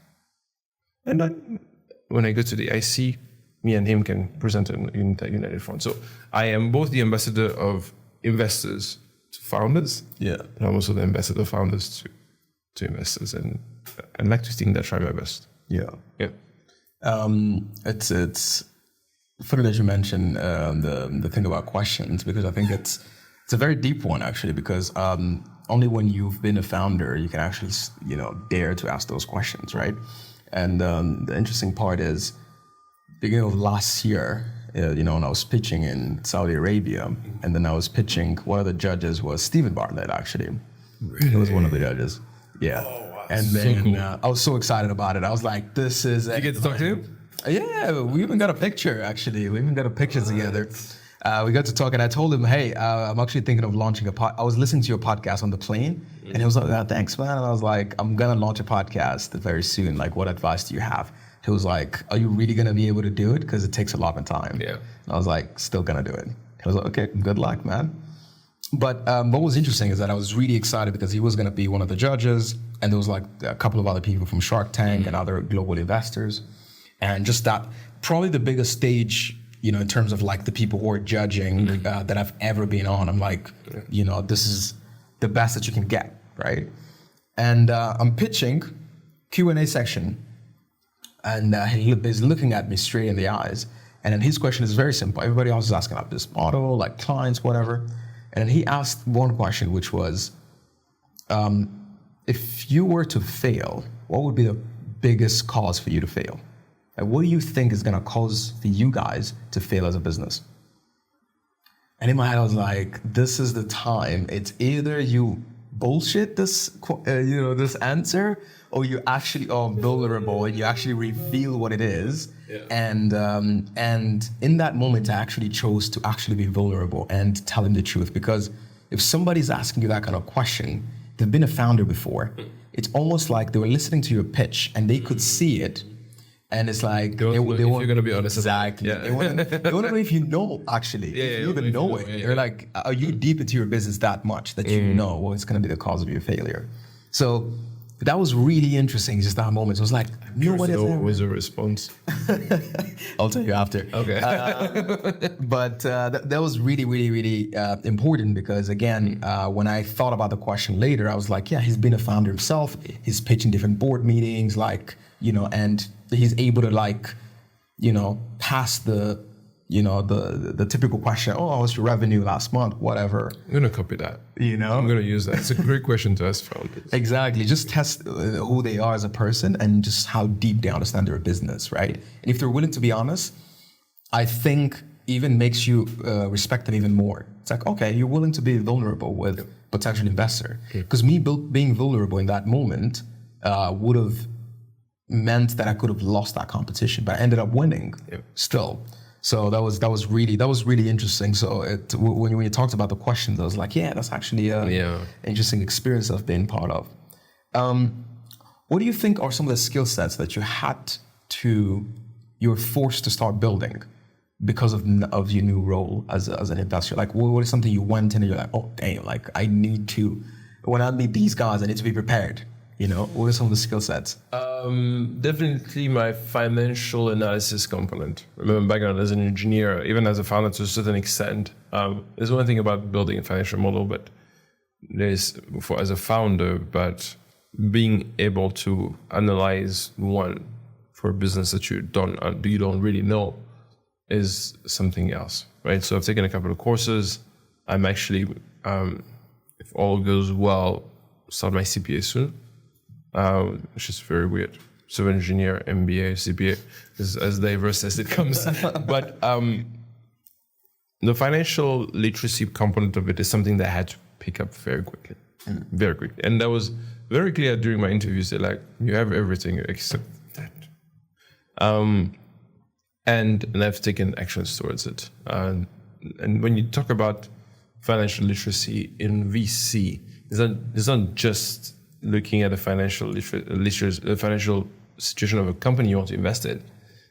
And then when I go to the IC, me and him can present an united front. So I am both the ambassador of investors to founders, but I'm also the ambassador of founders to investors. And I like to think that I try my best. Yeah. It's funny that you mentioned the thing about questions, because I think it's a very deep one actually, because only when you've been a founder you can actually dare to ask those questions, right? And the interesting part is, beginning of last year, when I was pitching in Saudi Arabia, and then I was pitching, one of the judges was Stephen Bartlett actually. Really? He was one of the judges. Yeah. Oh, wow. And then so cool. I was so excited about it. I was like, this is... Did you get to talk to him? Yeah, we even got a picture actually. We even got a picture together. We got to talk, and I told him, hey, I'm actually thinking of launching I was listening to your podcast on the plane, and he was like, thanks, man. And I was like, I'm going to launch a podcast very soon. Like, what advice do you have? He was like, are you really going to be able to do it? Because it takes a lot of time. Yeah. And I was like, still going to do it. He was like, okay, good luck, man. But what was interesting is that I was really excited because he was going to be one of the judges, and there was like a couple of other people from Shark Tank and other global investors. And just that, probably the biggest stage, in terms of like the people who are judging that I've ever been on. I'm like, this is the best that you can get, right? And I'm pitching Q&A section, and he's looking at me straight in the eyes. And then his question is very simple. Everybody else is asking about this model, like clients, whatever. And then he asked one question, which was, if you were to fail, what would be the biggest cause for you to fail? And what do you think is going to cause for you guys to fail as a business? And in my head, I was like, this is the time. It's either you bullshit this answer, or you actually are vulnerable and you actually reveal what it is. Yeah. And in that moment, I actually chose to actually be vulnerable and tell him the truth. Because if somebody's asking you that kind of question, they've been a founder before. It's almost like they were listening to your pitch and they could see it. And it's like they want you're gonna be honest. Exactly. Yeah. They want to know if you know actually. Yeah, if you even know it. They're like, are you deep into your business that much that you know what's gonna be the cause of your failure? So that was really interesting, just that moment. It was like, you know what is What was the response? I'll tell you after. Okay. But that was really, really, really important because, again, when I thought about the question later, I was like, yeah, he's been a founder himself. He's pitching different board meetings, like, you know, and he's able to, like, you know, pass the, you know, the typical question, oh, what's your revenue last month, whatever. I'm going to copy that. You know? I'm going to use that. It's a great question to ask founders. Exactly. Just test who they are as a person and just how deep they understand their business, right? And if they're willing to be honest, I think even makes you respect them even more. It's like, okay, you're willing to be vulnerable with potential investor. Because me being vulnerable in that moment would have meant that I could have lost that competition, but I ended up winning still. So that was really interesting. So when you talked about the questions, I was like, yeah, that's actually an interesting experience I've been part of. What do you think are some of the skill sets that you were forced to start building because of your new role as an investor? Like, what is something you went in and you're like, oh, damn, like when I meet these guys, I need to be prepared. You know, what are some of the skill sets? Definitely my financial analysis component. Remember, background as an engineer, even as a founder to a certain extent. There's one thing about building a financial model, but as a founder, but being able to analyze one for a business that you don't really know is something else, right? So I've taken a couple of courses. I'm actually, if all goes well, start my CPA soon. Which is very weird. Civil engineer, MBA, CPA is as diverse as it comes. But the financial literacy component of it is something that I had to pick up very quickly. Very quickly. And that was very clear during my interviews. They're like, you have everything except that. And I've taken actions towards it. And when you talk about financial literacy in VC, it's not just looking at the financial situation of a company you want to invest in,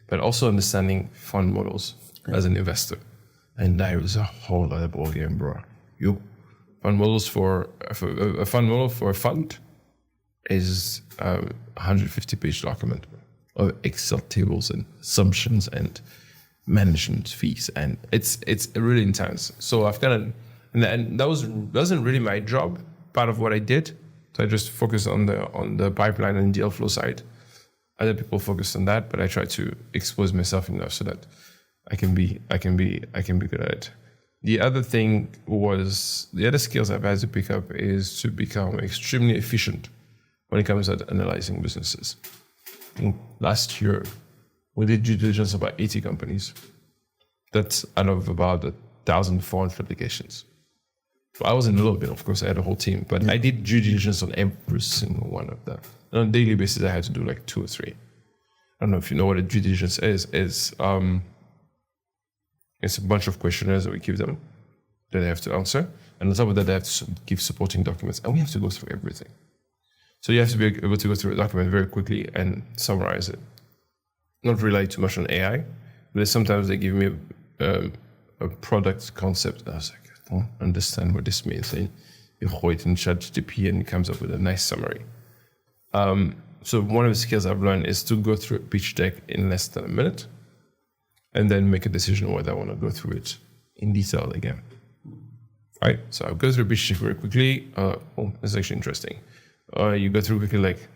but also understanding fund models as an investor. And that was a whole other ballgame, bro. Fund models for a fund model for a fund is a 150-page document of Excel tables and assumptions and management fees, and it's really intense. So I've kind of, and that wasn't really my job. Part of what I did. So I just focus on the pipeline and deal flow side. Other people focus on that, but I try to expose myself enough so that I can be good at it. The other skills I've had to pick up is to become extremely efficient when it comes to analyzing businesses. I think last year we did due diligence about 80 companies. That's out of about 1,400 applications. I was in the middle of it, of course, I had a whole team, but I did due diligence on every single one of them. And on a daily basis, I had to do like 2 or 3. I don't know if you know what a due diligence is. It's a bunch of questionnaires that we give them that they have to answer. And on top of that, they have to give supporting documents. And we have to go through everything. So you have to be able to go through a document very quickly and summarize it. Not rely too much on AI, but sometimes they give me a product concept. And I was like, I don't understand what this means. And you throw it in ChatGPT and it comes up with a nice summary. So one of the skills I've learned is to go through a pitch deck in less than a minute and then make a decision whether I want to go through it in detail again. Right? So I'll go through a pitch deck very quickly. That's actually interesting. You go through quickly like,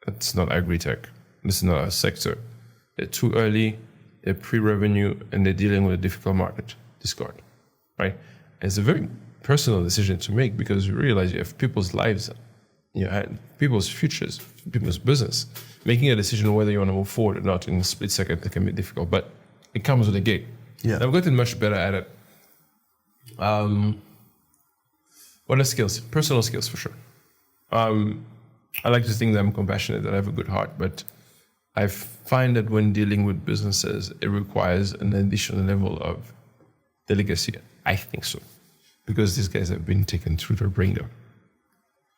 that's not agri-tech. This is not our sector. They're too early, they're pre-revenue, and they're dealing with a difficult market. Discard. Right? It's a very personal decision to make because you realize you have people's lives, you have people's futures, people's business. Making a decision whether you want to move forward or not in a split second can be difficult, but it comes with a gig. Yeah. I've gotten much better at it. What are skills? Personal skills for sure. I like to think that I'm compassionate, that I have a good heart, but I find that when dealing with businesses, it requires an additional level of delicacy. I think so. Because these guys have been taken through their ringer.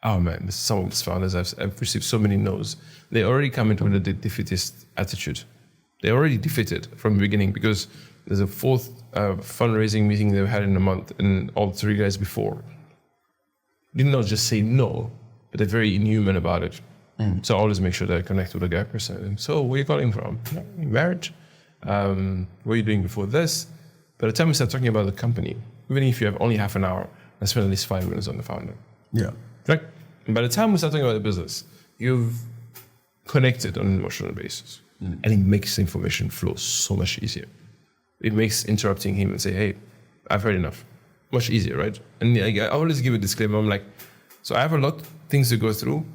Oh man, some of these founders, I've received so many no's. They already come into a defeatist attitude. They're already defeated from the beginning because there's a 4th fundraising meeting they've had in a month and all 3 guys before did not just say no, but they're very inhuman about it. So I always make sure that I connect with the guy personally. And so where are you calling from? Marriage? What are you doing before this? By the time we start talking about the company, even if you have only half an hour, I spend at least 5 minutes on the founder. Yeah. Right? And by the time we start talking about the business, you've connected on an emotional basis. And it makes the information flow so much easier. It makes interrupting him and say, hey, I've heard enough. Much easier, right? And I always give a disclaimer. I'm like, so I have a lot of things to go through.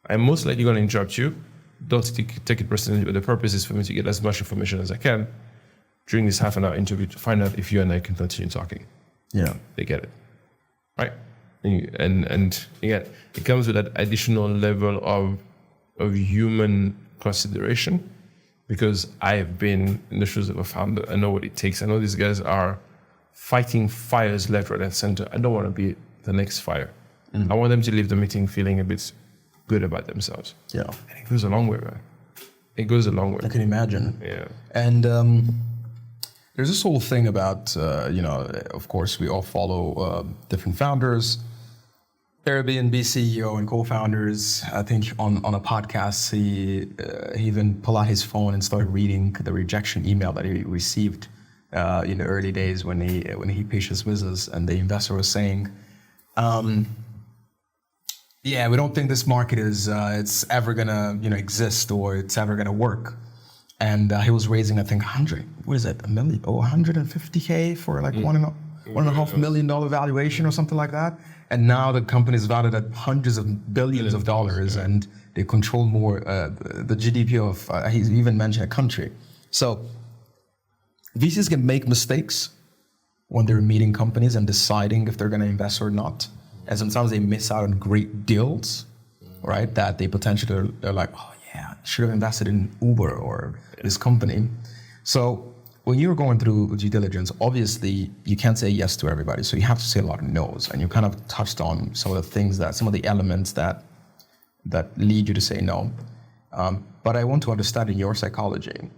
I'm most likely going to interrupt you. Don't take it personally, but the purpose is for me to get as much information as I can during this half an hour interview to find out if you and I can continue talking. Yeah. They get it, right? And again, it comes with that additional level of human consideration, because I have been in the shoes of a founder. I know what it takes. I know these guys are fighting fires left, right, and center. I don't want to be the next fire. I want them to leave the meeting feeling a bit good about themselves. Yeah. And it goes a long way, man. It goes a long way. I can imagine. Yeah. And there's this whole thing about, of course, we all follow different founders, Airbnb CEO and co-founders. I think on a podcast, he even pulled out his phone and started reading the rejection email that he received in the early days when he pitched his business, and the investor was saying, yeah, we don't think this market is it's ever gonna exist or it's ever gonna work. And he was raising, I think, $150K for like $1.5 million valuation or something like that. And now the company is valued at hundreds of billions of dollars, and they control more the GDP of. He even mentioned a country. So VCs can make mistakes when they're meeting companies and deciding if they're going to invest or not. And sometimes they miss out on great deals, right? That they potentially they're like, oh yeah, I should have invested in Uber or this company. So when you're going through due diligence, obviously you can't say yes to everybody. So you have to say a lot of no's. And you kind of touched on some of the elements that lead you to say no. But I want to understand in your psychology,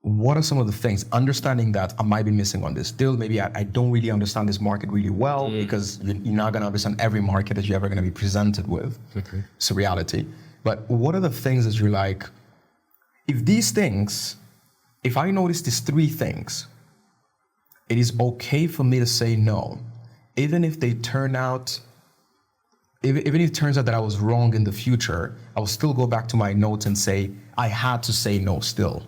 what are some of the things, understanding that I might be missing on this deal, maybe I don't really understand this market really well, because you're not going to understand every market that you're ever going to be presented with. Okay. It's a reality. But what are the things that you're like, if I notice these three things, it is okay for me to say no, even if they turn out, even if it turns out that I was wrong in the future, I will still go back to my notes and say, I had to say no still.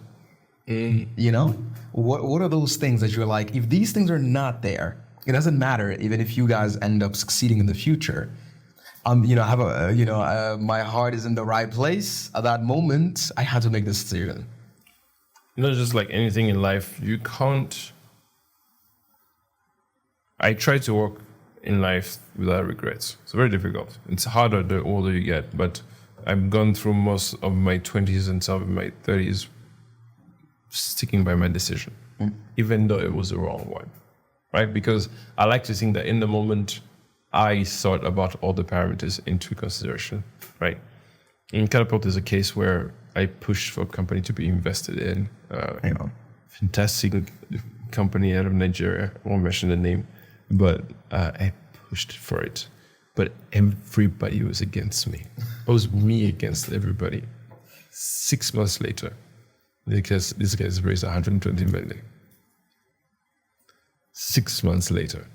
What are those things that you're like, if these things are not there, it doesn't matter, even if you guys end up succeeding in the future. My heart is in the right place at that moment. I had to make this decision. Just like anything in life, you can't. I try to work in life without regrets. It's very difficult. It's harder the older you get, but I've gone through most of my 20s and some of my 30s sticking by my decision, even though it was the wrong one, right? Because I like to think that in the moment, I thought about all the parameters into consideration, right? In Catapult is a case where I pushed for a company to be invested in, fantastic company out of Nigeria. I won't mention the name, but I pushed for it. But everybody was against me. It was me against everybody. 6 months later, because this guy's raised 120 million. 6 months later,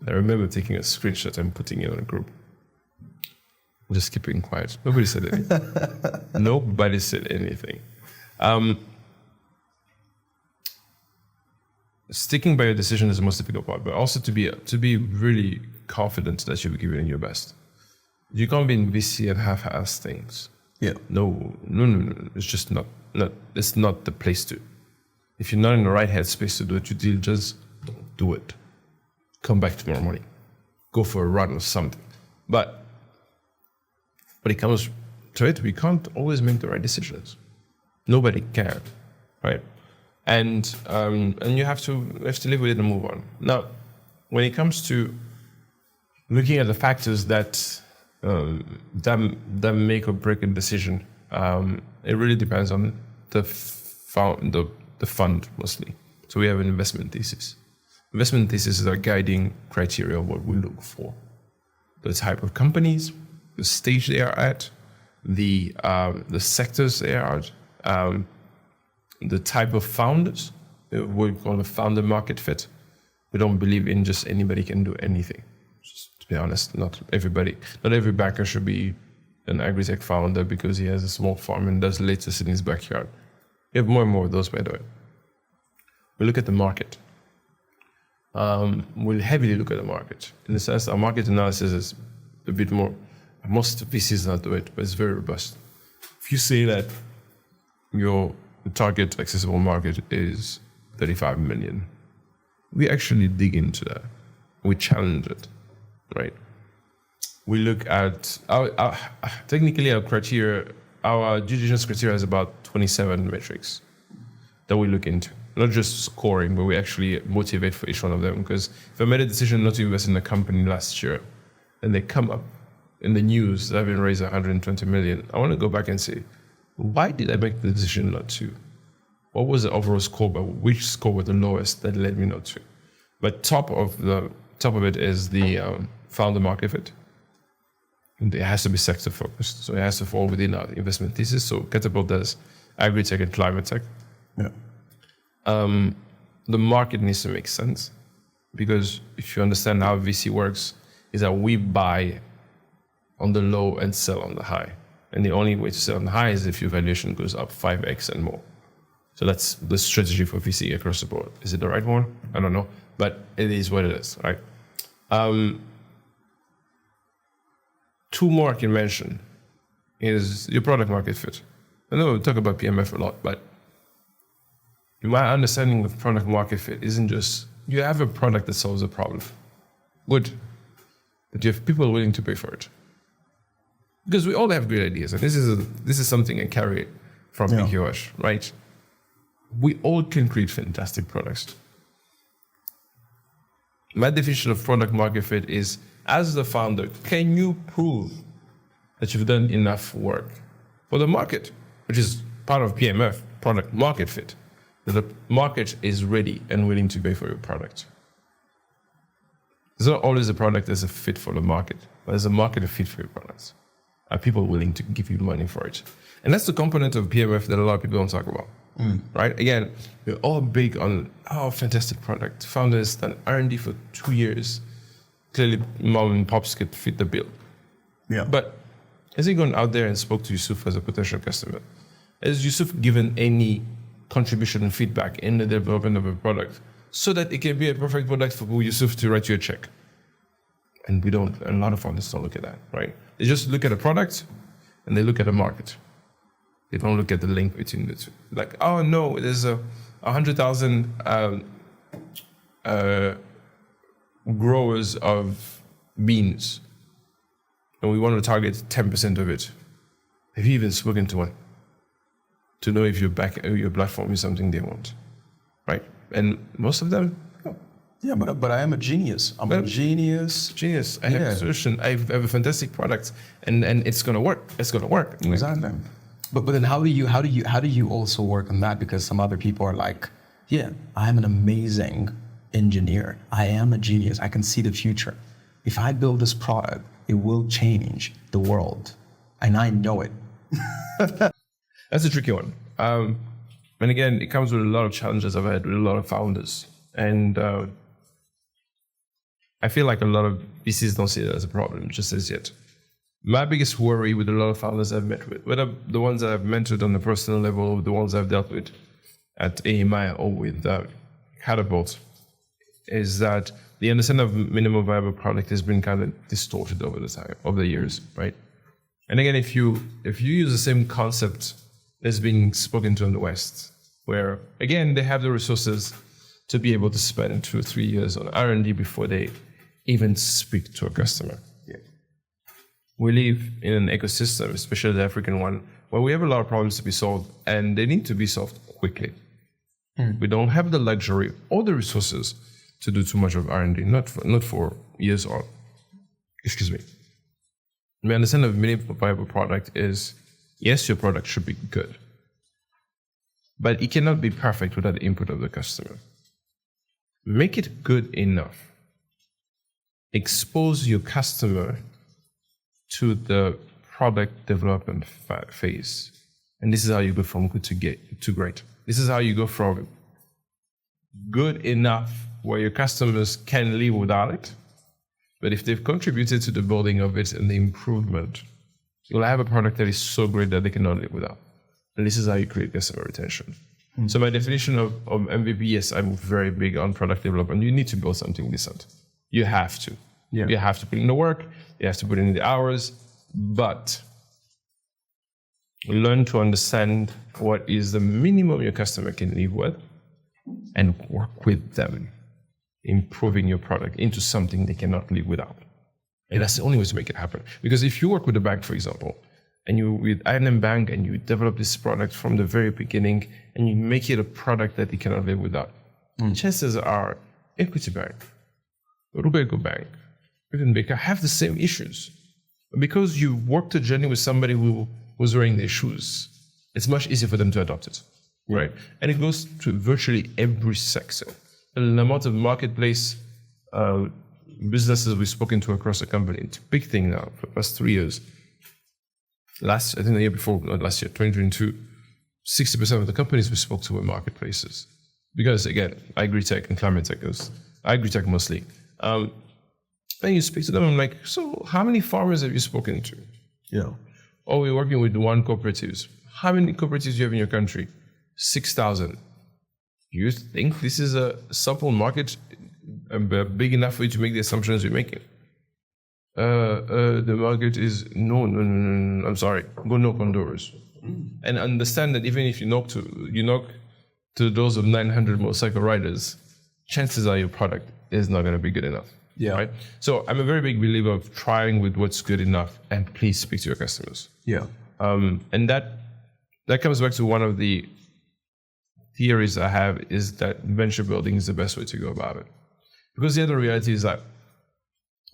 I remember taking a screenshot and putting it on a group. Just keeping quiet. Nobody said anything. Nobody said anything. Sticking by your decision is the most difficult part, but also to be really confident that you're giving your best. You can't be in VC and half-ass things. Yeah. No. It's just not. It's not the place to. If you're not in the right headspace to do it, you just don't do it. Come back tomorrow morning. Go for a run or something. But when it comes to it, we can't always make the right decisions. Nobody can, right? And you have to live with it and move on. Now, when it comes to looking at the factors that make or break a decision, it really depends on the fund mostly. So we have an investment thesis. Investment thesis is our guiding criteria of what we look for. The type of companies, the stage they are at, the sectors they are, the type of founders. We call it founder market fit. We don't believe in just anybody can do anything. Just to be honest, not every banker should be an agri-tech founder because he has a small farm and does latest in his backyard. We have more and more of those, by the way. We look at the market. We'll heavily look at the market. In the sense, our market analysis is a bit more, most VCs not do it, but it's very robust. If you say that your target accessible market is 35 million, we actually dig into that. We challenge it, right? We look at technically our criteria, our due diligence criteria is about 27 metrics that we look into. Not just scoring, but we actually motivate for each one of them. Because if I made a decision not to invest in a company last year, and they come up in the news that I've been raised 120 million, I want to go back and say, why did I make the decision not to? What was the overall score, but which score was the lowest that led me not to? But top of it is the founder market fit. And it has to be sector focused, so it has to fall within our investment thesis. So Catapult does agri-tech and climate tech. Yeah. The market needs to make sense, because if you understand how VC works, is that we buy on the low and sell on the high. And the only way to sell on the high is if your valuation goes up 5x and more. So that's the strategy for VC across the board. Is it the right one? I don't know, but it is what it is, right? Two more I can mention is your product market fit. I know we talk about PMF a lot, but my understanding of product market fit isn't just you have a product that solves a problem. Good. But you have people willing to pay for it. Because we all have great ideas, and this is something I carry from Pikiwash, right? We all can create fantastic products. My definition of product market fit is, as the founder, can you prove that you've done enough work for the market, which is part of PMF, product market fit, that the market is ready and willing to pay for your product. It's not always a product that's a fit for the market, but there's a market a fit for your products. Are people willing to give you money for it? And that's the component of PMF that a lot of people don't talk about, right? Again, we're all big on, fantastic product. Founders done R&D for 2 years. Clearly, mom and pops could fit the bill. Yeah. But has he gone out there and spoke to Yusuf as a potential customer? Has Yusuf given any contribution and feedback in the development of a product so that it can be a perfect product for Yusuf to write you a check? And we don't, a lot of founders don't look at that, right? They just look at a product and they look at a market. They don't look at the link between the two. Like, oh no, there's 100,000 growers of beans, and we want to target 10% of it. Have you even spoken to one to know if your platform is something they want, right? And most of them, yeah, but I am a genius. I'm a genius. Genius. I have a solution. I have a fantastic product, and it's gonna work. It's gonna work. Exactly. But then how do you also work on that? Because some other people are like, yeah, I'm an amazing engineer. I am a genius. I can see the future. If I build this product, it will change the world, and I know it. That's a tricky one. And again, it comes with a lot of challenges I've had with a lot of founders, and I feel like a lot of VCs don't see it as a problem just as yet. My biggest worry with a lot of founders I've met with, whether the ones that I've mentored on a personal level or the ones I've dealt with at AMI or with Catapult, is that the understanding of minimum viable product has been kind of distorted over the years, right? And again, if you use the same concept that's being spoken to in the West, where again they have the resources to be able to spend 2 or 3 years on R&D before they even speak to a customer. Yeah. We live in an ecosystem, especially the African one, where we have a lot of problems to be solved, and they need to be solved quickly. We don't have the luxury or the resources to do too much of R&D, not for years or, excuse me. My understanding of minimum viable product is, yes, your product should be good, but it cannot be perfect without the input of the customer. Make it good enough. Expose your customer to the product development phase. And this is how you go from good to great. This is how you go from good enough where your customers can live without it. But if they've contributed to the building of it and the improvement, you'll have a product that is so great that they cannot live without. And this is how you create customer retention. So my definition of MVP, yes, I'm very big on product development. You need to build something decent. You have to. Yeah. You have to put in the work. You have to put in the hours. But learn to understand what is the minimum your customer can live with and work with them, improving your product into something they cannot live without. And that's the only way to make it happen. Because if you work with a bank, for example, and you with I&M Bank and you develop this product from the very beginning and you make it a product that they cannot live without, chances are Equity Bank, Rwanda Bank, even Baker have the same issues. Because you worked a journey with somebody who was wearing their shoes, it's much easier for them to adopt it, right? And it goes to virtually every sector. And the amount of marketplace businesses we've spoken to across the company, it's a big thing now for the past 3 years. I think the year before, not last year, 2022, 60% of the companies we spoke to were marketplaces. Because again, agri-tech and climate tech is agri-tech mostly. And you speak to them, I'm like, so how many farmers have you spoken to? Yeah. Oh, we're working with one cooperatives. How many cooperatives do you have in your country? 6,000. You think this is a sample market big enough for you to make the assumptions you're making? The market is no, I'm sorry. Go knock on doors. And understand that even if you knock to the doors of 900 motorcycle riders, chances are your product is not going to be good enough. Yeah. Right? So I'm a very big believer of trying with what's good enough, and please speak to your customers. Yeah. And that comes back to one of the theories I have, is that venture building is the best way to go about it. Because the other reality is that,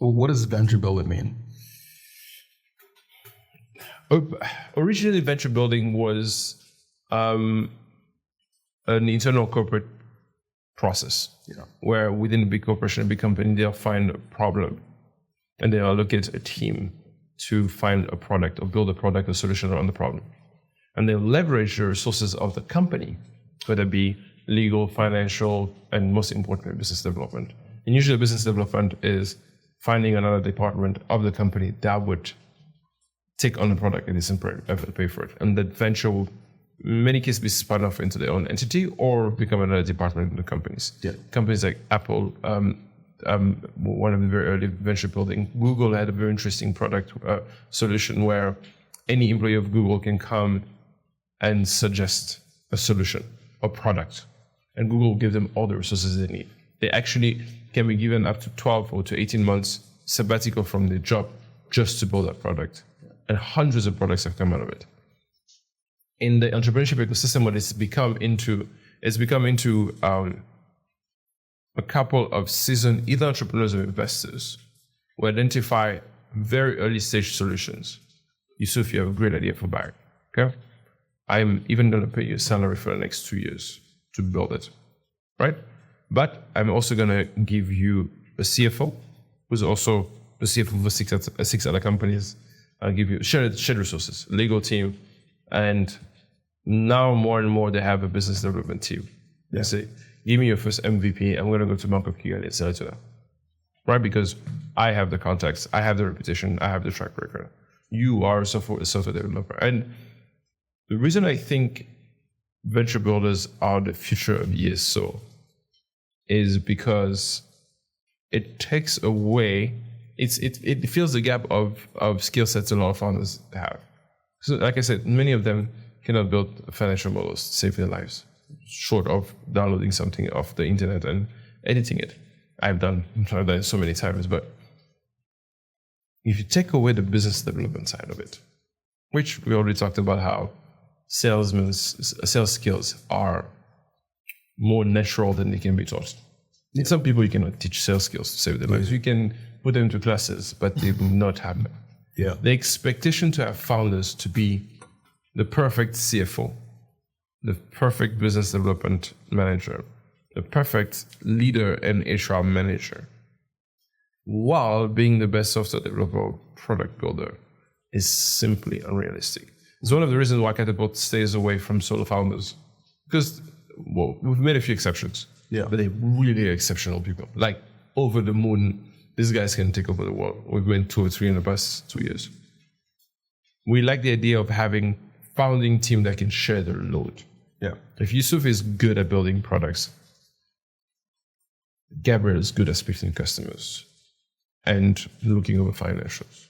well, what does venture building mean? Originally, venture building was an internal corporate process, where within a big corporation, a big company, they'll find a problem and they'll allocate a team to find a product or build a product or solution around the problem. And they'll leverage the resources of the company, whether it be legal, financial, and most importantly, business development. And usually business development is finding another department of the company that would take on the product and isn't pay for it. And that venture will, in many cases, be spun off into their own entity or become another department in the companies. Yeah. Companies like Apple, one of the very early venture building. Google had a very interesting product solution where any employee of Google can come and suggest a solution or product, and Google will give them all the resources they need. They actually can be given up to 12 or to 18 months sabbatical from their job just to build that product. And hundreds of products have come out of it. In the entrepreneurship ecosystem, what it's become into a couple of seasoned either entrepreneurs or investors who identify very early stage solutions. Yusuf, you have a great idea for buying. Okay? I'm even going to pay you a salary for the next 2 years to build it, right? But I'm also going to give you a CFO, who's also the CFO for six other companies. I'll give you shared resources, legal team, and now more and more they have a business development team. They say, give me your first MVP. I'm going to go to Bank of Kigali and sell it to them, right? Because I have the contacts, I have the reputation, I have the track record. You are a software developer. And the reason I think venture builders are the future of ESO is because it takes away, it fills the gap of skill sets a lot of founders have. So like I said, many of them cannot build financial models to save their lives, short of downloading something off the internet and editing it. I've done it so many times, but if you take away the business development side of it, which we already talked about how sales skills are more natural than they can be taught. Yeah. Some people you cannot teach sales skills to save their lives. You can put them into classes, but they will not have them. Yeah. The expectation to have founders to be the perfect CFO, the perfect business development manager, the perfect leader and HR manager, while being the best software developer, product builder, is simply unrealistic. It's one of the reasons why Catapult stays away from solo founders. Because, well, we've made a few exceptions. Yeah. But they're really exceptional people. Like, over the moon, these guys can take over the world. We've been 2 or 3 in the past 2 years. We like the idea of having founding team that can share their load. Yeah. If Yusuf is good at building products, Gabriel is good at speaking to customers and looking over financials.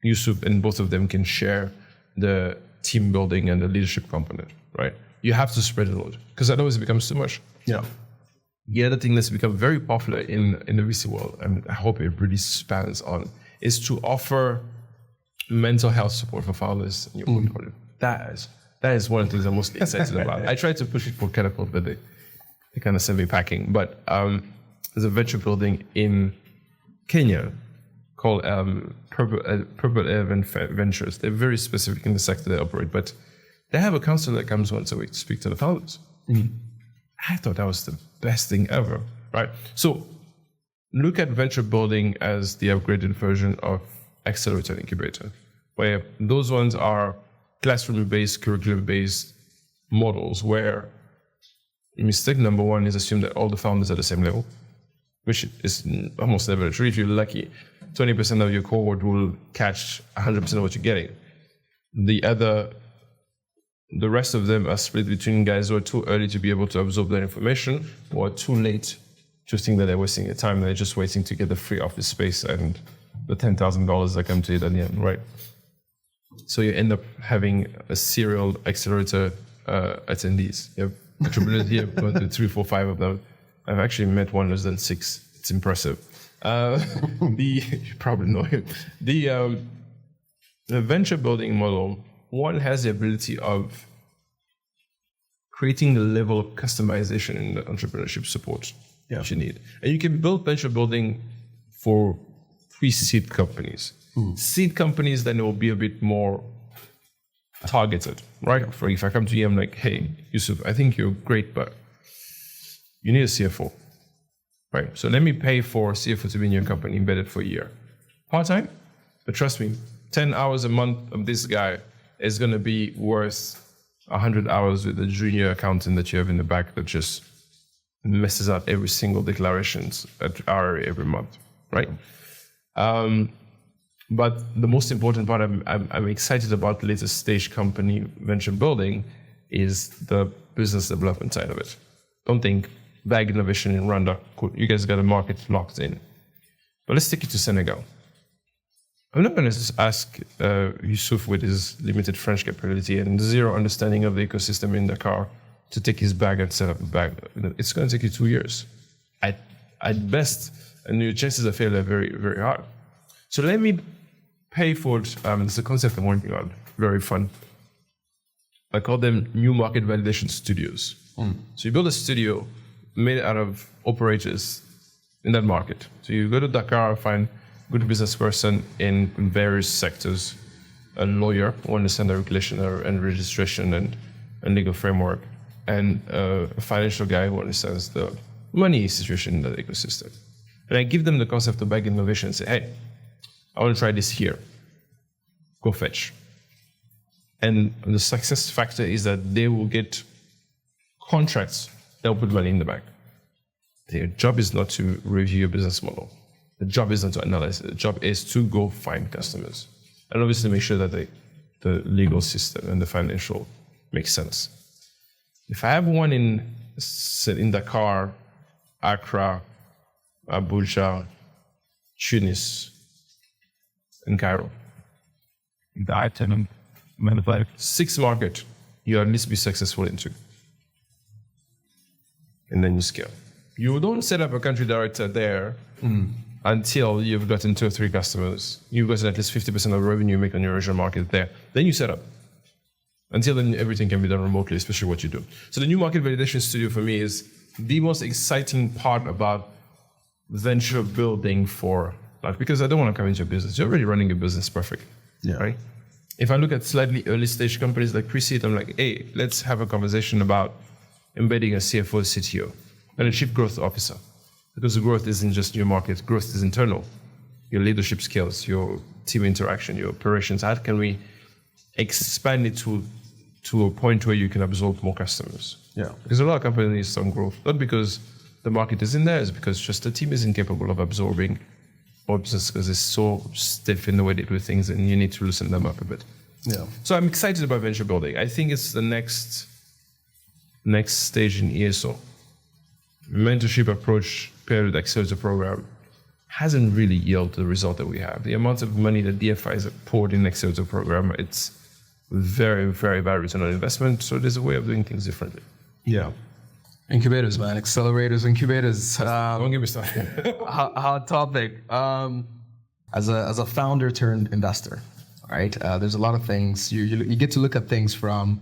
Yusuf and both of them can share the team building and the leadership component, right? You have to spread the load because otherwise it becomes too much. Yeah. The other thing that's become very popular in the VC world, and I hope it really spans on, is to offer mental health support for founders in your portfolio. That is one of the things I'm most excited about. I tried to push it for Catapult, but they kind of sent me packing. But there's a venture building in Kenya called Purple Air Ventures. They're very specific in the sector they operate, but they have a counselor that comes once a week to speak to the founders. I thought that was the best thing ever, right? So look at venture building as the upgraded version of accelerator and incubator, where those ones are classroom-based, curriculum-based models where mistake number one is assume that all the founders are at the same level, which is almost never true. If you're lucky, 20% of your cohort will catch 100% of what you're getting. The rest of them are split between guys who are too early to be able to absorb that information or too late to think that they're wasting their time. They're just waiting to get the free office space and the $10,000 that come to it at the end, right? So you end up having a serial accelerator attendees. You have entrepreneurs here, 1, 2, 3, 4, 5 of them. I've actually met one less than 6. It's impressive. You probably know him. The venture building model, one has the ability of creating the level of customization in the entrepreneurship support that you need. And you can build venture building for pre-seed companies. Seed companies, then it will be a bit more targeted, right? For if I come to you, I'm like, hey, Yusuf, I think you're great, but you need a CFO, right? So let me pay for a CFO to be in your company embedded for a year. Part-time, but trust me, 10 hours a month of this guy is going to be worth 100 hours with a junior accountant that you have in the back that just messes out every single declarations at RRA every month, right? But the most important part I'm excited about the latest stage company venture building is the business development side of it. Don't think bag innovation in Rwanda. Cool. You guys got a market locked in. But let's take it to Senegal. I'm not going to just ask Yusuf with his limited French capability and zero understanding of the ecosystem in Dakar to take his bag and set up a bag. It's going to take you 2 years. At best, and your chances of failure are very, very hard. So let me pay for it. It's a concept I'm working on. Very fun. I call them new market validation studios. So you build a studio made out of operators in that market. So you go to Dakar, find a good business person in various sectors, a lawyer who understands the regulation and registration and legal framework, and a financial guy who understands the money situation in the ecosystem. And I give them the concept of bag innovation and say, hey, I want to try this here. Go fetch. And the success factor is that they will get contracts that will put money in the bank. Their job is not to review your business model. The job is not to analyze it. The job is to go find customers. And obviously make sure that the legal system and the financial makes sense. If I have one in Dakar, Accra, Abuja, Tunis, and Cairo, that and 6 markets you at least be successful into. And then you scale. You don't set up a country director there until you've gotten 2 or 3 customers. You've gotten at least 50% of the revenue you make on your original market there. Then you set up. Until then, everything can be done remotely, especially what you do. So the new market validation studio for me is the most exciting part about venture building for life, because I don't want to come into your business. You're already running your business perfect, right? If I look at slightly early stage companies like pre-seed, I'm like, hey, let's have a conversation about embedding a CFO, CTO, and a chief growth officer. Because the growth isn't just your market, growth is internal. Your leadership skills, your team interaction, your operations? How can we expand it to a point where you can absorb more customers? Yeah. Because a lot of companies don't grow, not because the market isn't there, it's because just the team isn't capable of absorbing, or just because it's so stiff in the way they do things, and you need to loosen them up a bit. Yeah. So I'm excited about venture building. I think it's the next stage in ESO. Mentorship approach paired with accelerator program hasn't really yielded the result that we have. The amount of money that DFIs have poured in accelerator program, it's very, very bad return on investment. So there's a way of doing things differently. Yeah. Incubators, man. Accelerators, incubators. Don't get me started. Hot topic. As a founder turned investor, right? There's a lot of things. You get to look at things from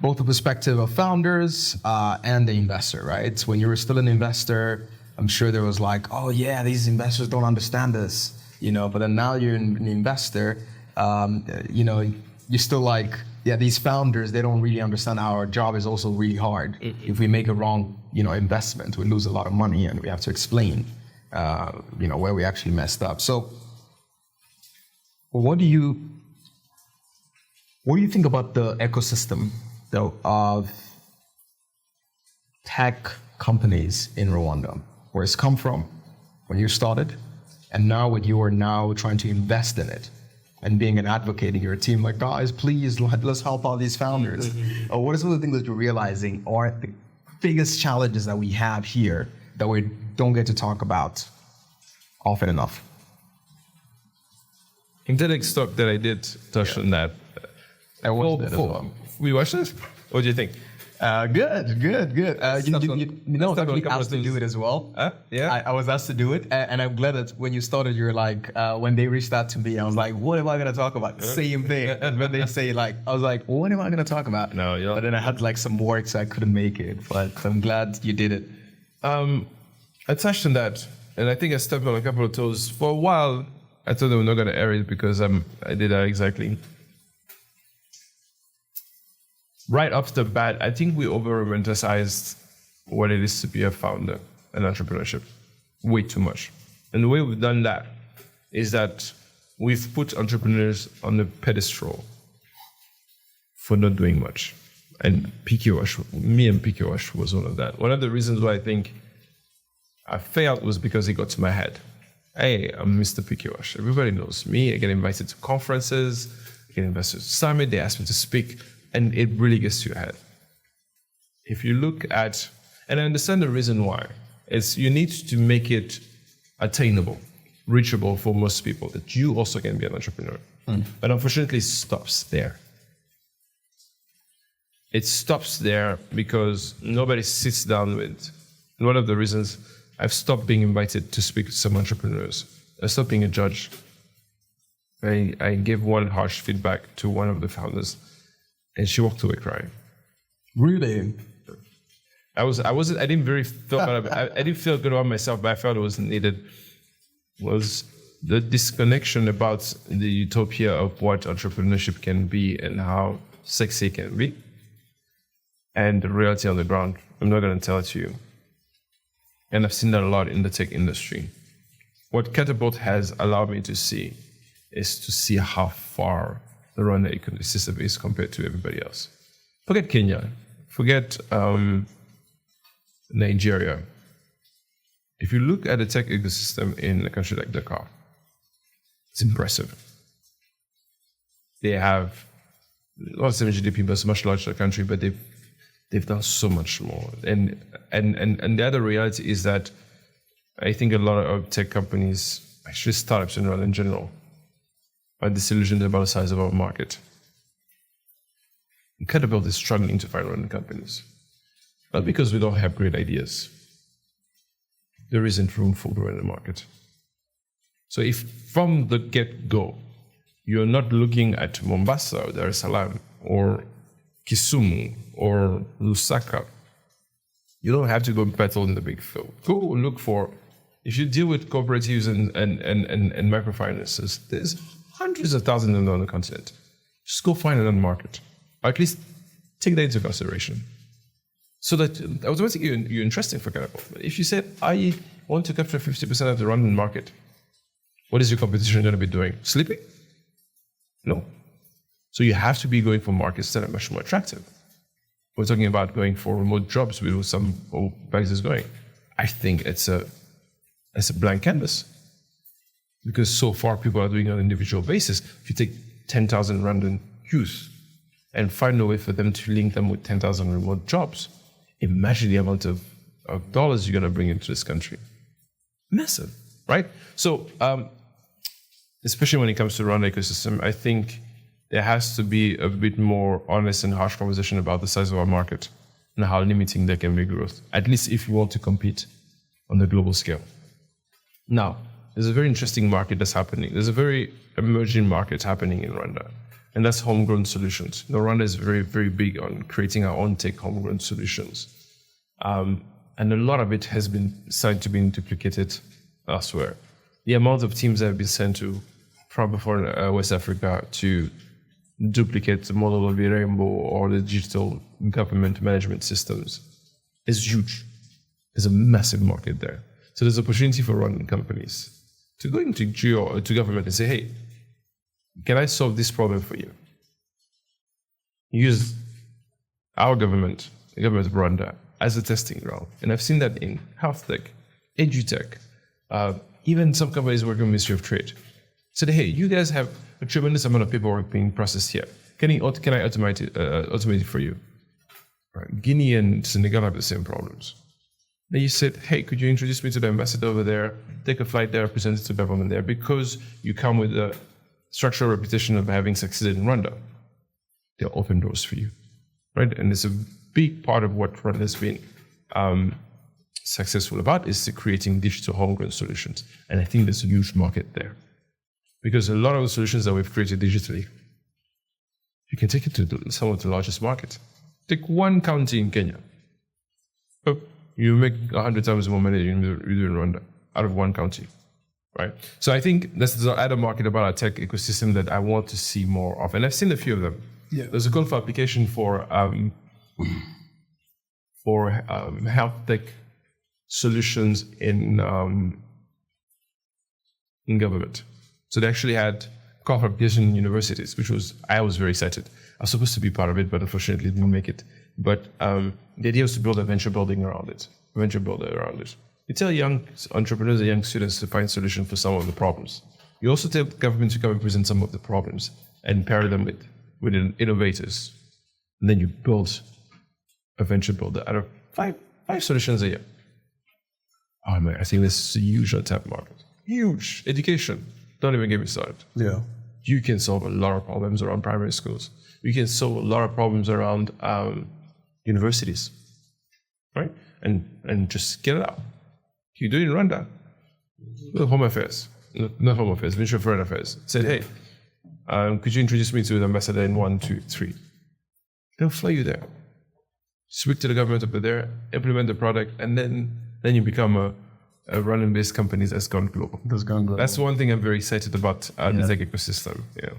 both the perspective of founders and the investor, right? When you were still an investor, I'm sure there was like, oh yeah, these investors don't understand this, but then now you're an investor, you're still like, yeah, these founders, they don't really understand our job is also really hard. Mm-hmm. If we make a wrong, investment, we lose a lot of money and we have to explain, where we actually messed up. So what do you think about the ecosystem, though, of tech companies in Rwanda, where it's come from when you started, and now when you are now trying to invest in it and being an advocate in your team, like, guys, please, let's help out these founders. Mm-hmm. What are some of the things that you're realizing are the biggest challenges that we have here that we don't get to talk about often enough? In the next talk that I did touch on that. I watched it as well. We watched it? What do you think? Good. Actually asked to do it as well. Yeah. I was asked to do it, and I'm glad that when you started, you're like, when they reached out to me, I was like, what am I going to talk about? Same thing. And when they say I was like, what am I going to talk about? No, yeah. But then I had some work, so I couldn't make it. But I'm glad you did it. I touched on that, and I think I stepped on a couple of toes. For a while, I thought they were not going to air it because I did that exactly. Right off the bat, I think we over-romanticized what it is to be a founder and entrepreneurship way too much. And the way we've done that is that we've put entrepreneurs on the pedestal for not doing much. And Pikiwash was one of that. One of the reasons why I think I failed was because it got to my head. Hey, I'm Mr. Pikiwash. Everybody knows me. I get invited to conferences. I get invited to summit. They ask me to speak. And it really gets to your head. If you look at, and I understand the reason why, is you need to make it attainable, reachable for most people, that you also can be an entrepreneur. But unfortunately, it stops there. It stops there because nobody sits down with. And one of the reasons I've stopped being invited to speak to some entrepreneurs, I stopped being a judge. I gave one harsh feedback to one of the founders, and she walked away crying. Really? I didn't feel good about myself, but I felt it was needed. Was the disconnection about the utopia of what entrepreneurship can be and how sexy it can be, and the reality on the ground. I'm not going to tell it to you. And I've seen that a lot in the tech industry. What Catapult has allowed me to see is to see how far the Rwanda ecosystem is compared to everybody else. Forget Kenya. Forget Nigeria. If you look at the tech ecosystem in a country like Dakar, it's impressive. They have a lot of GDP, but it's a much larger country, but they've done so much more. And the other reality is that I think a lot of tech companies, actually startups in general, are disillusioned about the size of our market. Catapult is struggling to find Rwandan companies. Not because we don't have great ideas. There isn't room for growth in the market. So if from the get-go, you're not looking at Mombasa or Dar es Salaam or Kisumu or Lusaka, you don't have to go battle in the big field. Go look for, if you deal with cooperatives and microfinances, there's hundreds of thousands of them on the continent. Just go find another market. Or at least take that into consideration. So that automatically you're interesting for Catapult. But if you said, I want to capture 50% of the Rwandan market, What is your competition going to be doing? Sleeping? No. So you have to be going for markets that are much more attractive. We're talking about going for remote jobs with some banks is going. I think it's a blank canvas. Because so far people are doing it on an individual basis. If you take 10,000 Rwandan youth and find a way for them to link them with 10,000 remote jobs, imagine the amount of dollars you're going to bring into this country. Massive, right? So, especially when it comes to the Rwanda ecosystem, I think there has to be a bit more honest and harsh conversation about the size of our market and how limiting there can be growth, at least if you want to compete on the global scale. Now, there's a very interesting market that's happening. There's a very emerging market happening in Rwanda, and that's homegrown solutions. Rwanda is very, very big on creating our own tech homegrown solutions. And a lot of it has been starting to be duplicated elsewhere. The amount of teams that have been sent to probably for West Africa to duplicate the model of the Rainbow or the digital government management systems is huge. There's a massive market there. So there's opportunity for Rwandan companies to go into to government and say, hey, can I solve this problem for you? Use our government, the government of Rwanda, as a testing ground. And I've seen that in health tech, edutech, even some companies working with Ministry of Trade. Said, hey, you guys have a tremendous amount of paperwork being processed here. Can I automate it for you? Right. Guinea and Senegal have the same problems. Then you said, hey, could you introduce me to the ambassador over there, take a flight there, present it to the government there, because you come with a structural reputation of having succeeded in Rwanda. They'll open doors for you, right? And it's a big part of what Rwanda has been successful about is creating digital homegrown solutions. And I think there's a huge market there. Because a lot of the solutions that we've created digitally, you can take it to some of the largest markets. Take one county in Kenya. You make 100 times more money than you do in Rwanda out of one county, right? So I think that's the other market about our tech ecosystem that I want to see more of. And I've seen a few of them. Yeah. There's a call for application for health tech solutions in government. So they actually had call for application in universities, which I was very excited. I was supposed to be part of it, but unfortunately didn't make it. But the idea was to build a venture builder around it. You tell young entrepreneurs and young students to find solutions for some of the problems. You also tell government to come and present some of the problems and pair them with innovators. And then you build a venture builder out of five solutions a year. Oh man, I think this is a huge untapped market. Huge. Education. Don't even get me started. Yeah. You can solve a lot of problems around primary schools. You can solve a lot of problems around universities, right? And just get it out. You do it in Rwanda. Home Affairs, not Home Affairs, Ministry of Foreign Affairs. Said, hey, could you introduce me to the ambassador in 1, 2, 3? They'll fly you there. Speak to the government over there, implement the product, and then you become a Rwandan-based company that's gone global. That's one thing I'm very excited about the tech ecosystem. Yeah.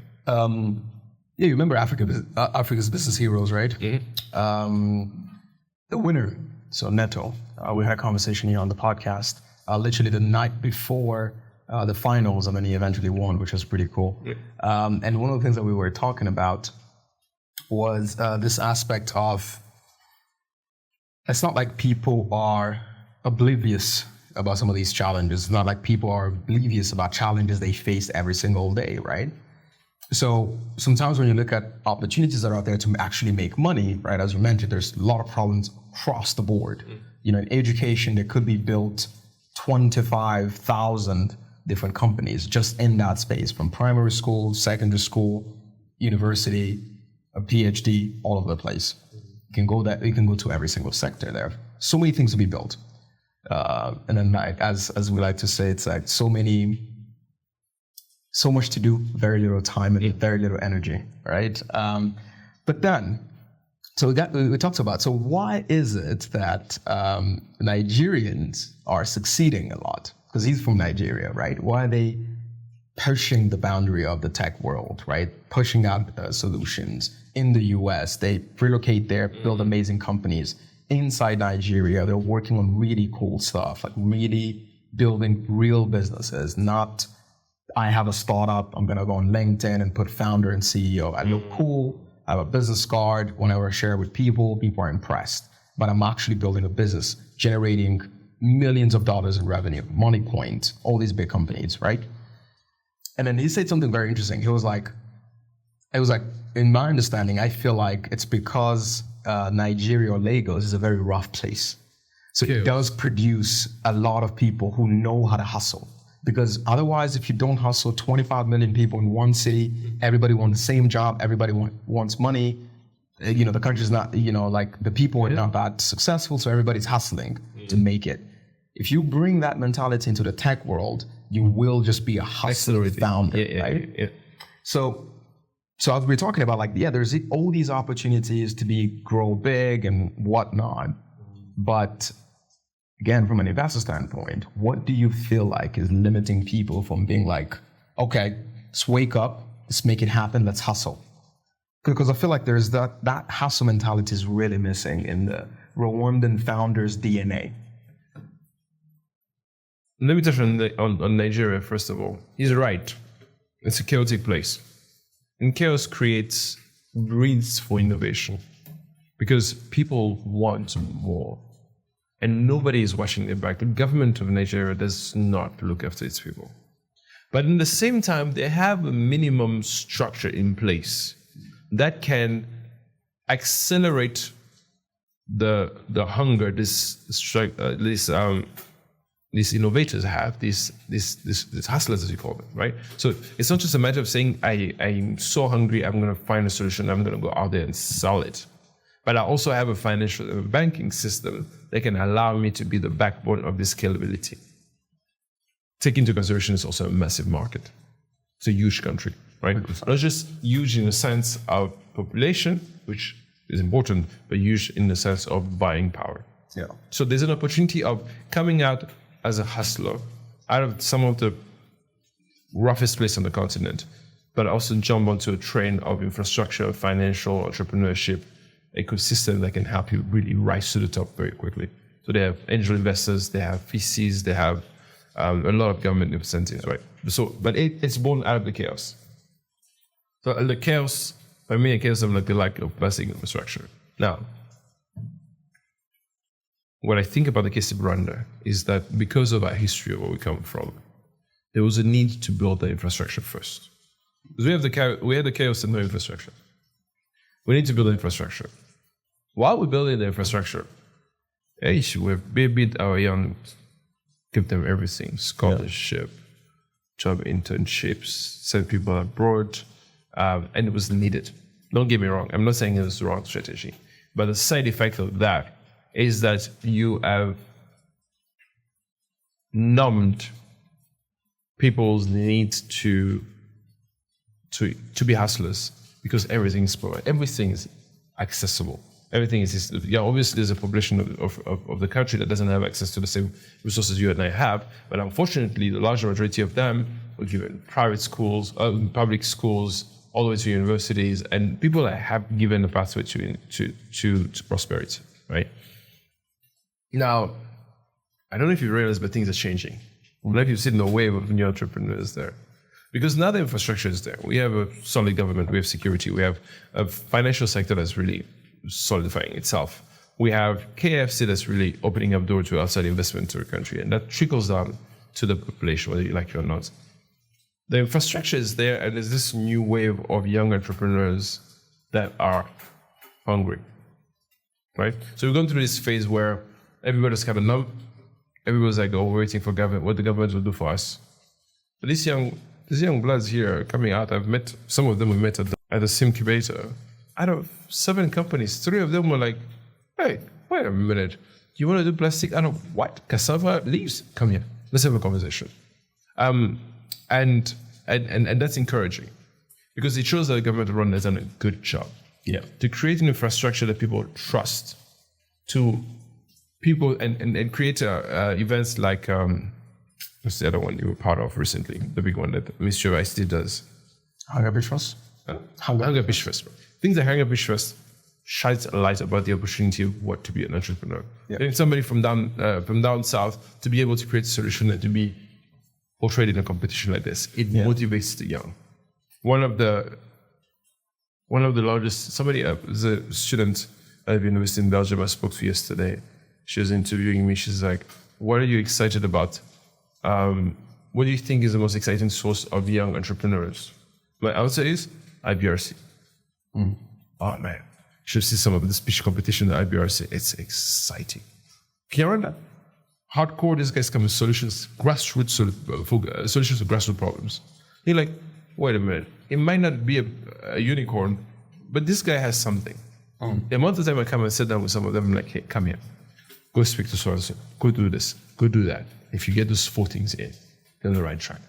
You remember Africa's Business Heroes, right? Mm-hmm. The winner, so Neto, we had a conversation here on the podcast, literally the night before the finals, and then he eventually won, which was pretty cool. Yeah. And one of the things that we were talking about was this aspect of, it's not like people are oblivious about some of these challenges. It's not like people are oblivious about challenges they face every single day, right? So sometimes when you look at opportunities that are out there to actually make money, right, as you mentioned, there's a lot of problems across the board. Mm. You know, in education, there could be built 25,000 different companies just in that space, from primary school, secondary school, university, a PhD, all over the place. You can go to every single sector there. So many things to be built. And then, like, as we like to say, it's like so much to do, very little time and very little energy, right? But then, so we talked about, so why is it that Nigerians are succeeding a lot? Because he's from Nigeria, right? Why are they pushing the boundary of the tech world, right? Pushing out solutions in the US. They relocate there, build amazing companies. Inside Nigeria, they're working on really cool stuff, like really building real businesses, not I have a startup. I'm going to go on LinkedIn and put founder and CEO. I look cool. I have a business card. Whenever I share with people, people are impressed. But I'm actually building a business, generating millions of dollars in revenue, Money Point, all these big companies, right? And then he said something very interesting. It was like, in my understanding, I feel like it's because Nigeria or Lagos is a very rough place. So it does produce a lot of people who know how to hustle. Because otherwise, if you don't hustle, 25 million people in one city, everybody wants the same job, everybody wants money. The country's not, like the people are not that successful, so everybody's hustling to make it. If you bring that mentality into the tech world, you will just be a hustler founder, right? Yeah. So as we're talking about, there's all these opportunities to grow big and whatnot, but again, from an investor standpoint, what do you feel like is limiting people from being like, okay, let's wake up, let's make it happen, let's hustle? Because I feel like there's that hustle mentality is really missing in the Rwandan founders' DNA. Let me touch on Nigeria, first of all. He's right. It's a chaotic place. And chaos breeds for innovation because people want more. And nobody is watching their back. The government of Nigeria does not look after its people. But in the same time, they have a minimum structure in place that can accelerate the hunger these innovators have, these hustlers, as you call them, right? So it's not just a matter of saying, I'm so hungry, I'm going to find a solution, I'm going to go out there and sell it. But I also have a banking system that can allow me to be the backbone of this scalability. Take into consideration, it's also a massive market. It's a huge country, right? Not just huge in the sense of population, which is important, but huge in the sense of buying power. Yeah. So there's an opportunity of coming out as a hustler out of some of the roughest place on the continent, but also jump onto a train of infrastructure, financial, entrepreneurship, ecosystem that can help you really rise to the top very quickly. So they have angel investors, they have VCs, they have a lot of government incentives, right? But it's born out of the chaos. So the chaos, for me, the chaos of the lack of basic infrastructure. Now, what I think about the case of Rwanda is that because of our history of where we come from, there was a need to build the infrastructure first. Because we have the chaos and no infrastructure. We need to build the infrastructure. While we're building the infrastructure, we've babied our young, give them everything, scholarship, job internships, send people abroad, and it was needed. Don't get me wrong, I'm not saying it was the wrong strategy, but the side effect of that is that you have numbed people's needs to be hustlers because everything is provided, everything is accessible. Everything is, obviously there's a population of the country that doesn't have access to the same resources you and I have, but unfortunately the large majority of them were given private schools, public schools, all the way to universities, and people that have given a pathway to prosperity, right? Now, I don't know if you realize, but things are changing. I'm glad you've seen the wave of new entrepreneurs there. Because now the infrastructure is there. We have a solid government, we have security, we have a financial sector that's really solidifying itself. We have KFC that's really opening up doors to outside investment to the country, and that trickles down to the population, whether you like it or not. The infrastructure is there, and there's this new wave of young entrepreneurs that are hungry, right? So we're going through this phase where everybody's kind of numb. Everybody's like, we're waiting for government, what the government will do for us. But these young bloods here coming out, I've met, some of them we met at the SIM incubator. Out of 7 companies, 3 of them were like, hey, wait a minute. Do you want to do plastic out of what? Cassava leaves? Come here. Let's have a conversation. And that's encouraging because it shows that the government of Rwanda has done a good job to create an infrastructure that people trust, to people and create events like, what's the other one you were part of recently, the big one that the Ministry of ICT does? Hunger Beach Fest? Hunger Beach Fest. Things like Hunger Beach Fest shines a light about the opportunity of what to be an entrepreneur. Getting somebody from down south to be able to create a solution and to be portrayed in a competition like this. It motivates the young. One of the largest, there's a student at the university in Belgium I spoke to yesterday. She was interviewing me. She's like, what are you excited about? What do you think is the most exciting source of young entrepreneurs? My answer is IBRC. Oh man, you should see some of the speech competition at IBRC. It's exciting. Can you run that? Hardcore, these guys come with solutions, solutions to grassroots problems. You're like, wait a minute. It might not be a unicorn, but this guy has something. The amount of time I come and sit down with some of them, I'm like, hey, come here. Go speak to so-and-so. Go do this. Go do that. If you get those 4 things in, you're on the right track.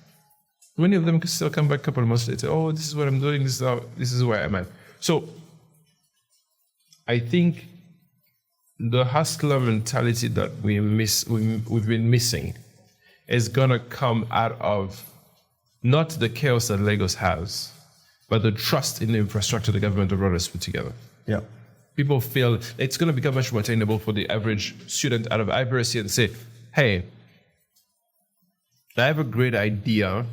Many of them can still come back a couple of months later. Oh, this is what I'm doing. This is where I'm at. So I think the hustler mentality that we've been missing is gonna come out of not the chaos that Lagos has, but the trust in the infrastructure the government of Rwanda has put together. Yeah. People feel it's going to become much more attainable for the average student out of IBRC and say, hey, I have a great idea,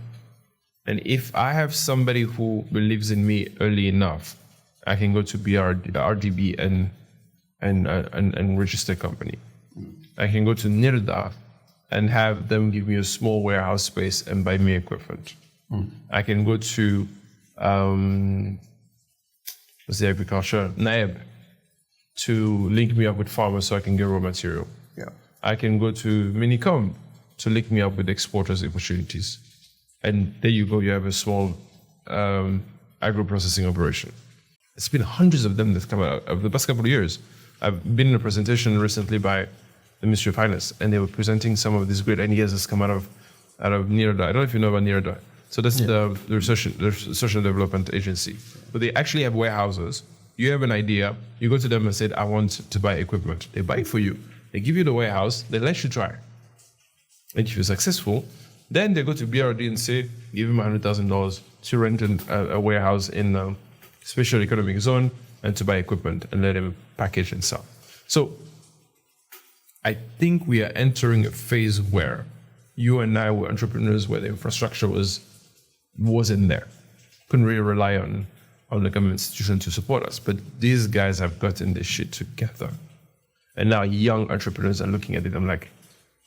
and if I have somebody who believes in me early enough, I can go to RDB and register a company. I can go to NIRDA and have them give me a small warehouse space and buy me equipment. I can go to agriculture, NAEB, to link me up with farmers so I can get raw material. Yeah. I can go to Minicom to link me up with exporters opportunities. And there you go, you have a small agro-processing operation. It's been hundreds of them that come out of the past couple of years. I've been in a presentation recently by the Ministry of Finance, and they were presenting some of these great ideas that's come out of NIRDA. I don't know if you know about NIRDA. So that's the research and development agency. But they actually have warehouses. You have an idea, you go to them and say, I want to buy equipment. They buy it for you. They give you the warehouse, they let you try. And if you're successful, then they go to BRD and say, give him $100,000 to rent a warehouse in a special economic zone and to buy equipment and let him package and sell. So I think we are entering a phase where you and I were entrepreneurs where the infrastructure wasn't there. Couldn't really rely on the government institution to support us. But these guys have gotten this shit together. And now young entrepreneurs are looking at it. I'm like,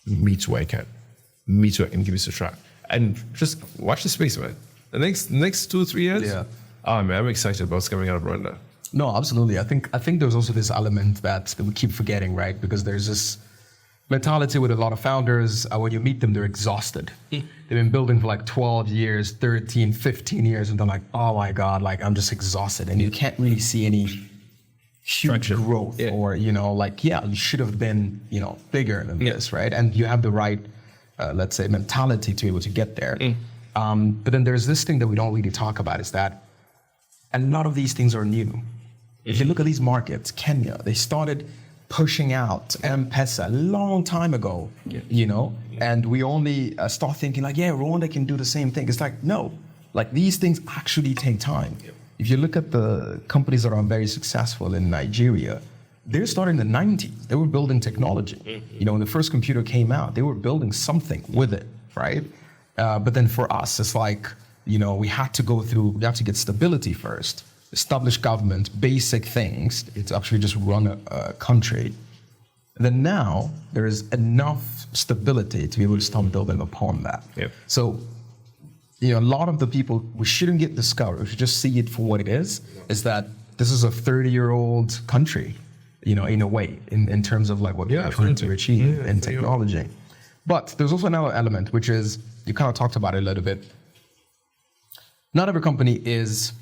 me too, I can. Me too, I can give this a try. And just watch the space, man. The next 2-3 years, man, I'm excited about what's coming out of Rwanda. No, absolutely. I think there's also this element that we keep forgetting, right? Because there's this mentality with a lot of founders. When you meet them, they're exhausted. They've been building for like 12 years, 13, 15 years, and they're like, oh my God, like I'm just exhausted. And you can't really see any huge growth or, you should have been, bigger than this, right? And you have the right, let's say, mentality to be able to get there. But then there's this thing that we don't really talk about is that a lot of these things are new. If you look at these markets, Kenya, they started pushing out M-Pesa a long time ago, and we only start thinking like, Rwanda can do the same thing. It's like, no, like these things actually take time. If you look at the companies that are very successful in Nigeria, they're starting in the 90s. They were building technology. When the first computer came out, they were building something with it, right? But then for us, it's like, we have to get stability first. Establish government, basic things. It's actually just run a country. And then now there is enough stability to be able to start building upon that. So, a lot of the people, we shouldn't get discouraged. We should just see it for what it is that this is a 30-year-old country, in a way, in terms of like what we're trying to achieve in technology. But there's also another element, which is, you kind of talked about it a little bit. Not every company is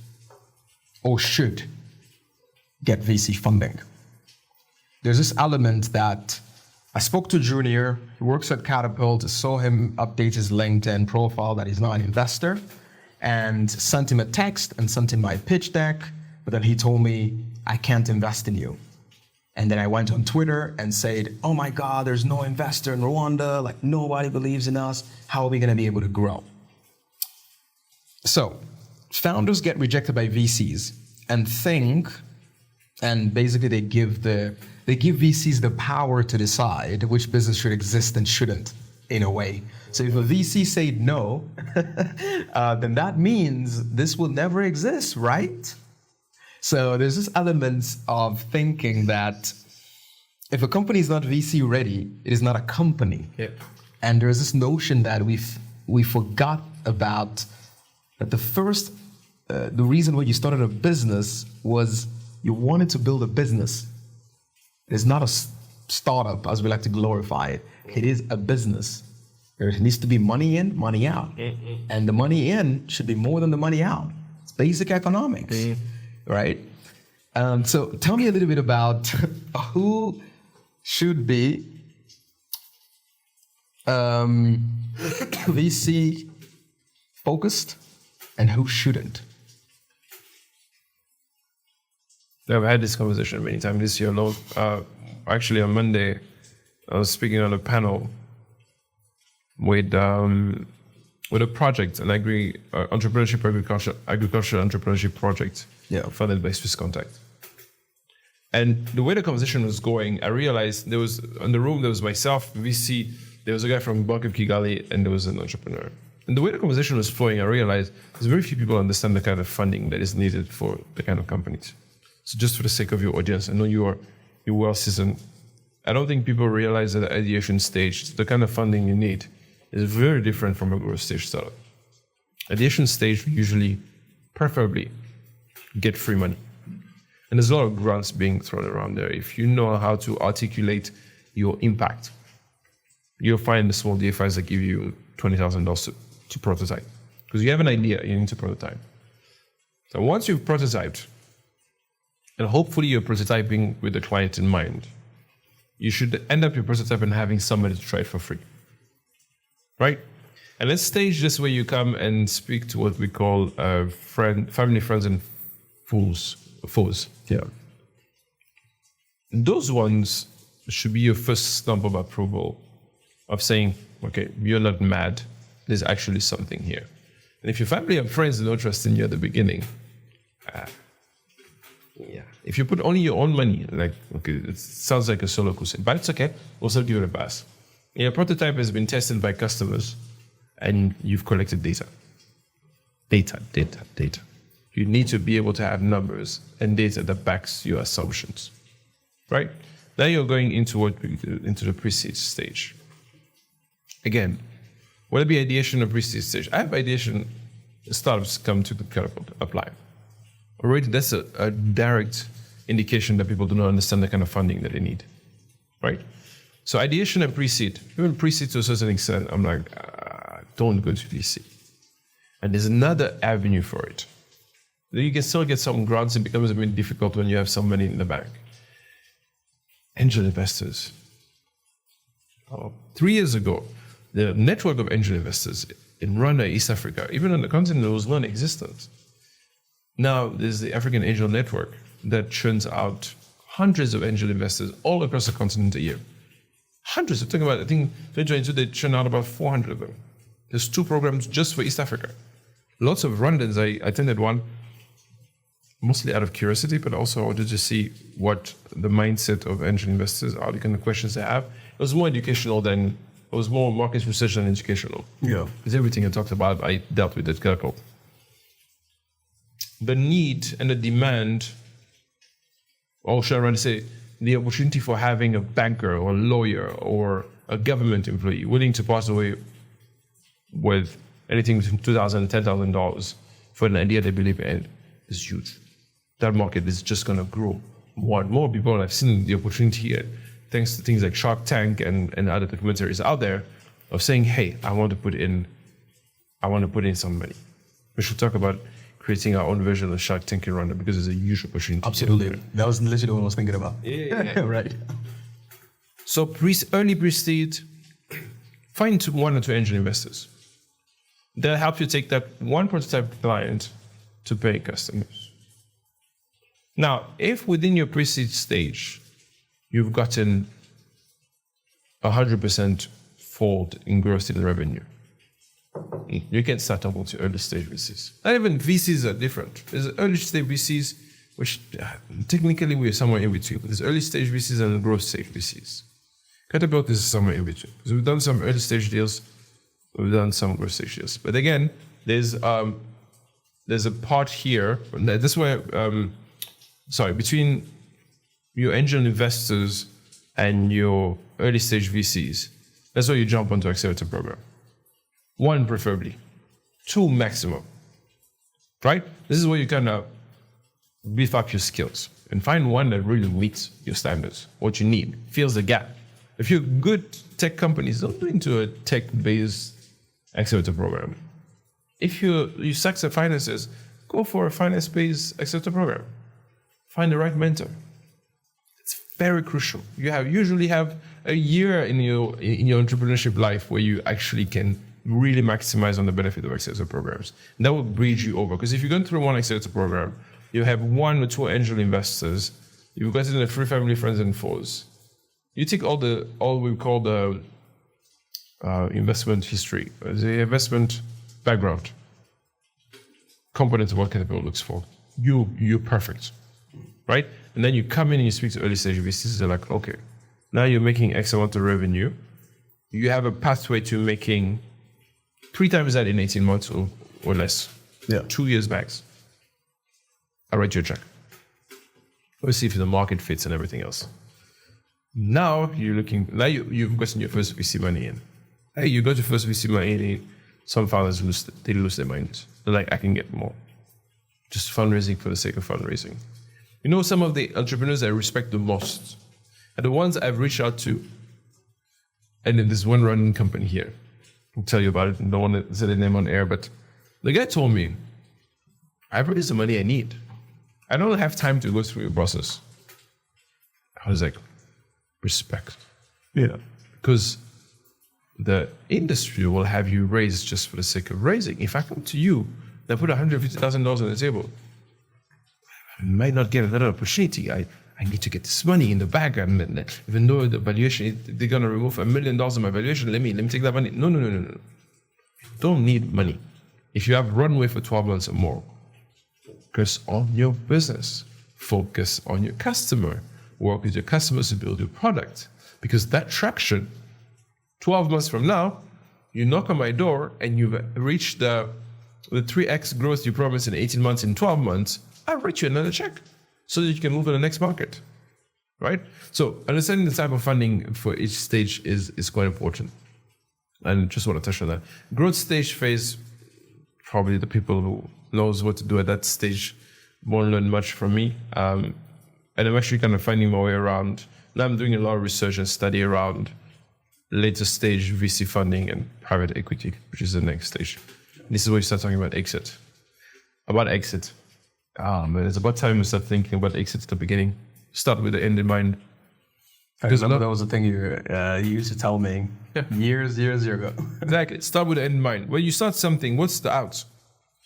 or should get VC funding. There's this element that I spoke to Junior, he works at Catapult, I saw him update his LinkedIn profile that he's not an investor, and sent him a text and sent him my pitch deck, but then he told me, I can't invest in you. And then I went on Twitter and said, oh my God, there's no investor in Rwanda, like nobody believes in us, how are we gonna be able to grow? So, founders get rejected by VCs and basically they give VCs the power to decide which business should exist and shouldn't. in a way. So if a VC said no, then that means this will never exist, right? So there's this element of thinking that if a company is not VC ready, it is not a company. Yep. And there's this notion that we forgot about that the reason why you started a business was you wanted to build a business. It's not a startup, as we like to glorify it. It is a business. There needs to be money in, money out. And the money in should be more than the money out. It's basic economics, right? So tell me a little bit about who should be VC focused and who shouldn't. I've had this conversation many times this year alone. Actually, on Monday, I was speaking on a panel with a project, an agriculture entrepreneurship project, funded by Swiss Contact. And the way the conversation was going, I realized there was in the room there was myself, VC, there was a guy from Bank of Kigali, and there was an entrepreneur. And the way the conversation was flowing, I realized there's very few people understand the kind of funding that is needed for the kind of companies. So just for the sake of your audience, I know you're well seasoned. I don't think people realize that at the ideation stage, the kind of funding you need is very different from a growth stage startup. Ideation stage, usually, preferably, get free money. And there's a lot of grants being thrown around there. If you know how to articulate your impact, you'll find the small DFIs that give you $20,000 to prototype. Because you have an idea, you need to prototype. So once you've prototyped, and hopefully you're prototyping with the client in mind, you should end up your prototype and having somebody to try it for free. Right? And let's stage this where you come and speak to what we call family, friends, and foes. Yeah. Those ones should be your first stamp of approval of saying, okay, you're not mad. There's actually something here. And if your family and friends don't trust in you at the beginning, if you put only your own money, like, okay, it sounds like a solo crusade, but it's okay. We'll still give it a pass. Your prototype has been tested by customers and you've collected data. Data. You need to be able to have numbers and data that backs your assumptions, right? Now you're going into the pre-seed stage. Again, whether it be ideation or pre-seed stage, I have ideation startups come to the Catapult, apply. Already, that's a direct indication that people do not understand the kind of funding that they need, right? So ideation and pre-seed, even pre-seed to a certain extent, I'm like, don't go to VC. And there's another avenue for it. You can still get some grants. It becomes a bit difficult when you have some money in the bank. Angel investors. 3 years ago, the network of angel investors in Rwanda, East Africa, even on the continent, there was non-existent. Now there's the African Angel Network that churns out hundreds of angel investors all across the continent a year. Hundreds. I'm talking about, I think 2022 they churn out about 400 of them. There's 2 programs just for East Africa. Lots of Rwandans, I attended one, mostly out of curiosity, but also I wanted to see what the mindset of angel investors are, the kind of questions they have. It was more educational than, it was more market research than educational. Yeah. Because everything I talked about, I dealt with at Catapult. The need and the demand, or should I rather say, the opportunity for having a banker or a lawyer or a government employee willing to pass away with anything between $2,000 and $10,000 for an idea they believe in is huge. That market is just going to grow more and more. People have seen the opportunity here, thanks to things like Shark Tank and other documentaries out there of saying, hey, I want to put in some money. We should talk about creating our own version of Shark Tank in Rwanda because there's a huge opportunity. Absolutely. That was literally what I was thinking about. Yeah. Right. So early pre-seed, find 1 or 2 angel investors. They'll help you take that one prototype client to paying customers. Now, if within your pre-seed stage, you've gotten 100% fold in growth in revenue, you can start talking to early stage VCs. Not even VCs are different. There's early stage VCs, which technically we're somewhere in between. There's early stage VCs and growth stage VCs. Catapult is somewhere in between. So we've done some early stage deals, we've done some growth stage deals. But again, there's a part here. That's where, between your angel investors and your early stage VCs, that's where you jump onto accelerator program. 1 preferably, 2 maximum, right? This is where you kind of beef up your skills and find one that really meets your standards, what you need, fills the gap. If you're good tech companies, don't go into a tech-based accelerator program. If you suck at finances, go for a finance-based accelerator program. Find the right mentor. It's very crucial. You usually have a year in your entrepreneurship life where you actually can really maximize on the benefit of accelerator programs. And that will bridge you over. Because if you're going through one accelerator program, you have 1 or 2 angel investors, you've got in the 3 family, friends, and foes. You take all we call the investment history, the investment background, components of what capital looks for. You're perfect, right? And then you come in and you speak to early stage VCs. They're like, okay, now you're making X amount of revenue. You have a pathway to making 3 times that in 18 months or less. Yeah. 2 years max. I'll write you a check. Let's see if the market fits and everything else. Now you've gotten your first VC money in. Hey, you got your first VC money in. Some founders lose their minds. They're like, I can get more. Just fundraising for the sake of fundraising. You know, some of the entrepreneurs I respect the most are the ones I've reached out to. And then there's one running company here. I'll tell you about it. I don't want to say the name on air, but the guy told me, I've raised the money I need. I don't have time to go through your process. I was like, respect. Yeah. Because the industry will have you raise just for the sake of raising. If I come to you and put $150,000 on the table, I might not get another opportunity. I need to get this money in the bag, and even though the valuation, they're gonna remove $1 million of my valuation, let me take that money. No. You don't need money. If you have runway for 12 months or more, focus on your business. Focus on your customer. Work with your customers to build your product. Because that traction, 12 months from now, you knock on my door and you've reached the 3x growth you promised in 18 months, in 12 months, I'll write you another check so that you can move to the next market, right? So understanding the type of funding for each stage is quite important. And just want to touch on that. Growth stage phase, probably the people who knows what to do at that stage won't learn much from me. And I'm actually kind of finding my way around. Now I'm doing a lot of research and study around later stage VC funding and private equity, which is the next stage. This is where you start talking about exit. Man, it's about time we start thinking about exit at the beginning. Start with the end in mind. Because that was the thing you used to tell me years ago. Exactly. Start with the end in mind. When you start something, what's the out?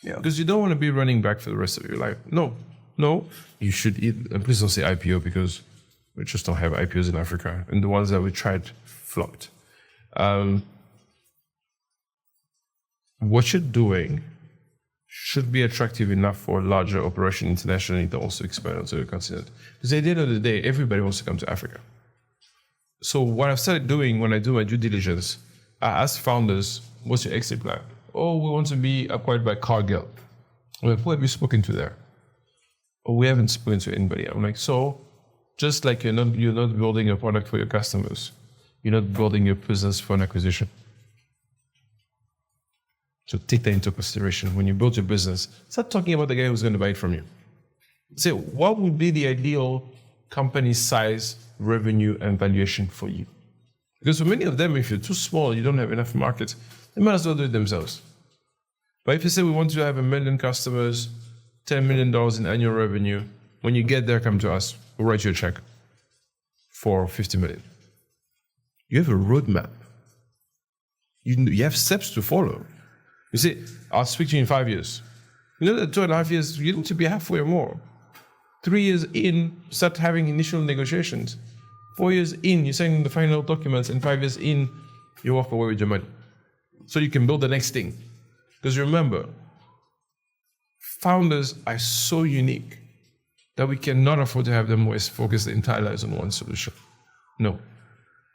Yeah. Because you don't want to be running back for the rest of your life. No. You should eat, and please don't say IPO, because we just don't have IPOs in Africa. And the ones that we tried flopped. What you're doing should be attractive enough for a larger operation internationally to also expand onto the continent. Because at the end of the day, everybody wants to come to Africa. So what I've started doing when I do my due diligence, I ask founders, what's your exit plan? Oh, we want to be acquired by Cargill. I'm like, who have you spoken to there? Oh, we haven't spoken to anybody. I'm like, so just like you're not building a product for your customers, you're not building your business for an acquisition. So take that into consideration. When you build your business, start talking about the guy who's going to buy it from you. Say, what would be the ideal company size, revenue, and valuation for you? Because for many of them, if you're too small, you don't have enough market, they might as well do it themselves. But if you say we want to have 1 million customers, $10 million in annual revenue, when you get there, come to us. We'll write you a check for 50 million. You have a roadmap. You have steps to follow. You say, I'll speak to you in 5 years. You know that 2.5 years, you need to be halfway or more. 3 years in, start having initial negotiations. 4 years in, you're signing the final documents, and 5 years in, you walk away with your money. So you can build the next thing. Because remember, founders are so unique that we cannot afford to have them always focus their entire lives on one solution. No.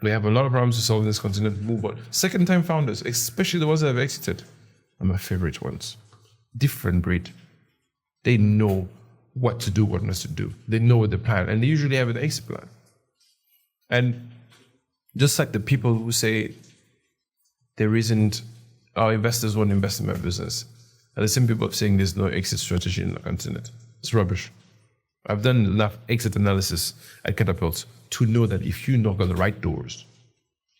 We have a lot of problems to solve in this continent. Move on. Second-time founders, especially the ones that have exited, are my favorite ones. Different breed. They know what to do, what not to do. They know the plan, and they usually have an exit plan. And just like the people who say there isn't, our investors won't invest in my business, are the same people saying there's no exit strategy in the continent. It's rubbish. I've done enough exit analysis at Catapult to know that if you knock on the right doors,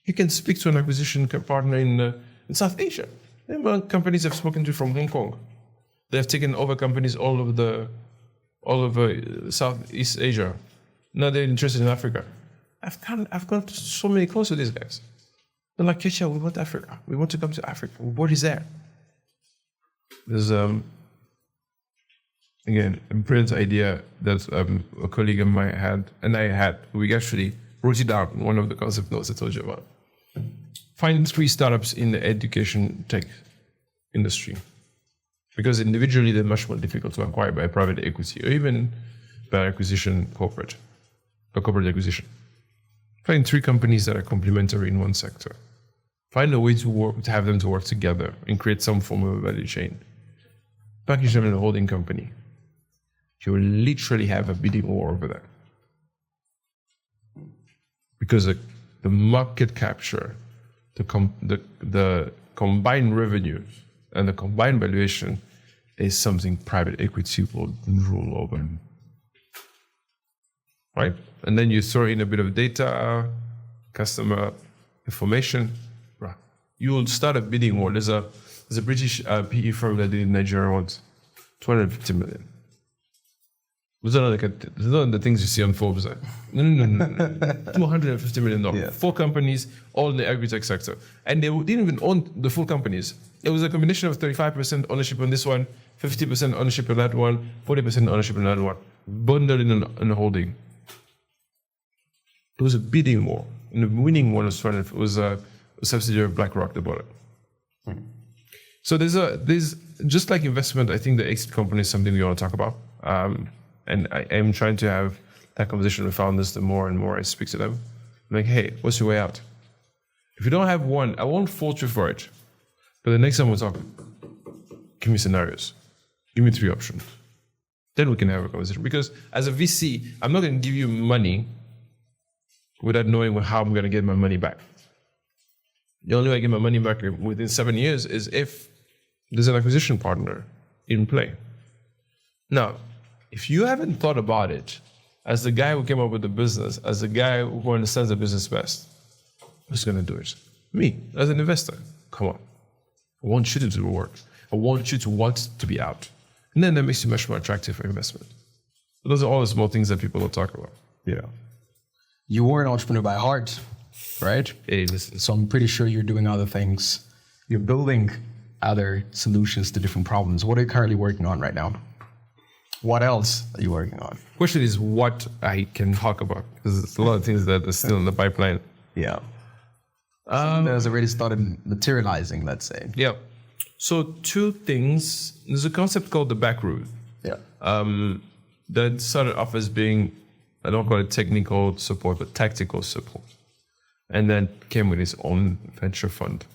you can speak to an acquisition partner in South Asia. There are companies I've spoken to from Hong Kong. They have taken over companies all over Southeast Asia. Now they're interested in Africa. I've got so many calls with these guys. They're like, Kesha, we want Africa. We want to come to Africa. What is that? There's again, a brilliant idea that a colleague of mine had, and I had. We actually wrote it down in one of the concept notes I told you about. Find 3 startups in the education tech industry. Because individually, they're much more difficult to acquire by private equity or even by acquisition corporate acquisition. Find 3 companies that are complementary in one sector. Find a way to have them to work together and create some form of a value chain. Package them in a holding company. You will literally have a bidding war over that. Because the market capture, the combined revenue and the combined valuation is something private equity will rule over. Right? And then you throw in a bit of data, customer information, right? You will start a bidding war. There's a British PE firm that did in Nigeria once, 250 million. Those are not the things you see on Forbes. No. $250 million. Yeah. 4 companies, all in the agri-tech sector. And they didn't even own the full companies. It was a combination of 35% ownership on this one, 50% ownership on that one, 40% ownership on that one, bundled in a holding. It was a bidding war. And the winning one was a subsidiary of BlackRock that bought it. So there's just like investment, I think the exit company is something we want to talk about. And I am trying to have that conversation with founders the more and more I speak to them. I'm like, hey, what's your way out? If you don't have one, I won't fault you for it. But the next time we'll talk, give me scenarios. Give me 3 options. Then we can have a conversation. Because as a VC, I'm not going to give you money without knowing how I'm going to get my money back. The only way I get my money back within 7 years is if there's an acquisition partner in play. Now, if you haven't thought about it as the guy who came up with the business, as the guy who understands the business best, who's going to do it? Me, as an investor. Come on. I want you to do the work. I want you to want to be out. And then that makes you much more attractive for investment. So those are all the small things that people don't talk about. Yeah. You were an entrepreneur by heart, right? Hey, listen. So I'm pretty sure you're doing other things. You're building other solutions to different problems. What are you currently working on right now? What else are you working on? Question is what I can talk about, because there's a lot of things that are still in the pipeline. Yeah. There's already started materializing, let's say. Yeah. So 2 things. There's a concept called the back route. Yeah. That started off as being, I don't call it technical support, but tactical support. And then came with its own venture fund,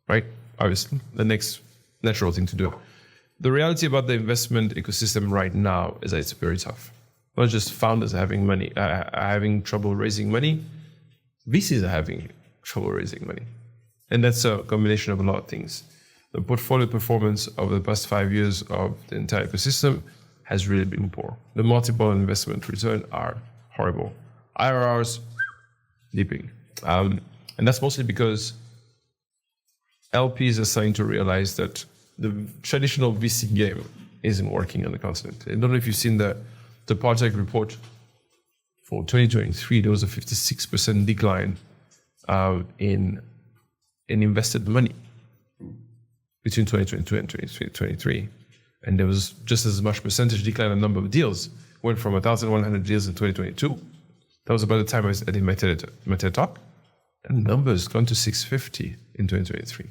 right? Obviously, the next natural thing to do. The reality about the investment ecosystem right now is that it's very tough. Not just founders are having trouble raising money, VCs are having trouble raising money. And that's a combination of a lot of things. The portfolio performance over the past 5 years of the entire ecosystem has really been poor. The multiple investment return are horrible. IRRs, dipping. And that's mostly because LPs are starting to realize that the traditional VC game isn't working on the continent. I don't know if you've seen the Partech report for 2023. There was a 56% decline in invested money between 2022 and 2023. And there was just as much percentage decline in the number of deals. Went from 1,100 deals in 2022. That was about the time I did my TED Talk. And the number has gone to 650 in 2023.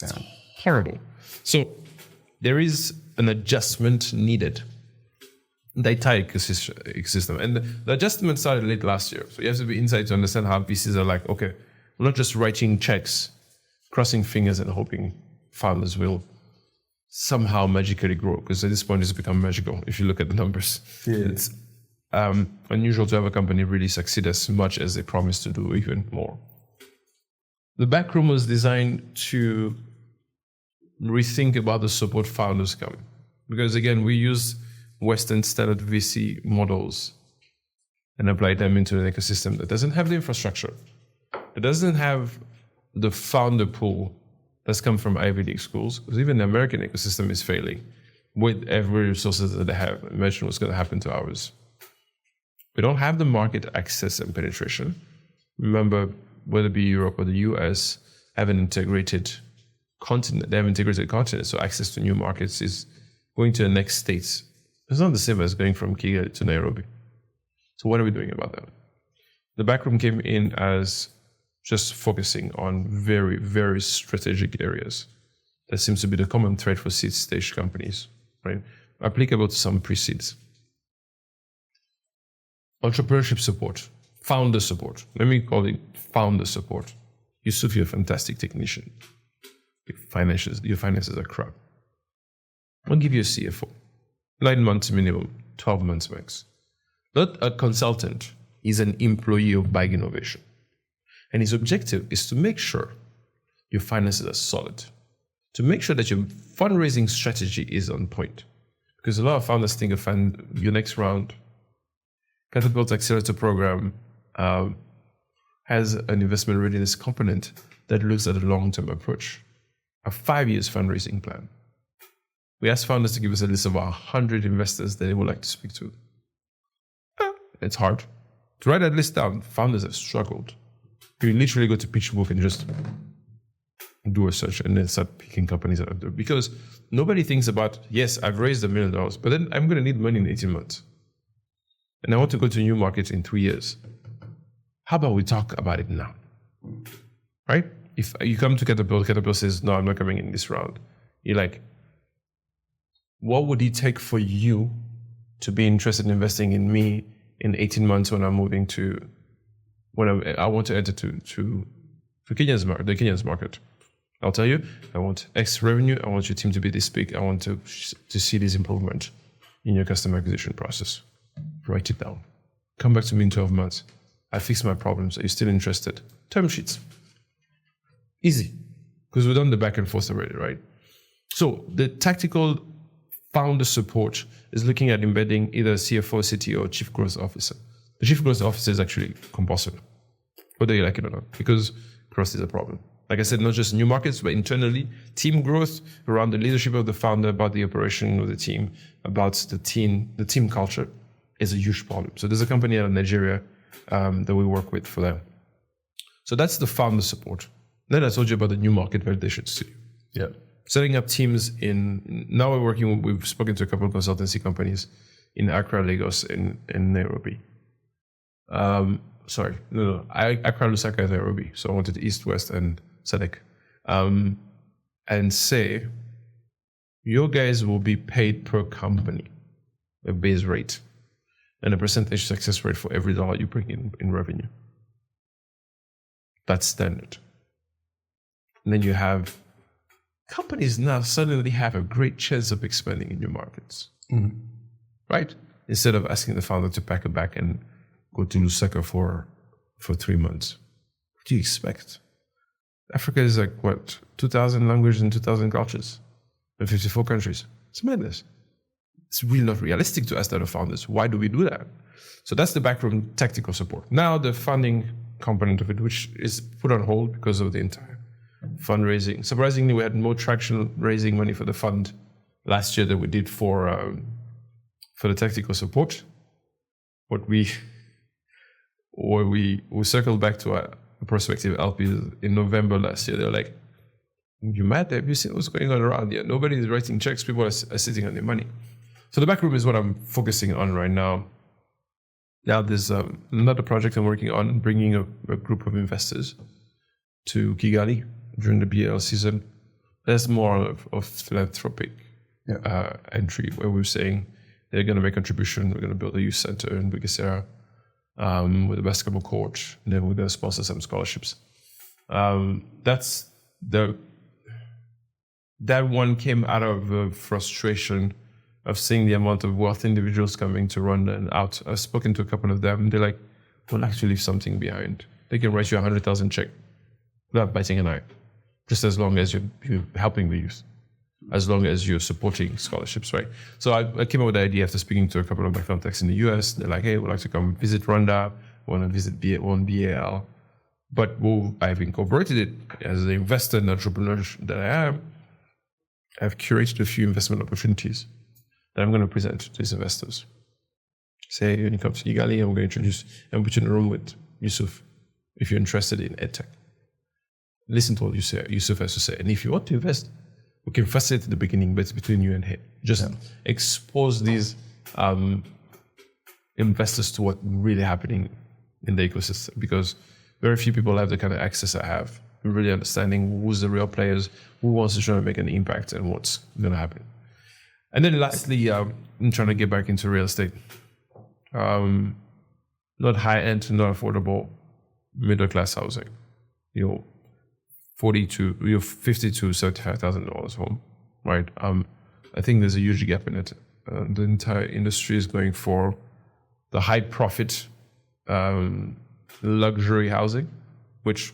It's horrible. So there is an adjustment needed the entire ecosystem. And the adjustment started late last year. So you have to be inside to understand how VCs are like, okay, we're not just writing checks, crossing fingers and hoping founders will somehow magically grow, because at this point it's become magical if you look at the numbers. Yeah. It's unusual to have a company really succeed as much as they promise to do, even more. The backroom was designed to rethink about the support founders come. Because again, we use Western standard VC models and apply them into an ecosystem that doesn't have the infrastructure, that doesn't have the founder pool that's come from Ivy League schools, because even the American ecosystem is failing with every resources that they have. Imagine what's going to happen to ours. We don't have the market access and penetration. Remember, whether it be Europe or the US, have an integrated continent. They have integrated continent, so access to new markets is going to the next states. It's not the same as going from Kigali to Nairobi. So what are we doing about that? The backroom came in as just focusing on very, very strategic areas. That seems to be the common thread for seed stage companies, right? Applicable to some pre-seeds. Entrepreneurship support, founder support. Let me call it founder support. Yusuf, you're a fantastic technician. Your finances are crap. I'll give you a CFO. 9 months minimum, 12 months max. Not a consultant. He's an employee of Bag Innovation. And his objective is to make sure your finances are solid, to make sure that your fundraising strategy is on point. Because a lot of founders think of your next round. Catapult Accelerator Program has an investment readiness component that looks at a long-term approach, a 5 years fundraising plan. We asked founders to give us a list of 100 investors that they would like to speak to. It's hard. To write that list down, founders have struggled. You literally go to PitchBook and just do a search and then start picking companies out there. Because nobody thinks about, yes, I've raised $1 million, but then I'm going to need money in 18 months. And I want to go to new markets in 3 years. How about we talk about it now? Right? If you come to Catapult says, no, I'm not coming in this round. You're like, what would it take for you to be interested in investing in me in 18 months when I'm moving to, I want to enter to the Kenyan's market? I'll tell you, I want X revenue. I want your team to be this big. I want to see this improvement in your customer acquisition process. Write it down. Come back to me in 12 months. I fixed my problems. Are you still interested? Term sheets. Easy. Because we've done the back and forth already, right? So the tactical founder support is looking at embedding either CFO, CTO, or Chief Growth Officer. The Chief Growth Officer is actually compulsory, whether you like it or not, because growth is a problem. Like I said, not just new markets, but internally, team growth around the leadership of the founder, about the operation of the team, about the team culture is a huge problem. So there's a company out of Nigeria that we work with for that. So that's the founder support. Then I told you about the new market validation studio. Yeah. Setting up teams now we've spoken to a couple of consultancy companies in Accra, Lagos, and Nairobi. Accra, Lusaka, and Nairobi. So I wanted East, West, and SADC. And say, your guys will be paid per company, a base rate, and a percentage success rate for every dollar you bring in revenue. That's standard. And then you have companies now suddenly have a great chance of expanding in new markets, right? Instead of asking the founder to pack a bag and go to Lusaka for 3 months. What do you expect? Africa is like, 2,000 languages and 2,000 cultures in 54 countries. It's madness. It's really not realistic to ask that of founders. Why do we do that? So that's the backroom tactical support. Now the funding component of it, which is put on hold because of the entire fundraising. Surprisingly, we had more traction raising money for the fund last year than we did for the tactical support. We circled back to a prospective LP in November last year. They're like, "You mad? Have you seen what's going on around here? Nobody is writing checks. People are sitting on their money." So the backroom is what I'm focusing on right now. Now there's another project I'm working on, bringing a group of investors to Kigali during the BL season. That's more of philanthropic entry, where we're saying they're going to make a contribution. We're going to build a youth center in Bugesera with a basketball court, and then we're going to sponsor some scholarships. That one came out of the frustration of seeing the amount of wealthy individuals coming to Rwanda and out. I've spoken to a couple of them. They're like, we'll actually leave something behind. They can write you 100,000 check without biting an eye, just as long as you're helping the youth, as long as you're supporting scholarships, right? So I came up with the idea after speaking to a couple of my contacts in the US. They're like, hey, we'd like to come visit Rwanda. We want to visit BAL. But I've incorporated it as an investor and entrepreneur that I am. I've curated a few investment opportunities that I'm going to present to these investors. Say, when you come to Kigali, I'm going to introduce and put you in a room with Yusuf if you're interested in EdTech. Listen to what Yusuf has to say. And if you want to invest, we can facilitate at the beginning, but it's between you and him. Just expose these investors to what's really happening in the ecosystem, because very few people have the kind of access I have, really understanding who's the real players, who wants to try to make an impact, and what's going to happen. And then lastly, I'm trying to get back into real estate. Not high-end, not affordable, middle-class housing. $50,000 to $75,000 home, right? I think there's a huge gap in it. The entire industry is going for the high-profit luxury housing, which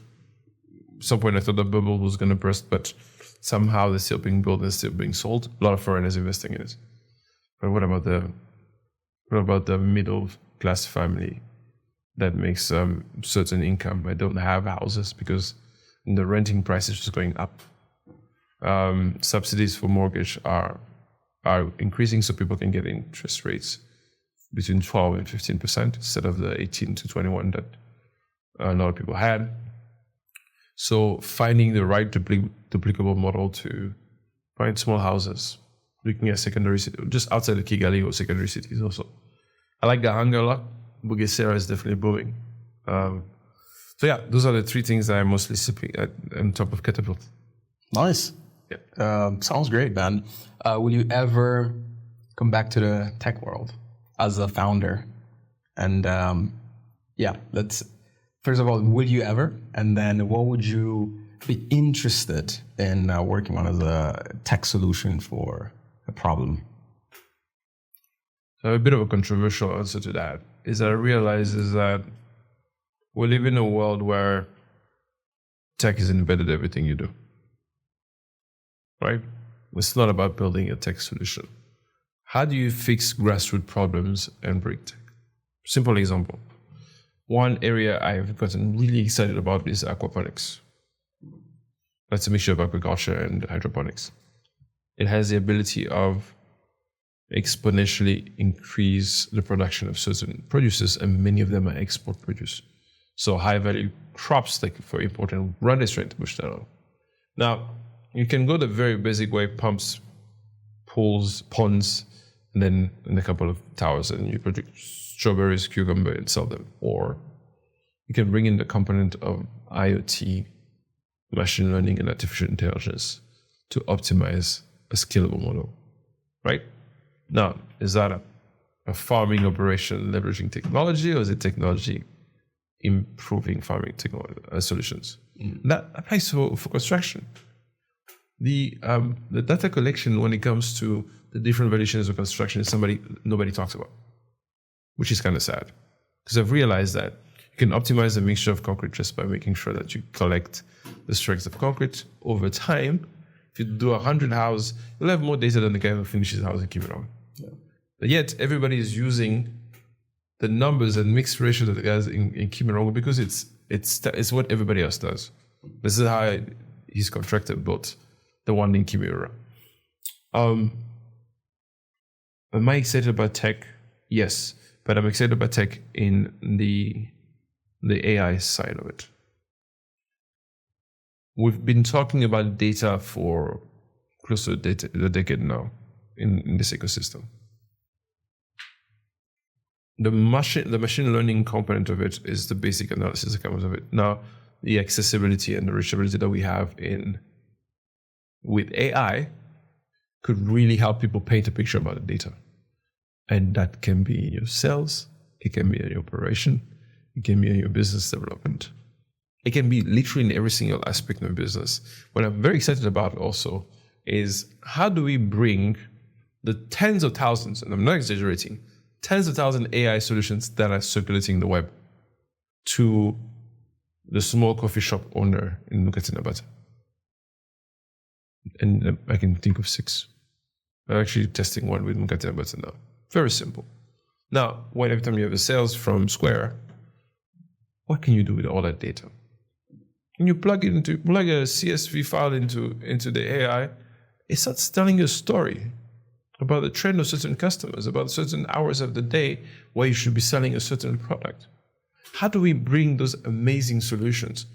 at some point I thought the bubble was going to burst, but somehow they're still being built and still being sold. A lot of foreigners investing in it. But what about the middle-class family that makes certain income? I don't have houses because the renting price is just going up. Subsidies for mortgage are increasing, so people can get interest rates between 12 and 15% instead of the 18 to 21 that a lot of people had. So finding the right duplicable model to find small houses, looking at secondary cities, just outside of Kigali or secondary cities also. I like Gahanga a lot. Bugesera is definitely booming. So yeah, those are the three things that I'm mostly sipping at on top of Catapult. Nice. Yeah. Sounds great, man. Will you ever come back to the tech world as a founder? And first of all, will you ever? And then what would you be interested in working on as a tech solution for a problem? So a bit of a controversial answer to that is I realize is that we live in a world where tech is embedded in everything you do, right? It's not about building a tech solution. How do you fix grassroots problems and bring tech? Simple example. One area I've gotten really excited about is aquaponics. That's a mixture of aquaculture and hydroponics. It has the ability of exponentially increase the production of certain produces, and many of them are export produce. So high-value crops, like for important Rwanda is trying to push that on. Now, you can go the very basic way, pumps, pools, ponds, and then in a couple of towers, and you produce strawberries, cucumber, and sell them. Or you can bring in the component of IoT, machine learning, and artificial intelligence to optimize a scalable model, right? Now, is that a farming operation leveraging technology, or is it technology improving farming solutions? That applies for construction. The data collection when it comes to the different variations of construction is nobody talks about, which is kind of sad, because I've realized that you can optimize the mixture of concrete just by making sure that you collect the strengths of concrete over time. If you do 100 houses, you'll have more data than the guy who finishes the house in Kimirong. Yeah. But yet everybody is using the numbers and mixed ratio that the guys in Kimirong because it's what everybody else does. This is how his contractor built the one in Kimirong. Am I excited about tech? Yes, but I'm excited about tech in the AI side of it. We've been talking about data for close to a decade now in this ecosystem. The machine learning component of it is the basic analysis that comes of it. Now, the accessibility and the reachability that we have with AI could really help people paint a picture about the data. And that can be in your sales, it can be in your operation, it can be in your business development. It can be literally in every single aspect of your business. What I'm very excited about also is how do we bring the tens of thousands, and I'm not exaggerating, tens of thousands AI solutions that are circulating the web to the small coffee shop owner in Mukatinabata. And I can think of 6. I'm actually testing one with Mukatinabata now. Very simple. Now, every time you have a sales from Square, what can you do with all that data? When you plug a CSV file into the AI, it starts telling you a story about the trend of certain customers, about certain hours of the day where you should be selling a certain product. How do we bring those amazing solutions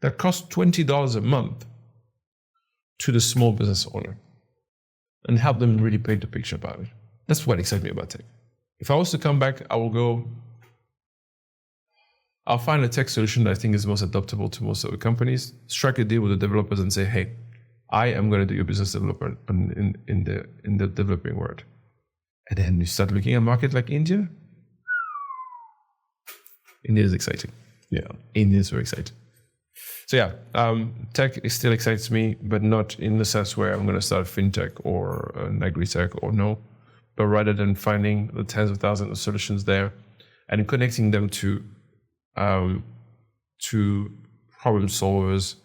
that cost $20 a month to the small business owner and help them really paint the picture about it? That's what excites me about tech. If I was to come back, I'll find a tech solution that I think is most adaptable to most of the companies, strike a deal with the developers and say, hey, I am going to do your business development in the developing world. And then you start looking at a market like India. India is exciting. Yeah, India is very exciting. So yeah, tech still excites me, but not in the sense where I'm going to start fintech or an agri-tech or no, but rather than finding the tens of thousands of solutions there and connecting them to problem solvers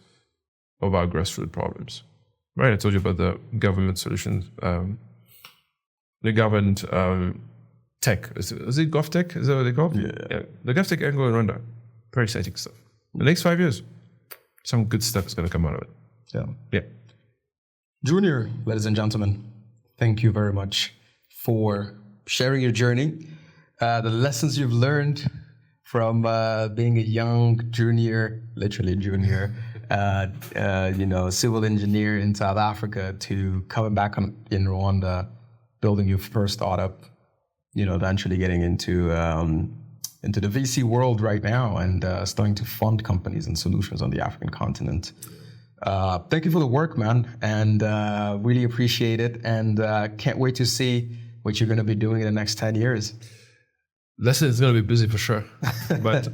of our grassroots problems. Right, I told you about the government solutions, the government tech. Is it GovTech? Is that what they call it? Yeah. The GovTech angle in Rwanda. Very exciting stuff. The next 5 years, some good stuff is going to come out of it. Yeah. Junior, ladies and gentlemen, thank you very much for sharing your journey, the lessons you've learned from being a young junior, literally junior, civil engineer in South Africa to coming back in Rwanda, building your first startup, eventually getting into the VC world right now and starting to fund companies and solutions on the African continent. Thank you for the work, man, and really appreciate it. And can't wait to see what you're going to be doing in the next 10 years. Listen, it's going to be busy for sure. But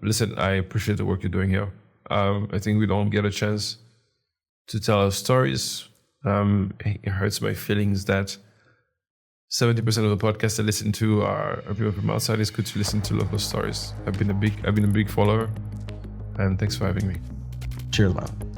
listen, I appreciate the work you're doing here. I think we don't get a chance to tell our stories. It hurts my feelings that 70% of the podcasts I listen to are people from outside. It's good to listen to local stories. I've been a big follower, and thanks for having me. Cheers, man.